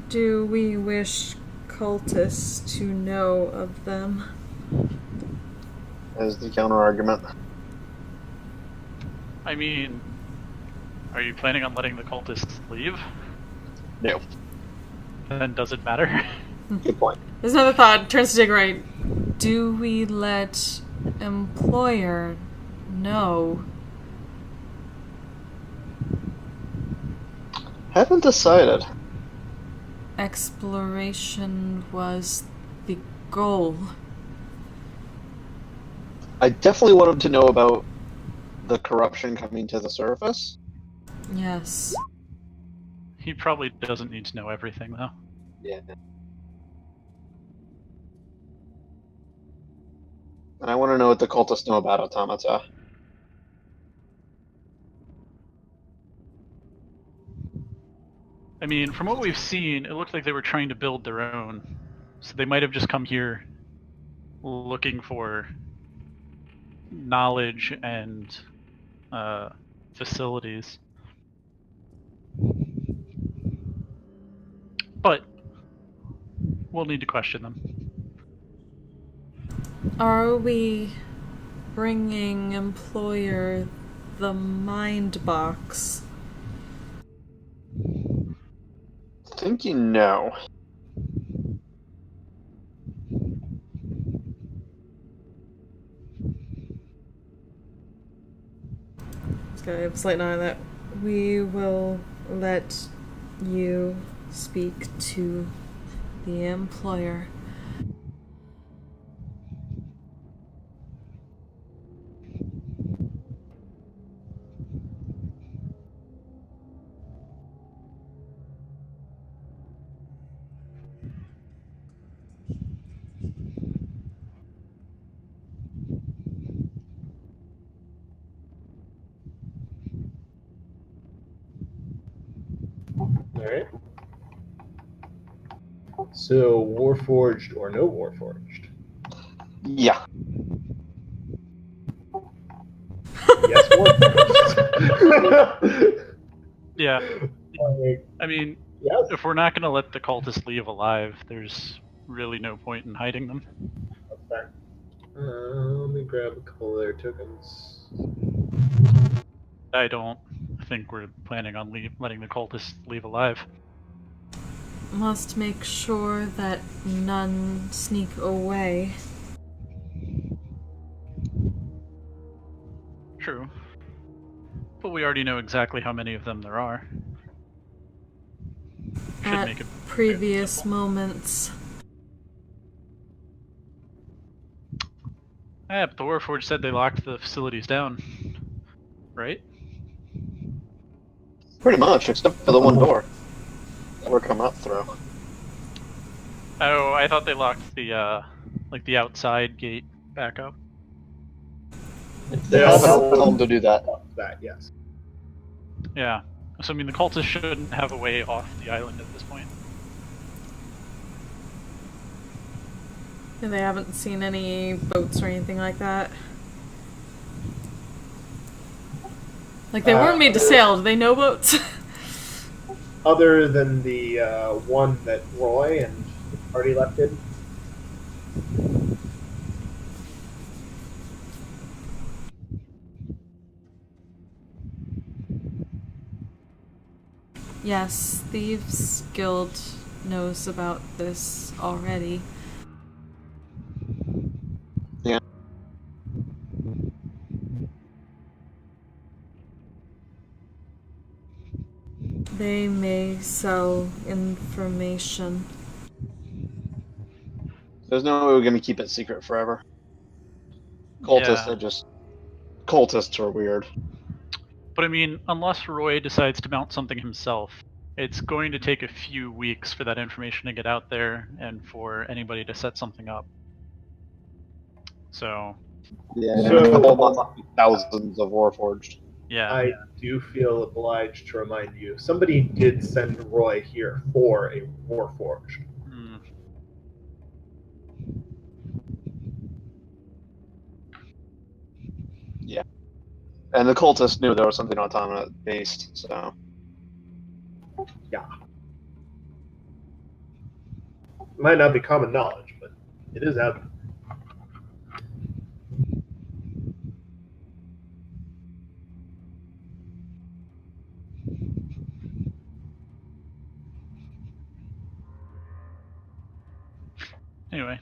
Do we wish cultists to know of them? As the counter argument. I mean, are you planning on letting the cultists leave? No. Then does it matter? Good point. There's another thought. Turns to Digright. Do we let employer know? Haven't decided. Exploration was the goal. I definitely want him to know about the corruption coming to the surface. Yes. He probably doesn't need to know everything, though. Yeah. And I want to know what the cultists know about automata. I mean, from what we've seen, it looked like they were trying to build their own. So they might have just come here looking for knowledge and facilities. But we'll need to question them. Are we bringing employer the mind box? Thinking no. It's got a slight nod on that. We will let you speak to the employer. Alright. So, Warforged or no Warforged? Yeah. Yes, Warforged. Yeah. Like, I mean, yes. if we're not going to let the cultists leave alive, there's really no point in hiding them. That's fair. Let me grab a couple of their tokens. I don't think we're planning on letting the cultists leave alive. Must make sure that none sneak away. True. But we already know exactly how many of them there are. Should At make it previous simple. moments. Yeah, but the Warforged said they locked the facilities down. Right? Pretty much, except for the one door that we're coming up through. Oh, I thought they locked the the outside gate back up. They I've also told them to do that. that, yes. Yeah. So I mean the cultists shouldn't have a way off the island at this point. And they haven't seen any boats or anything like that. Like, they weren't made to sail. Do they know boats? Other than the one that Roy and the party left in. Yes, Thieves Guild knows about this already. Yeah. They may sell information. There's no way we're going to keep it secret forever. Cultists Yeah. are just... Cultists are weird. But I mean, unless Roy decides to mount something himself, it's going to take a few weeks for that information to get out there and for anybody to set something up. So, Yeah, So- in a couple of months, thousands of Warforged. yeah. I do feel obliged to remind you, somebody did send Roy here for a Warforged. Hmm. And the cultists knew there was something autonomous-based, so... Yeah. Might not be common knowledge, but it is out there. Anyway,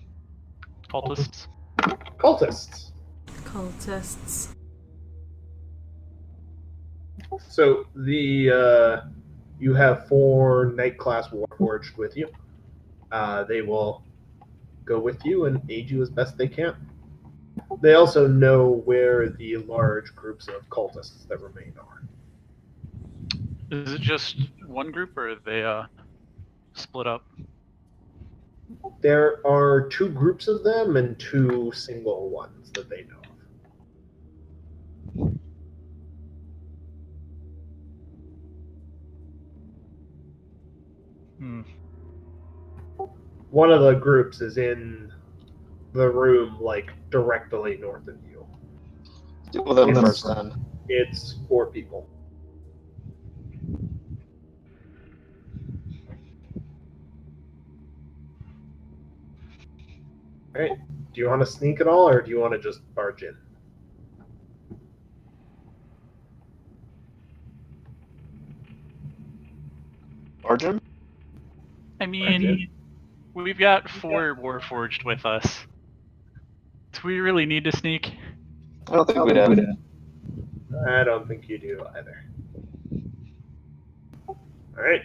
cultists. Cultists. Cultists. So you have 4 Knight class Warforged with you. They will go with you and aid you as best they can. They also know where the large groups of cultists that remain are. Is it just one group, or are they split up? There are 2 groups of them and 2 single ones that they know of. One of the groups is in the room, like, directly north of you. Deal with them first, then. It's 4 people. Alright. Do you want to sneak at all, or do you want to just barge in? Barge in? I mean, we've got 4 Warforged with us. Do we really need to sneak? I don't think we'd have it. I don't think you do either. Alright.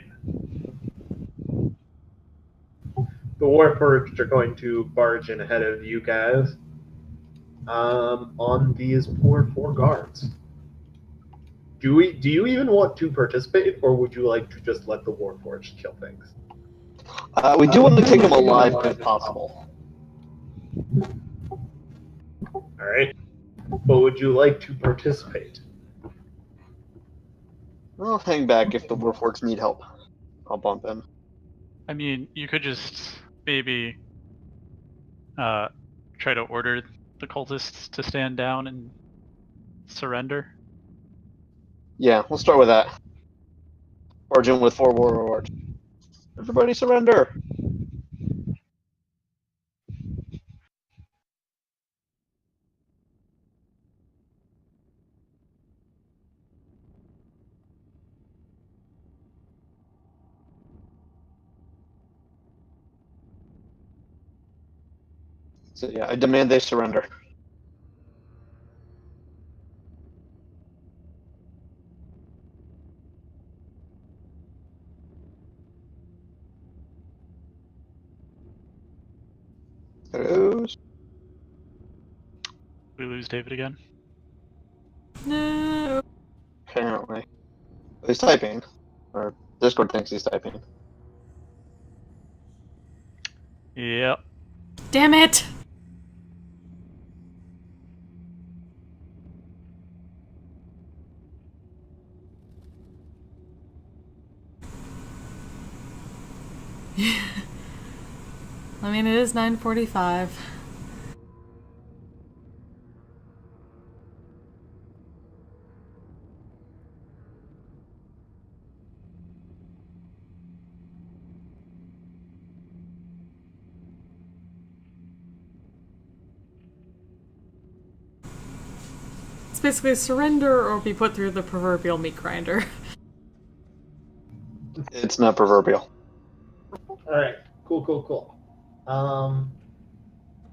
The Warforged are going to barge in ahead of you guys on these poor 4 guards. Do you even want to participate, or would you like to just let the Warforged kill things? We do want to take them alive if possible. Alright. But would you like to participate? I'll hang back if the Warforged need help. I'll bump in. I mean, you could just maybe try to order the cultists to stand down and surrender. Yeah, we'll start with that. Barge in with 4 warlords. Everybody surrender! So yeah, I demand they surrender. Hellos. We lose David again. No. Apparently. He's typing. Or Discord thinks he's typing. Yep. Damn it! I mean, it is 9:45. It's basically surrender or be put through the proverbial meat grinder. It's not proverbial. Alright. Cool.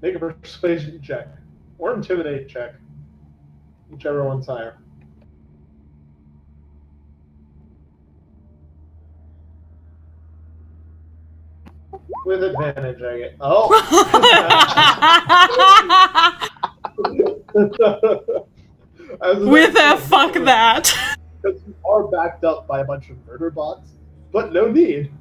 Make a persuasion check. Or intimidate check. Whichever one's higher. With advantage, I get. Oh! With a fuck that. Because you are backed up by a bunch of murder bots, but no need.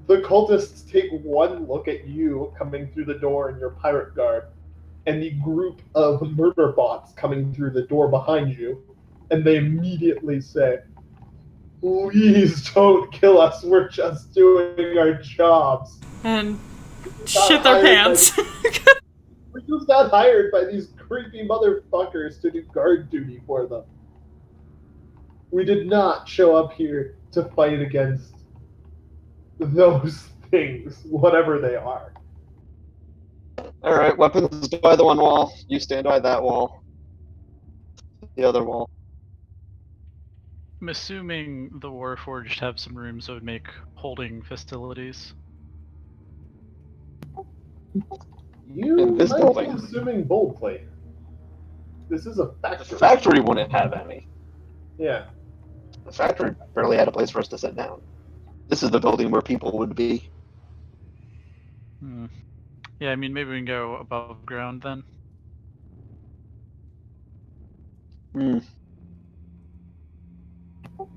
The cultists take one look at you coming through the door in your pirate garb, and the group of murder bots coming through the door behind you, and they immediately say, "Please don't kill us, we're just doing our jobs." And shit their pants. We just got hired by these creepy motherfuckers to do guard duty for them. We did not show up here to fight against those things, whatever they are. All right, weapons by the one wall. You stand by that wall. The other wall. I'm assuming the Warforged have some rooms that would make holding facilities. You In this might building. be assuming boldly. This is a The factory. factory wouldn't have any. Yeah. The factory barely had a place for us to sit down. This is the building where people would be. Hmm. Yeah, I mean, maybe we can go above ground then. Hmm.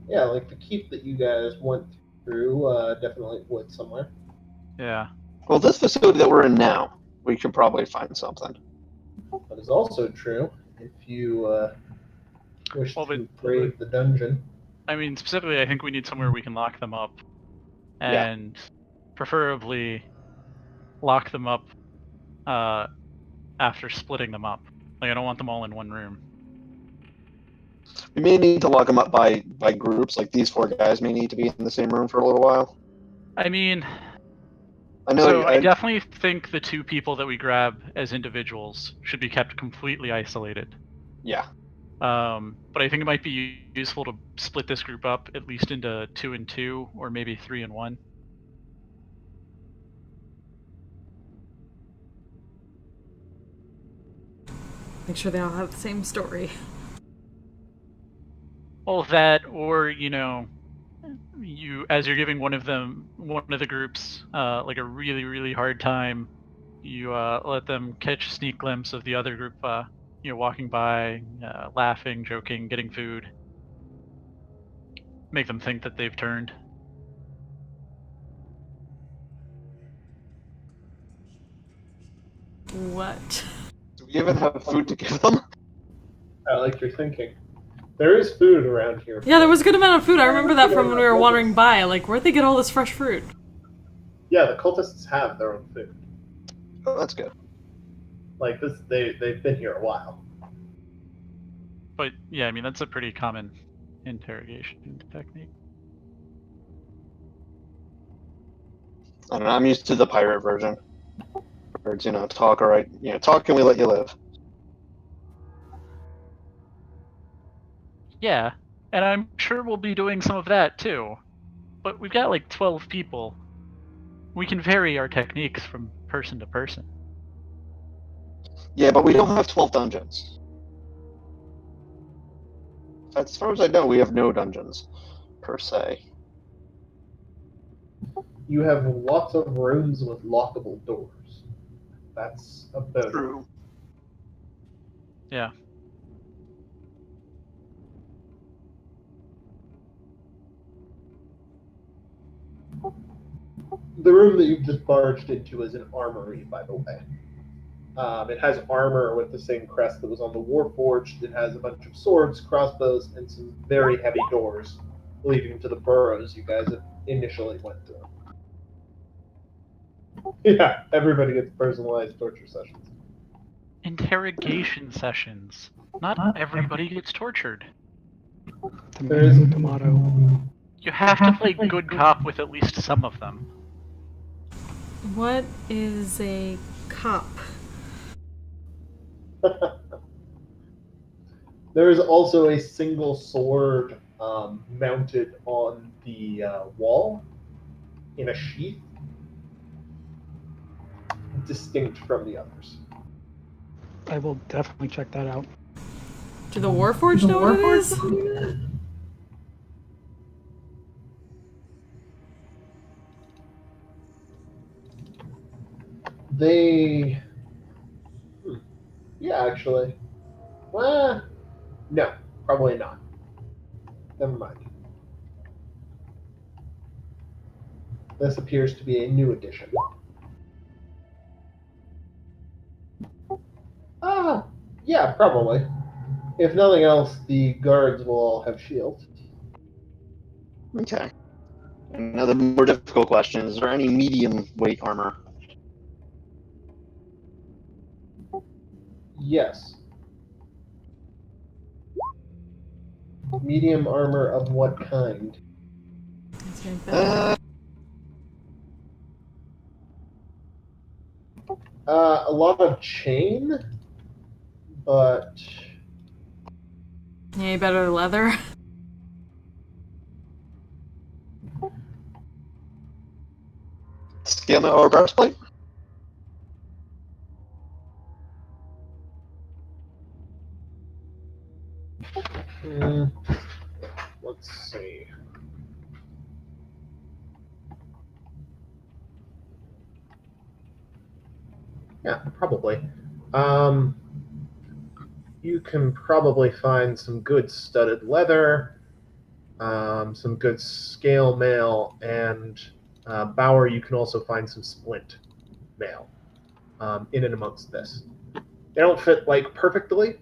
Yeah, like the keep that you guys went through, definitely would somewhere. Yeah. Well, this facility that we're in now, we could probably find something. That is also true if you wish Well, to but- brave the dungeon. I mean, specifically, I think we need somewhere we can lock them up. Yeah. And preferably lock them up after splitting them up. Like, I don't want them all in one room. We may need to lock them up by groups. Like these 4 guys may need to be in the same room for a little while. I mean, I know. so I definitely think the 2 people that we grab as individuals should be kept completely isolated. Yeah. But I think it might be useful to split this group up at least into 2 and 2, or maybe 3 and 1. Make sure they all have the same story. Well, that, or you as you're giving one of the groups like a really, really hard time, you let them catch a sneak glimpse of the other group walking by, laughing, joking, getting food. Make them think that they've turned. What? Do we even have food to give them? I like your thinking. There is food around here. Yeah, there was a good amount of food. I remember that from when we were wandering by. Like, where'd they get all this fresh fruit? Yeah, the cultists have their own food. Oh, that's good. Like this, they've been here a while. But yeah, I mean, that's a pretty common interrogation technique. I don't know. I'm used to the pirate version. Where it's, talk, all right. Talk and we let you live. Yeah, and I'm sure we'll be doing some of that too. But we've got like 12 people. We can vary our techniques from person to person. Yeah, but we don't have 12 dungeons. As far as I know, we have no dungeons, per se. You have lots of rooms with lockable doors. That's about it. True. Yeah. The room that you've just barged into is an armory, by the way. It has armor with the same crest that was on the Warforged. It has a bunch of swords, crossbows, and some very heavy doors leading to the burrows you guys initially went through. Yeah, everybody gets personalized torture sessions. Interrogation sessions. Not everybody gets tortured. There is Tomato, tomato. You have to play good cop with at least some of them. What is a cop? There is also a single sword mounted on the wall in a sheath, distinct from the others. I will definitely check that out. Do the Warforged know what it is? They... Yeah, actually. Well, no, probably not. Never mind. This appears to be a new addition. Yeah, probably. If nothing else, the guards will all have shields. Okay. Now the more difficult question, is there any medium weight armor? Yes. Medium armor of what kind? That's very bad. A lot of chain, but Yeah, better leather. Scale mail or breastplate? let's see. Yeah, probably. You can probably find some good studded leather, some good scale mail, and Bauer, you can also find some splint mail in and amongst this. They don't fit like perfectly,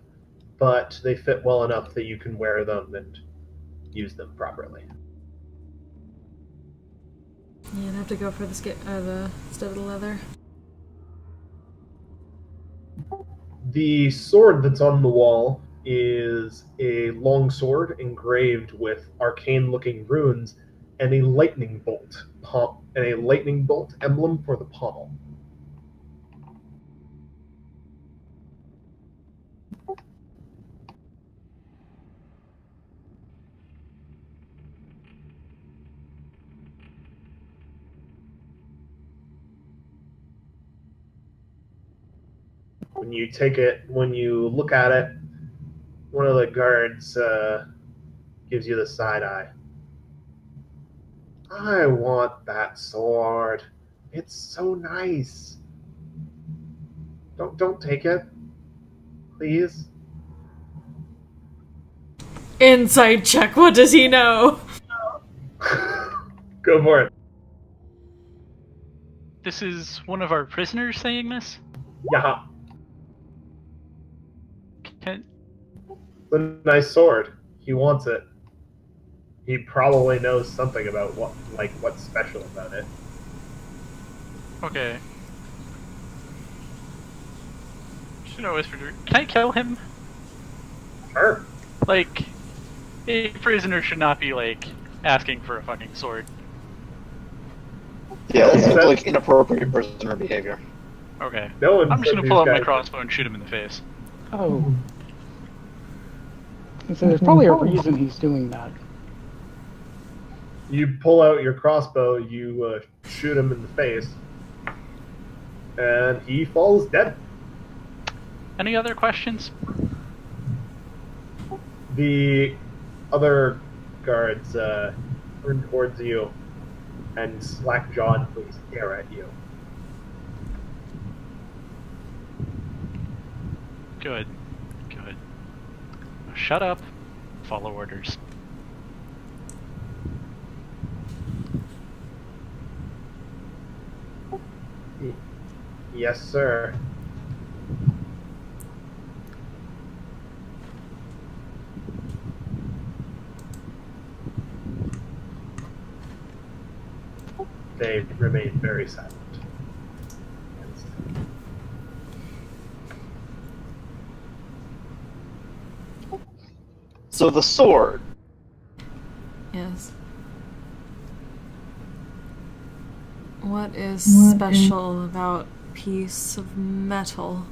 but they fit well enough that you can wear them and use them properly. Yeah, I'd have to go for the studded leather. The sword that's on the wall is a long sword engraved with arcane-looking runes and a lightning bolt emblem for the pommel. When you look at it, one of the guards gives you the side eye. I want that sword. It's so nice. Don't take it, please. Insight check. What does he know? Go for it. This is one of our prisoners saying this? Yeah, Can, it's a nice sword. He wants it. He probably knows something about what's special about it. okay. Should I whisper to her, can I kill him? Sure. Like, a prisoner should not be, like, asking for a fucking sword. Yeah, that seems like inappropriate prisoner behavior. Okay. No one I'm just said gonna pull out these my guys- crossbow and shoot him in the face. Oh. So there's probably a reason he's doing that. You pull out your crossbow, you shoot him in the face, and he falls dead. Any other questions? The other guards turn towards you and slack-jawedly stare at you. Good. Good. Now shut up. Follow orders. Yes, sir. They remain very silent. So the sword. Yes. What is special about a piece of metal?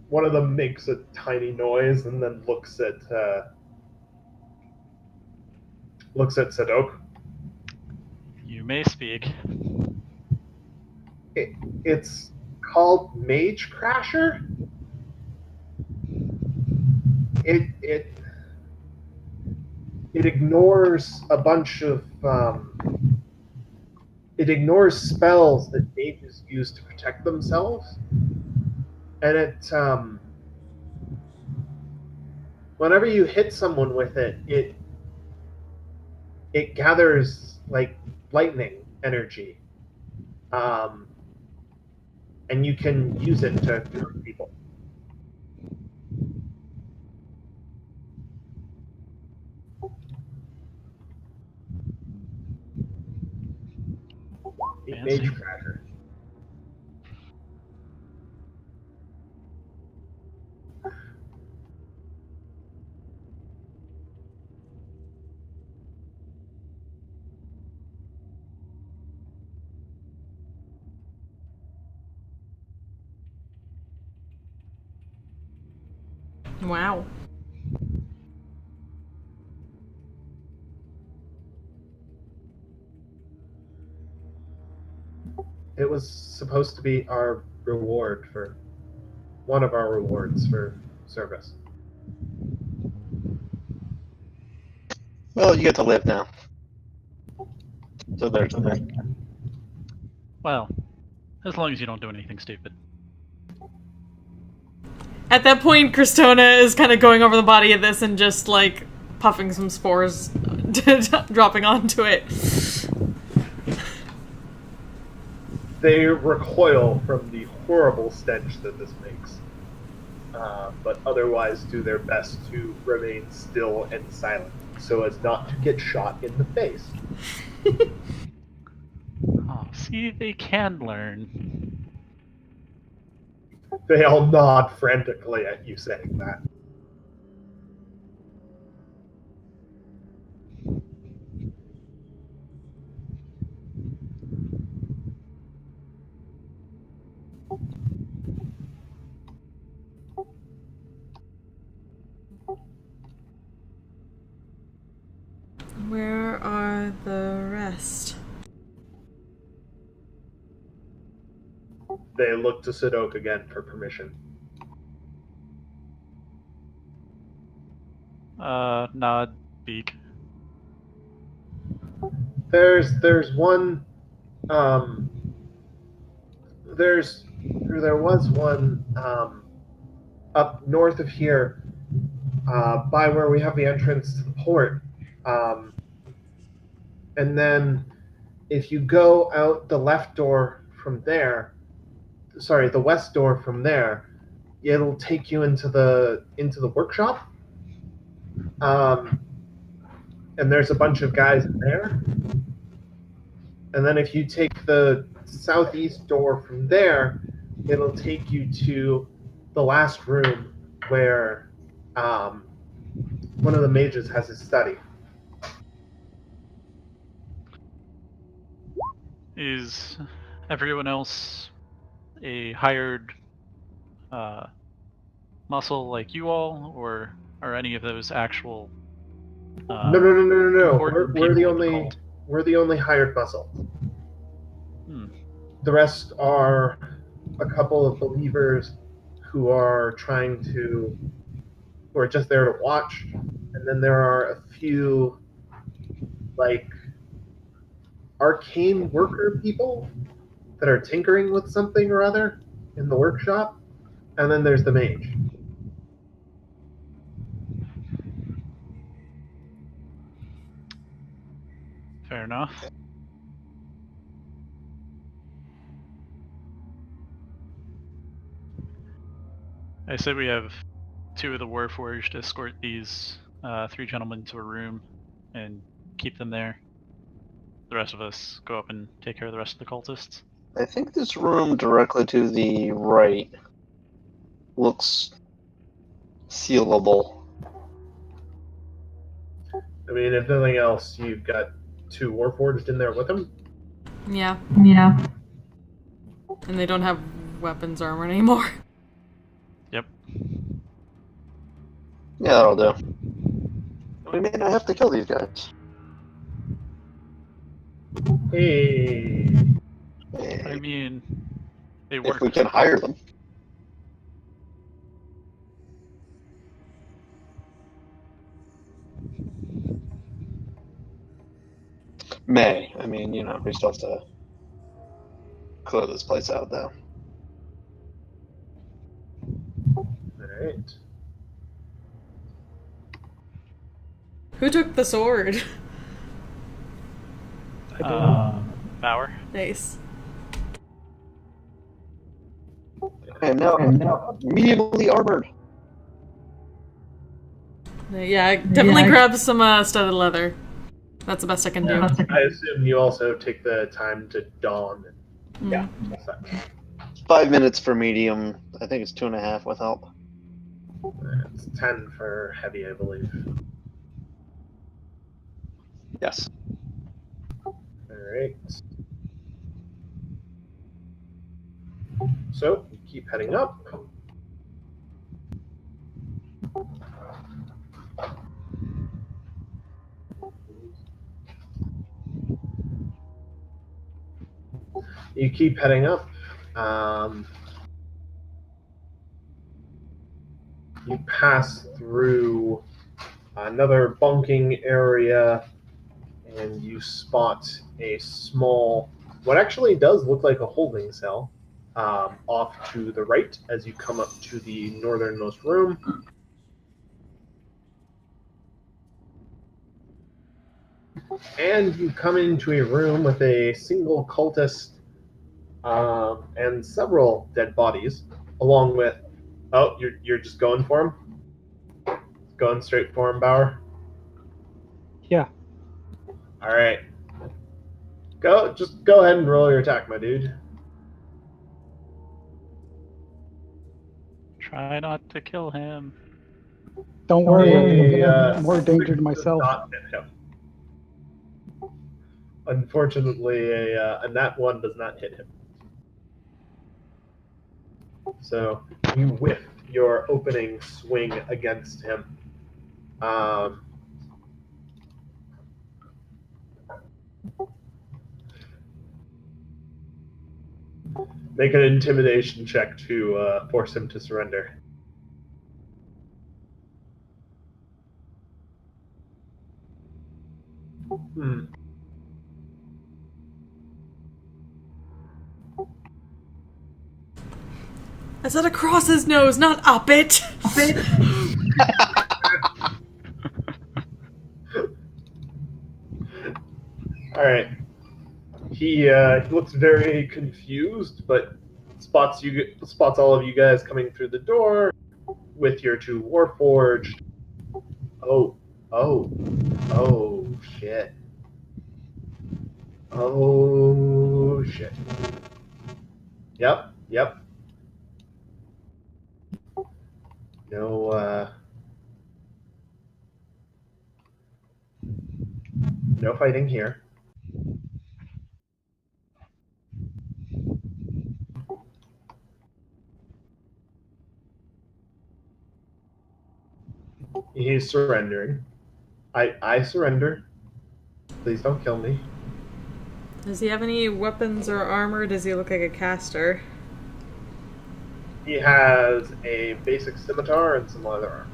One of them makes a tiny noise and then looks at Sadok. You may speak. It's called Mage Crasher. It ignores a bunch of it ignores spells that mages use to protect themselves, and whenever you hit someone with it gathers like lightning energy, and you can use it to hurt people. A Fancy. mage tracker. Wow. It was supposed to be our reward for one of our rewards for service. Well, you get to live now. So there's that. Well, as long as you don't do anything stupid. At that point, Cristona is kind of going over the body of this and just, like, puffing some spores, dropping onto it. They recoil from the horrible stench that this makes, but otherwise do their best to remain still and silent, so as not to get shot in the face. Oh, see, they can learn. They all nod frantically at you saying that. Where are the rest? They look to Sidok again for permission. Nod, beak. There's one. There was one up north of here, by where we have the entrance to the port. And then, if you go out the left door from there, the west door from there, it'll take you into the workshop. And there's a bunch of guys in there. And then if you take the southeast door from there, it'll take you to the last room where one of the mages has his study. Is everyone else a hired muscle like you all, or are any of those actual? No. important We're the people of the only cult? we're the only hired muscle. Hmm. The rest are a couple of believers who are who are just there to watch, and then there are a few like arcane worker people that are tinkering with something or other in the workshop, and then there's the mage. Fair enough. I said we have two of the Warforged escort these three gentlemen to a room and keep them there. The rest of us go up and take care of the rest of the cultists. I think this room directly to the right looks sealable. I mean, if nothing else, you've got two Warforged in there with them. Yeah. Yeah. And they don't have weapons armor anymore. Yep. Yeah, that'll do. We may not have to kill these guys. Hey. I mean, they If work. we can hire them. May. I mean, you know, we still have to clear this place out, though. Alright. Who took the sword? Bauer. Nice. And now immediately armored. Yeah, definitely grab some studded leather. That's the best I can do. I assume you also take the time to dawn. Yeah. Such. 5 minutes for medium. I think it's 2.5 with help. It's 10 for heavy, I believe. Yes. Alright. So, you keep heading up. You keep heading up. You pass through another bunking area, and you spot a small, what actually does look like a holding cell, off to the right as you come up to the northernmost room. And you come into a room with a single cultist and several dead bodies, along with. Oh, you're just going for him? Going straight for him, Bauer? Yeah. All right. Just go ahead and roll your attack, my dude. Try not to kill him. Don't worry, I'm going to A, add more danger to does myself. not hit him. Unfortunately, a nat 1 does not hit him. So you whiff your opening swing against him. Make an intimidation check to force him to surrender. Hmm. I said across his nose, not up it. All right. He looks very confused, but spots all of you guys coming through the door with your two Warforged. Oh, shit. Oh, shit. Yep. No fighting here. He's surrendering. I surrender. Please don't kill me. Does he have any weapons or armor? Does he look like a caster? He has a basic scimitar and some leather armor.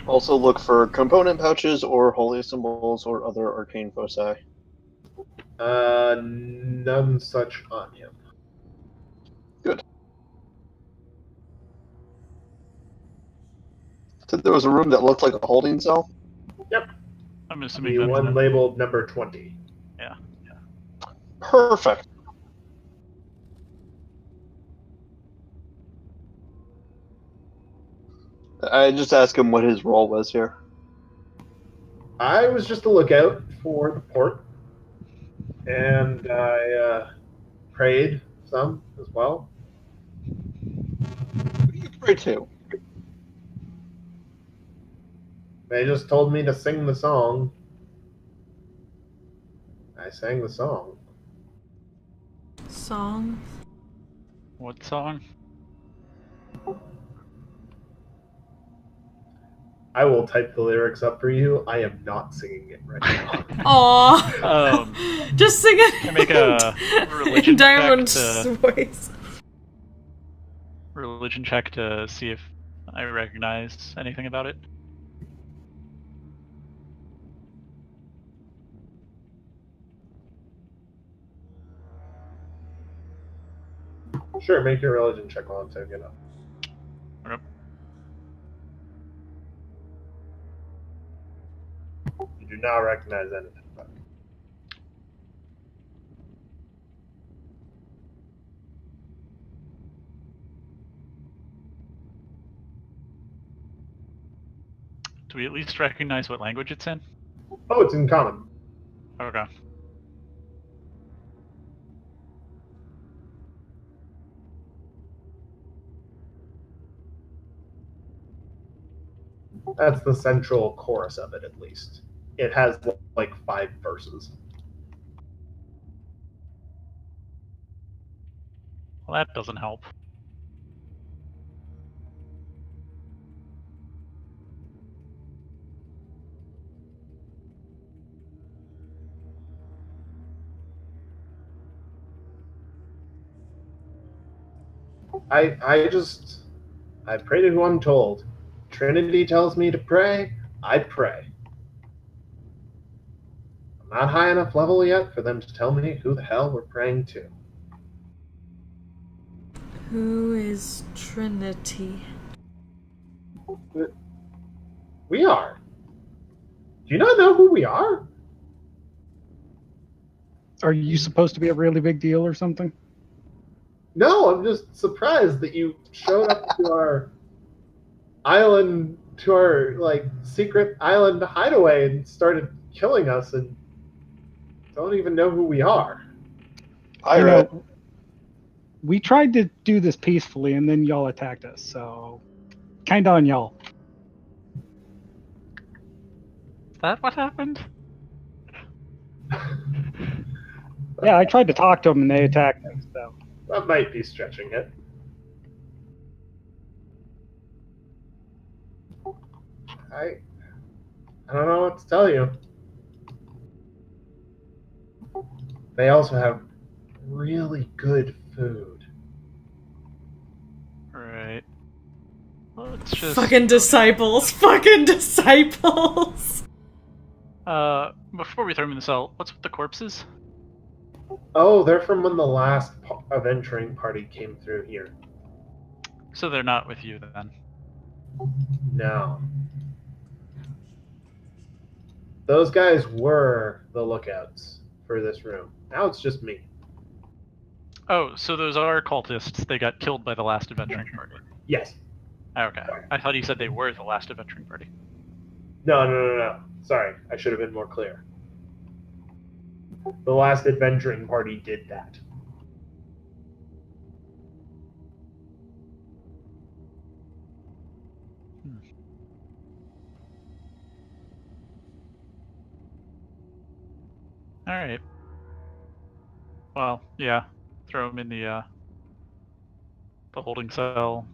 Also look for component pouches or holy symbols or other arcane foci. None such on him. Good. So there was a room that looked like a holding cell? Yep. I'm assuming The that's one labeled number 20. Yeah. Perfect. I just asked him what his role was here. I was just a lookout for the port, and I prayed some as well. Who do you pray to? They just told me to sing the song. I sang the song. Song? What song? I will type the lyrics up for you. I am not singing it right now. Aww. Just sing it. Can I make a religion in Diamond's check voice. Religion check to see if I recognize anything about it? Sure, make your religion check while I'm taking it up. Yep. You do not recognize anything about it. Do we at least recognize what language it's in? Oh, it's in common. Okay. That's the central chorus of it, at least. It has like 5 verses. Well, that doesn't help. I pray to who I'm told. Trinity tells me to pray, I pray. I'm not high enough level yet for them to tell me who the hell we're praying to. Who is Trinity? We are. Do you not know who we are? Are you supposed to be a really big deal or something? No, I'm just surprised that you showed up to our island, to our like secret island hideaway and started killing us and don't even know who we are. Pirate. We tried to do this peacefully, and then y'all attacked us. So, kind of on y'all. Is that what happened? Yeah, I tried to talk to them, and they attacked us. So, That might be stretching it. I don't know what to tell you. They also have really good food. Right. Let's just... Fucking disciples. Fucking disciples. Before we throw them in the cell, what's with the corpses? Oh, they're from when the last adventuring party came through here. So they're not with you then? No. Those guys were the lookouts for this room. Now it's just me. Oh, so those are cultists. They got killed by the last adventuring party. Yes. Okay. I thought you said they were the last adventuring party. No. Sorry, I should have been more clear. The last adventuring party did that. Alright. Well, yeah. Throw him in the holding cell.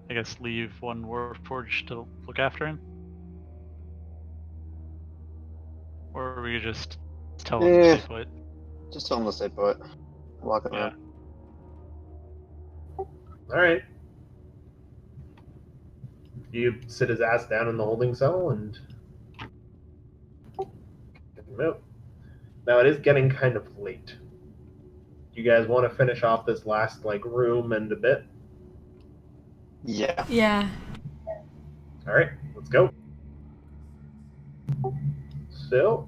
I guess leave one Warforged to look after him. Or we could just tell him to stay put. Just tell him to stay put. Walking Yeah. around. Alright. You sit his ass down in the holding cell and get him out. Now it is getting kind of late. You guys want to finish off this last room and a bit? Yeah. Yeah. Alright, let's go. So,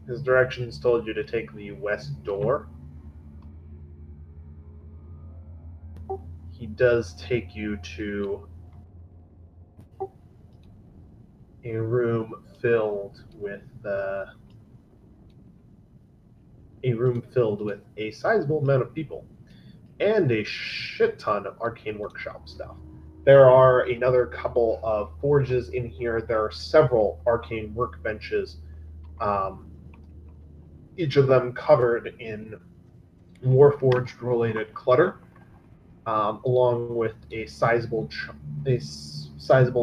his directions told you to take the west door. He does take you to a room filled with a sizable amount of people and a shit ton of arcane workshop stuff. There are another couple of forges in here. There are several arcane workbenches, each of them covered in Warforged related clutter, along with a sizable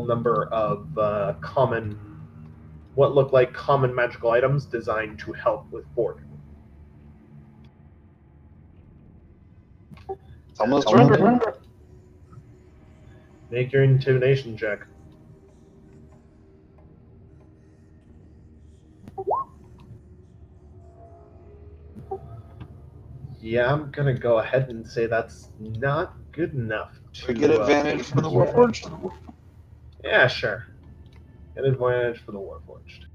number of what look like common magical items designed to help with forging. Almost surrender. Make your intimidation check. Yeah, I'm gonna go ahead and say that's not good enough to We get advantage for the Warforged. Yeah, sure. Get advantage for the Warforged.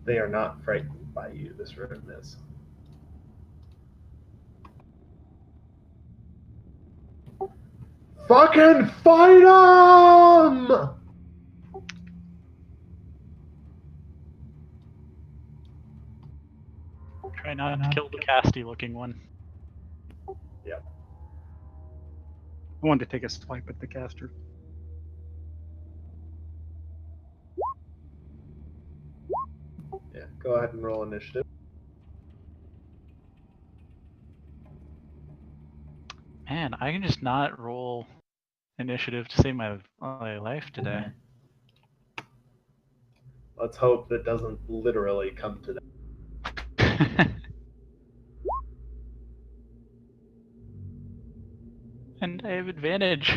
They are not frightened by you, this room is. Fucking fight 'em! Try not to kill the casty-looking one. Yep. I wanted to take a swipe at the caster. Yeah, go ahead and roll initiative. Man, I can just not roll initiative to save my life today. Let's hope that doesn't literally come to that. And I have advantage.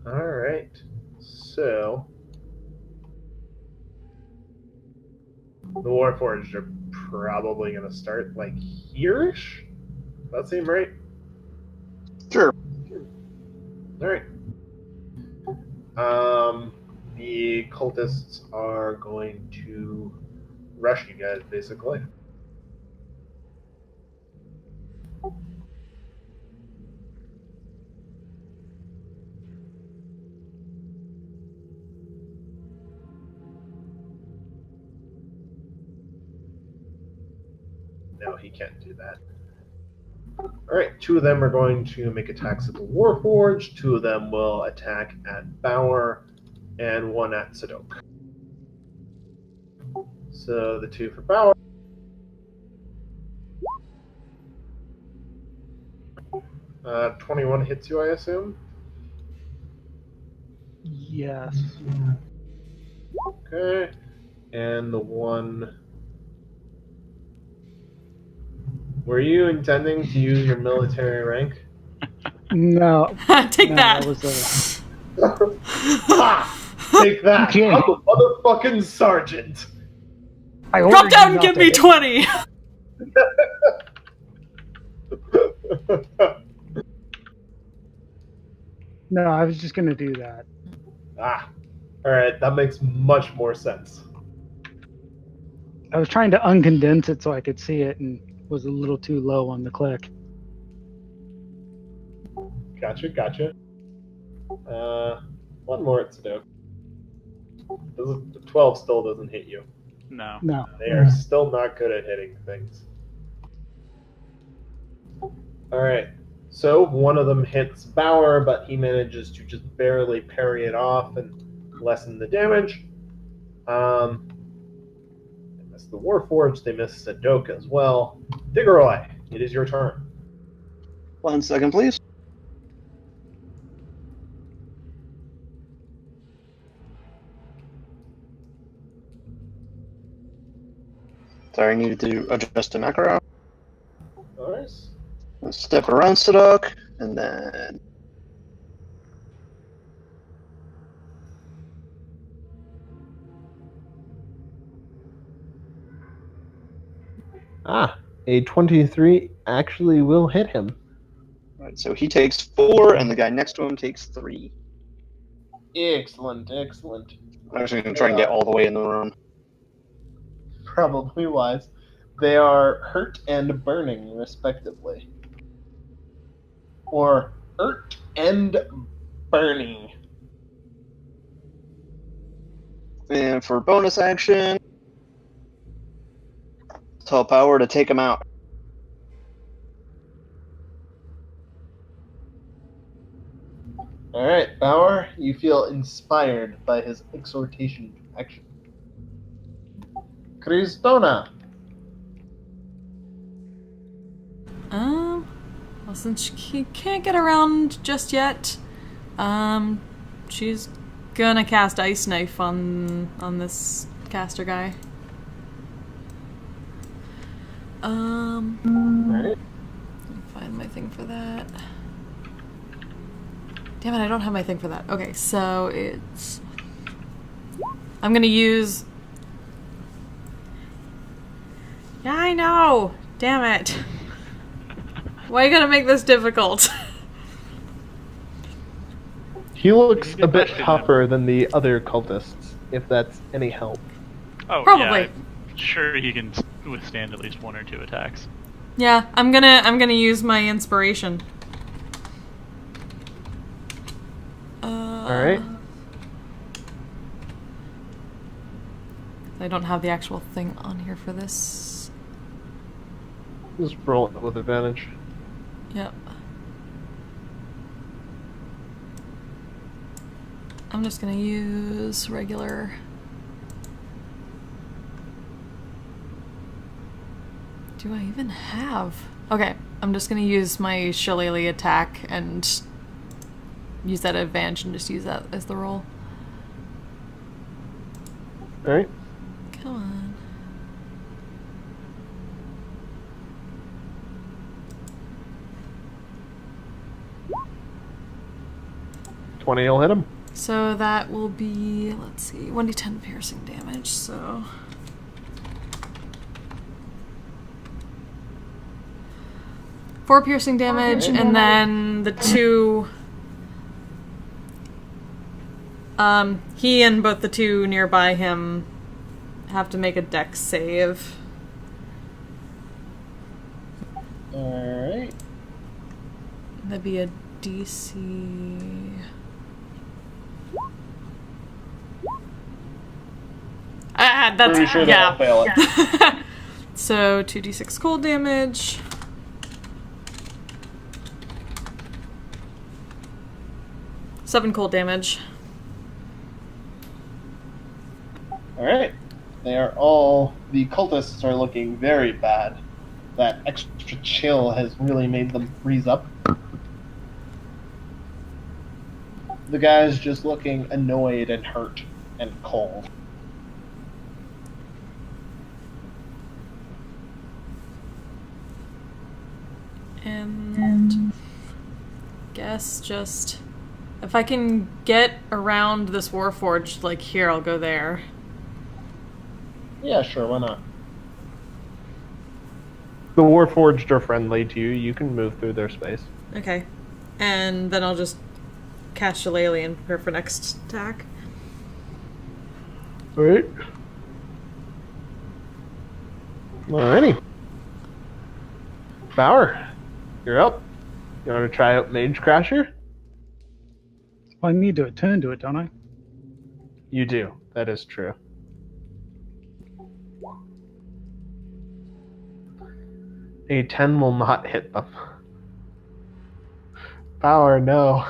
Alright. So the Warforged are probably gonna start like here-ish? That seem right? Sure. Alright. The cultists are going to rush you guys, basically. No, he can't do that. Alright, 2 of them are going to make attacks at the Warforged, 2 of them will attack at Bauer, and 1 at Sadok. So the 2 for Bauer. Uh, 21 hits you, I assume? Yes. Okay. And the 1... Were you intending to use your military rank? No. Take no, that. was Take that! Okay. I'm a motherfucking sergeant! I Drop ordered down you and give not me to- 20! No, I was just gonna do that. Alright, that makes much more sense. I was trying to uncondense it so I could see it and was a little too low on the click. Gotcha. 1 more at Sadok. The 12 still doesn't hit you. No. No. They are still not good at hitting things. Alright, so one of them hits Bauer, but he manages to just barely parry it off and lessen the damage. They miss the Warforged, they miss Sadok as well. Diggeroy, it is your turn. 1 second, please. Sorry, I needed to adjust the macro. Alright. Let's step around Sadok, and then A 23 actually will hit him. right, so he takes 4, and the guy next to him takes 3. Excellent. I'm actually going to try and get all the way in the room. Probably wise. They are hurt and burning, respectively. Or hurt and burning. And for bonus action, tell Power to take him out. Alright, Bauer, you feel inspired by his exhortation to action. Cristona. Well, since she can't get around just yet, she's gonna cast Ice Knife on this caster guy. Alright. Let me find my thing for that. Damn it, I don't have my thing for that. Okay, so it's... I'm gonna use... Yeah, I know! Damn it. Why you gotta make this difficult? He looks You a bit question him. tougher than the other cultists, if that's any help. Oh, Probably. yeah. I'm sure he can withstand at least 1 or 2 attacks. Yeah, I'm gonna use my inspiration. Alright. I don't have the actual thing on here for this. Just roll it with advantage. Yep. I'm just gonna use regular. Do I even have? Okay, I'm just gonna use my shillelagh attack and use that advantage and just use that as the roll. Alright. Come on. Will hit him. So that will be, let's see, 1d10 piercing damage, so... Four piercing damage, and then the 2... he and both the 2 nearby him have to make a dex save. Alright. That'd be a DC... that's... Pretty sure yeah. they'll fail it. So, 2d6 cold damage. Seven cold damage. Alright. They are all... The cultists are looking very bad. That extra chill has really made them freeze up. The guy's just looking annoyed and hurt and cold. And guess just if I can get around this Warforged, like here, I'll go there. Yeah, sure, why not? The Warforged are friendly to you. You can move through their space. Okay. And then I'll just cast Shillelagh and prepare for next attack. Alright. Alrighty. Bauer, you're up. You want to try out Mage Crasher? I need to attune to it, don't I? You do. That is true. A 10 will not hit them. Bauer, no.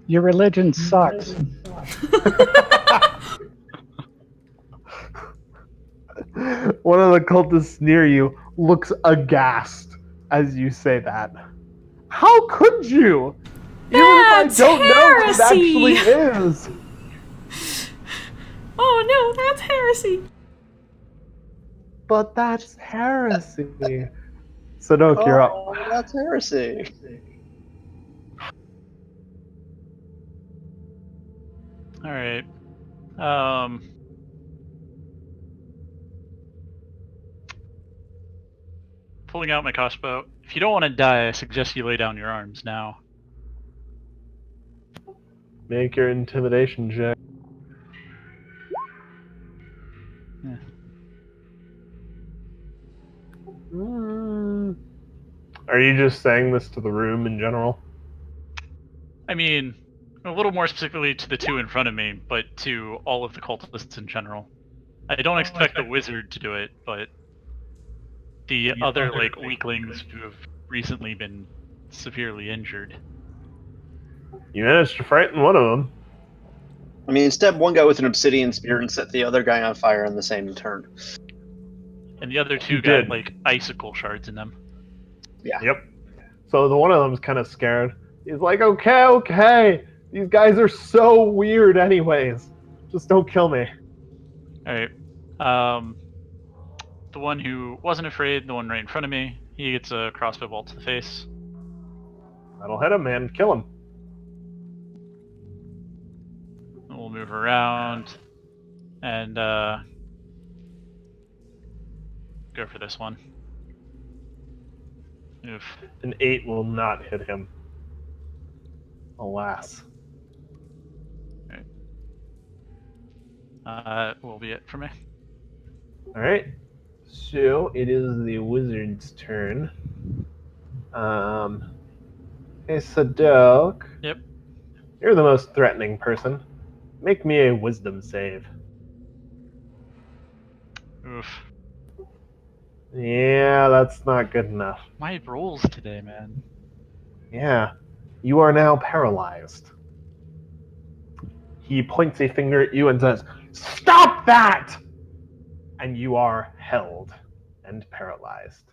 Your religion sucks. One of the cultists near you looks aghast as you say that. How could you? That's Even if I don't know what it actually heresy! is. Oh no, that's heresy! But that's heresy. Sadok, you're up. Oh, that's heresy. Alright. Pulling out my crossbow. If you don't want to die, I suggest you lay down your arms now. Make your intimidation check. Yeah. Are you just saying this to the room in general? I mean, a little more specifically to the 2 in front of me, but to all of the cultists in general. I don't expect the wizard to do it, but the other, like, weaklings who have recently been severely injured. You managed to frighten one of them. I mean, stab one guy with an obsidian spear and set the other guy on fire in the same turn. And the other 2 You got, did. like, icicle shards in them. Yeah. Yep. So the one of them's kind of scared. He's like, okay. These guys are so weird anyways. Just don't kill me. Alright. The one who wasn't afraid, the one right in front of me, he gets a crossbow bolt to the face. That'll hit him, man. Kill him. And we'll move around and go for this one. Oof. An 8 will not hit him. Alas. Will be it for me. Alright. So it is the wizard's turn. Hey, Sadok. Yep. You're the most threatening person. Make me a wisdom save. Oof. Yeah, that's not good enough. My rolls today, man. Yeah. You are now paralyzed. He points a finger at you and says, "Stop that!" And you are held and paralyzed.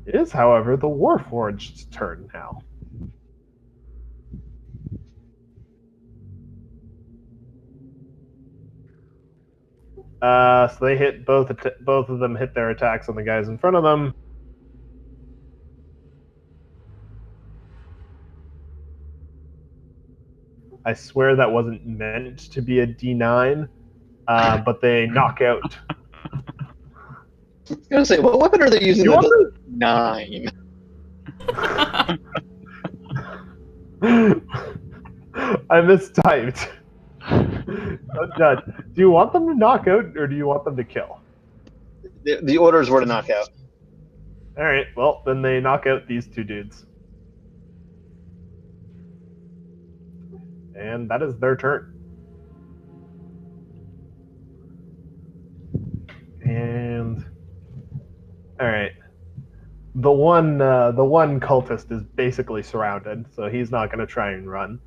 It is, however, the Warforged's turn now. So they hit both of them hit their attacks on the guys in front of them. I swear that wasn't meant to be a D9, but they knock out. I was gonna say, what weapon are they using? You That want does 9. I mistyped. Do you want them to knock out or do you want them to kill? The orders were to knock out. Alright, well, then they knock out these two dudes. And that is their turn. And alright. The one cultist is basically surrounded, so he's not gonna try and run.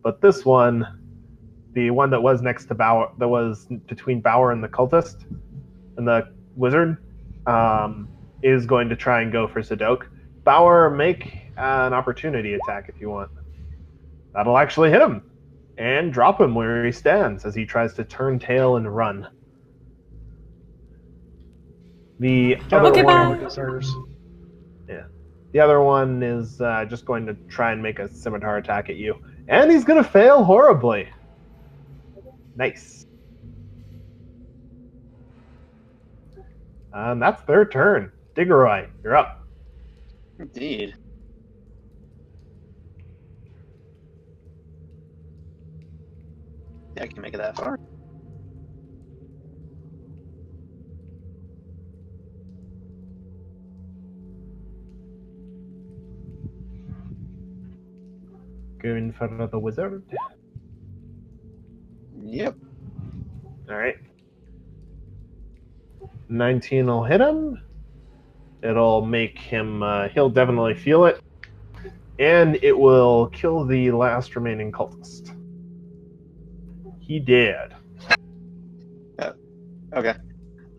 But this one, the one that was next to Bauer, that was between Bauer and the cultist and the wizard, is going to try and go for Sadok. Bauer, make an opportunity attack if you want. That'll actually hit him and drop him where he stands as he tries to turn tail and run. The other Okay, one, bye. the other one is just going to try and make a scimitar attack at you, and he's going to fail horribly. Nice. That's their turn. Diggeroy, you're up. Indeed. Yeah, I can make it that far. Going for the wizard. Yep. Alright. 19 will hit him. It'll make him, he'll definitely feel it. And it will kill the last remaining cultist. He did. Okay.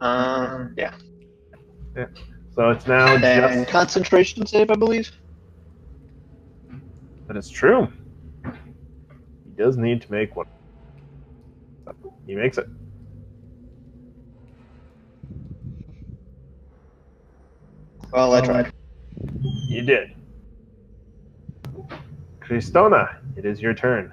Yeah. So it's now And just... concentration save, I believe. That is true. He does need to make one. He makes it. Well, I tried. You did. Cristona, it is your turn.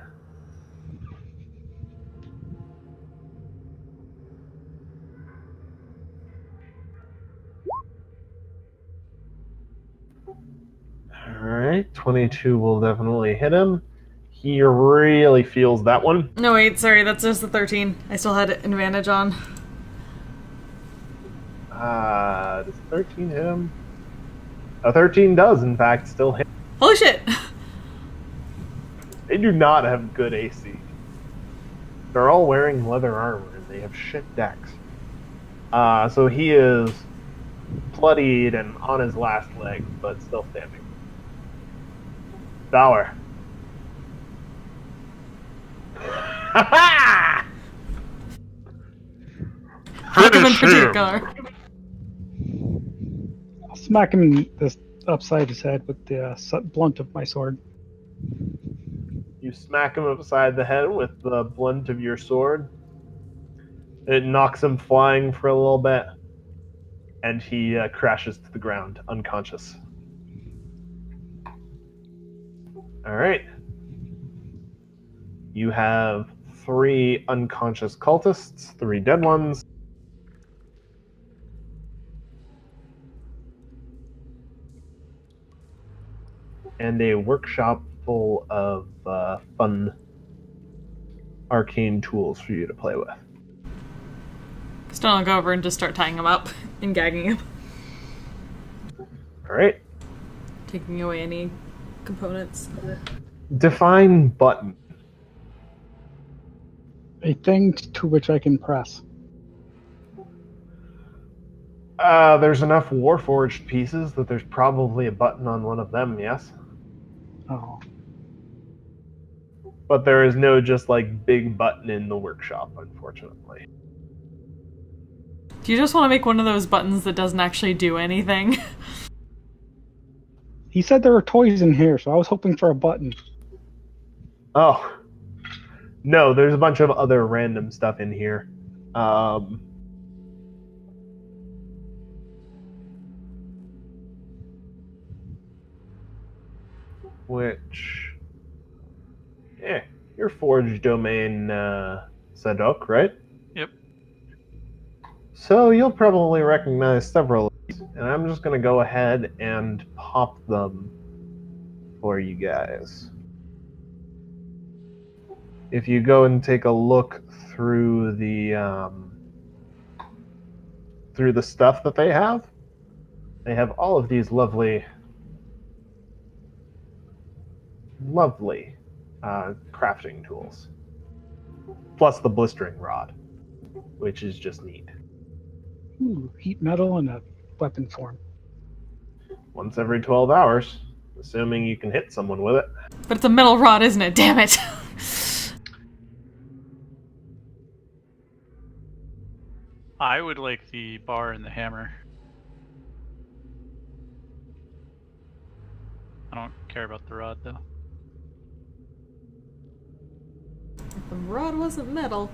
Alright, 22 will definitely hit him. He really feels that one. No, wait, sorry, that's just the 13. I still had advantage on. Does 13 hit him? A 13 does, in fact, still hit. Holy shit! They do not have good AC. They're all wearing leather armor, and they have shit decks. So he is bloodied and on his last leg, but still standing. Bauer. Finish him! I'll smack him upside his head with the blunt of my sword. You smack him upside the head with the blunt of your sword. It knocks him flying for a little bit, and he crashes to the ground, unconscious. Alright. You have 3 unconscious cultists, 3 dead ones. and a workshop full of fun arcane tools for you to play with. Stone will go over and just start tying him up and gagging him, All right. taking away any components. Define button. A thing to which I can press. There's enough Warforged pieces that there's probably a button on one of them, yes? Oh. But there is no just like big button in the workshop, unfortunately. Do you just want to make one of those buttons that doesn't actually do anything? He said there were toys in here, so I was hoping for a button. Oh. No, there's a bunch of other random stuff in here. Which... Yeah, your Forge domain, Sadok, right? Yep. So you'll probably recognize several of these, and I'm just going to go ahead and pop them for you guys. If you go and take a look through the stuff that they have all of these lovely crafting tools, plus the blistering rod, which is just neat. Ooh, heat metal in a weapon form. Once every 12 hours, assuming you can hit someone with it. But it's a metal rod, isn't it? Damn it. I would like the bar and the hammer. I don't care about the rod, though. If the rod wasn't metal.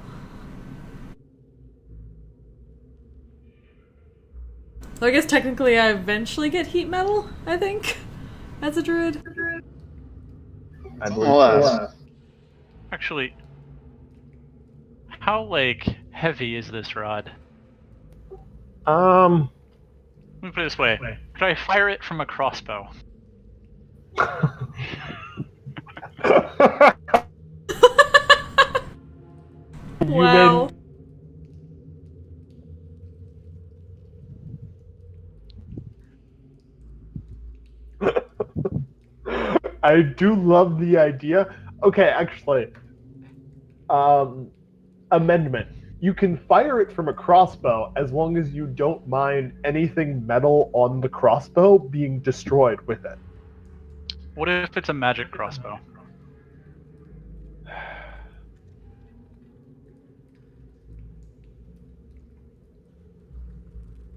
So I guess technically I eventually get heat metal, I think, as a druid. I believe Well, Actually, how, like, heavy is this rod? so. Let me put it this way. Could I fire it from a crossbow? Wow. I do love the idea. Okay, actually, amendment. You can fire it from a crossbow as long as you don't mind anything metal on the crossbow being destroyed with it. What if it's a magic crossbow?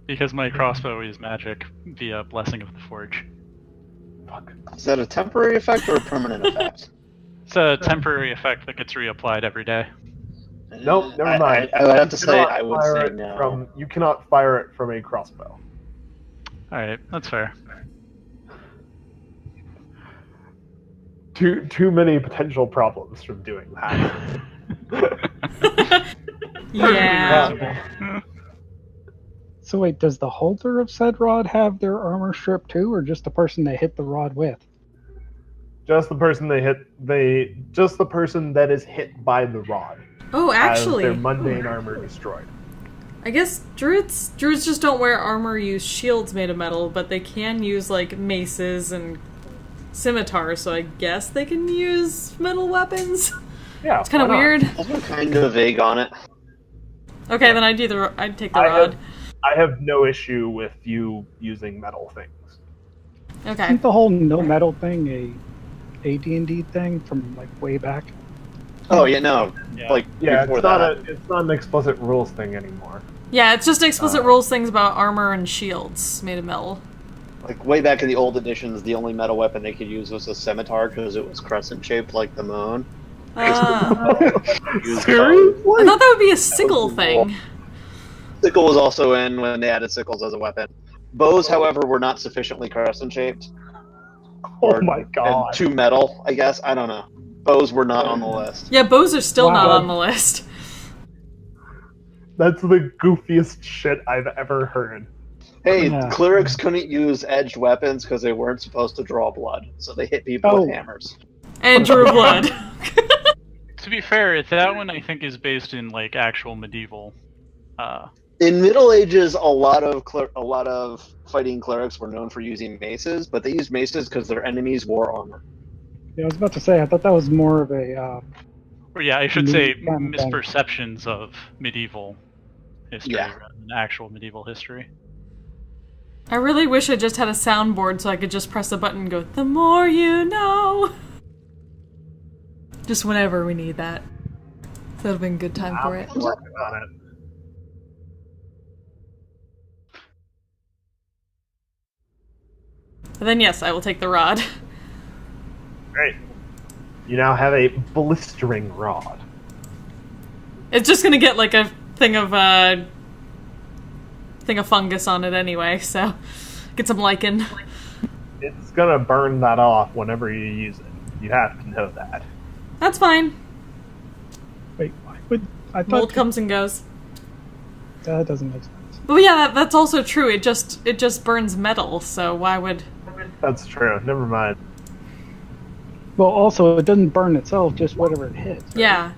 Because my crossbow is magic via Blessing of the Forge. Fuck. is that a temporary effect or a permanent effect? It's a temporary effect that gets reapplied every day. Nope, never mind. I would have to You say, cannot I would fire say it no. you cannot fire it from a crossbow. Alright, that's fair. Too many potential problems from doing that. Yeah. So wait, does the holder of said rod have their armor stripped too, or just the person they hit the rod with? Just the person just the person that is hit by the rod. Oh, Has actually, their mundane armor destroyed. I guess druids just don't wear armor, use shields made of metal, but they can use like maces and scimitars, so I guess they can use metal weapons. Yeah, It's kind of why not? weird. I'm kind of vague on it. Okay, then I'd take the rod. I have no issue with you using metal things. Okay. Isn't the whole no metal thing a D&D thing from like way back? Oh yeah, no, Yeah. like Yeah, before it's that. it's not an explicit rules thing anymore. Yeah, it's just explicit rules things about armor and shields made of metal. Like way back in the old editions, the only metal weapon they could use was a scimitar because it was crescent shaped like the moon. Seriously? I thought that would be a sickle thing. Sickle was also in when they added sickles as a weapon. Bows, however, were not sufficiently crescent shaped. Oh my god. And too metal, I guess. I don't know. Bows were not on the list. Yeah, bows are still not Wow. on the list. That's the goofiest shit I've ever heard. Hey, Yeah. clerics couldn't use edged weapons because they weren't supposed to draw blood, so they hit people with hammers. And drew blood. To be fair, that one I think is based in like actual medieval. In Middle Ages, a lot of fighting clerics were known for using maces, but they used maces because their enemies wore armor. Yeah, I was about to say, I thought that was more of a. Or yeah, I should say Kind of thing. misperceptions of medieval history Yeah. rather than actual medieval history. I really wish I just had a soundboard so I could just press a button and go, the more you know. Just whenever we need that. So that'd have been a good time for it. I'm working on it. And then yes, I will take the rod. Great. You now have a blistering rod. It's just gonna get like a thing of fungus on it anyway, so get some lichen. It's gonna burn that off whenever you use it. You have to know that. That's fine. Wait, why would I thought Mold comes and goes. that doesn't make sense? But yeah, that's also true. It just burns metal, so why would... That's true. Never mind. Well, also it doesn't burn itself, just whatever it hits. Right? Yeah.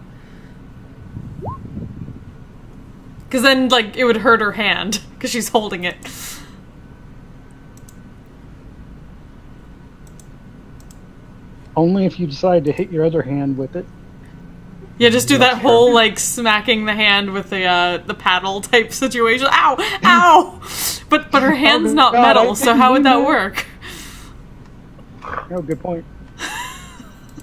Because then, like, it would hurt her hand, because she's holding it. Only if you decide to hit your other hand with it. Yeah, just do that whole, like, smacking the hand with the paddle type situation. Ow! Ow! But her hand's not God, metal, so how would that work? Oh, good point.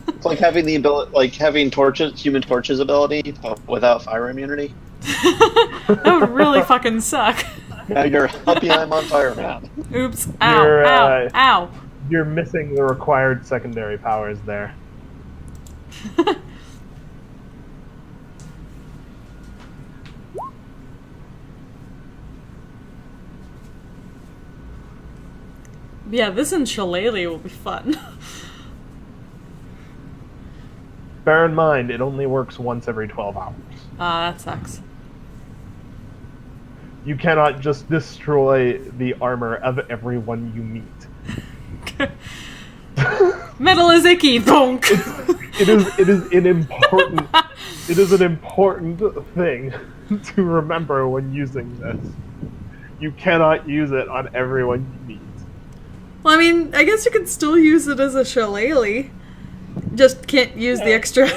It's like having the ability, like having Human Torch's ability without fire immunity. That would really fucking suck. Now you're happy I'm on fire, man. Oops. Ow. Ow. Ow. You're missing the required secondary powers there. Yeah, this and Shillelagh will be fun. Bear in mind, it only works once every 12 hours. That sucks. You cannot just destroy the armor of everyone you meet. Metal is icky. Bonk. It is an important thing to remember when using this. You cannot use it on everyone you meet. Well, I mean, I guess you could still use it as a shillelagh. Just can't use the extra.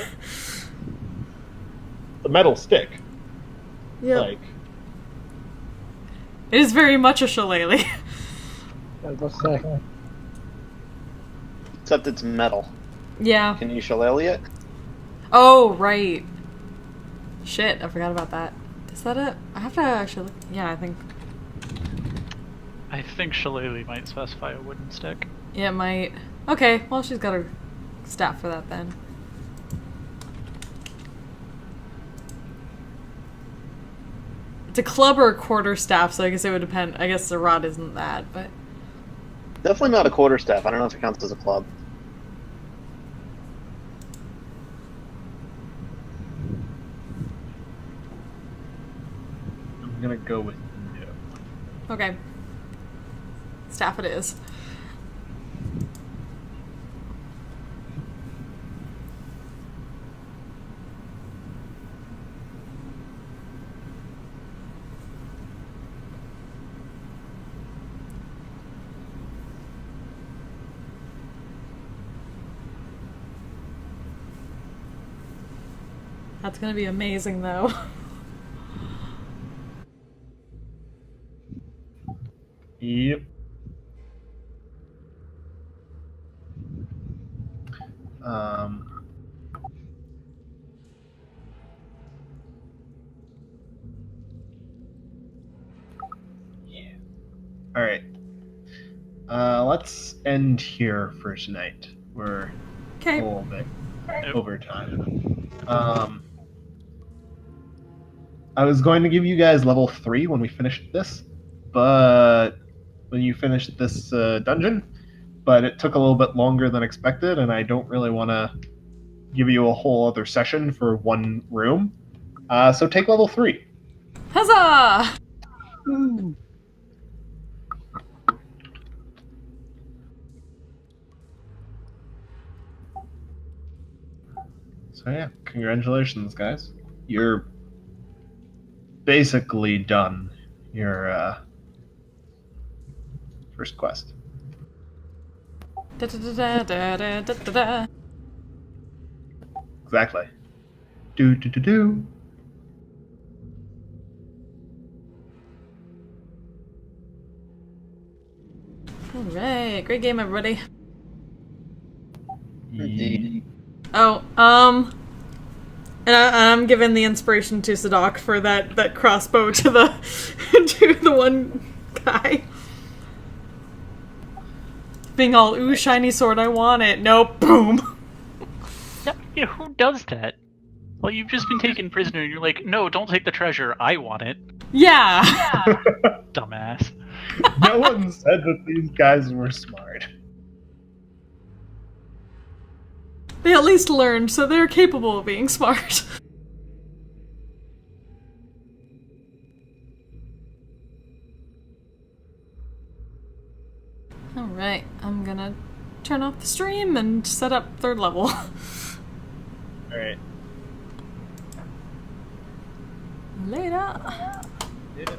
The metal stick. Yeah. Like, It is very much a shillelagh. I was about to say. Except it's metal. Yeah. Can you shillelagh it? Oh, right. Shit, I forgot about that. Is that it? I have to actually look. Yeah, I think Shillelagh might specify a wooden stick. Yeah, it might. Okay, well, she's got her staff for that then. It's a club or a quarterstaff, so I guess it would depend. I guess the rod isn't that, but... Definitely not a quarterstaff. I don't know if it counts as a club. I'm gonna go with no. Okay. Staff it is. That's gonna be amazing, though. Yep. Yeah. All right. Let's end here for tonight. We're Okay. a little bit over time. I was going to give you guys level 3 when we finished this, but when you finished this dungeon, but it took a little bit longer than expected, and I don't really want to give you a whole other session for one room. So take level 3. Huzzah! Ooh. So yeah, congratulations, guys. You're basically done your first quest. Da, da, da, da, da, da, da, da. Exactly. Do. Alright, great game, everybody. Indeed. Oh, and I'm giving the inspiration to Sadok for that crossbow to the to the one guy. Being all, ooh, shiny sword, I want it. Nope, boom. Yeah, who does that? Well, you've just been taken prisoner, and you're like, no, don't take the treasure, I want it. Yeah. Dumbass. No one said that these guys were smart. They at least learned, so they're capable of being smart. Alright, I'm gonna turn off the stream and set up 3rd level. Alright. Later. Yeah.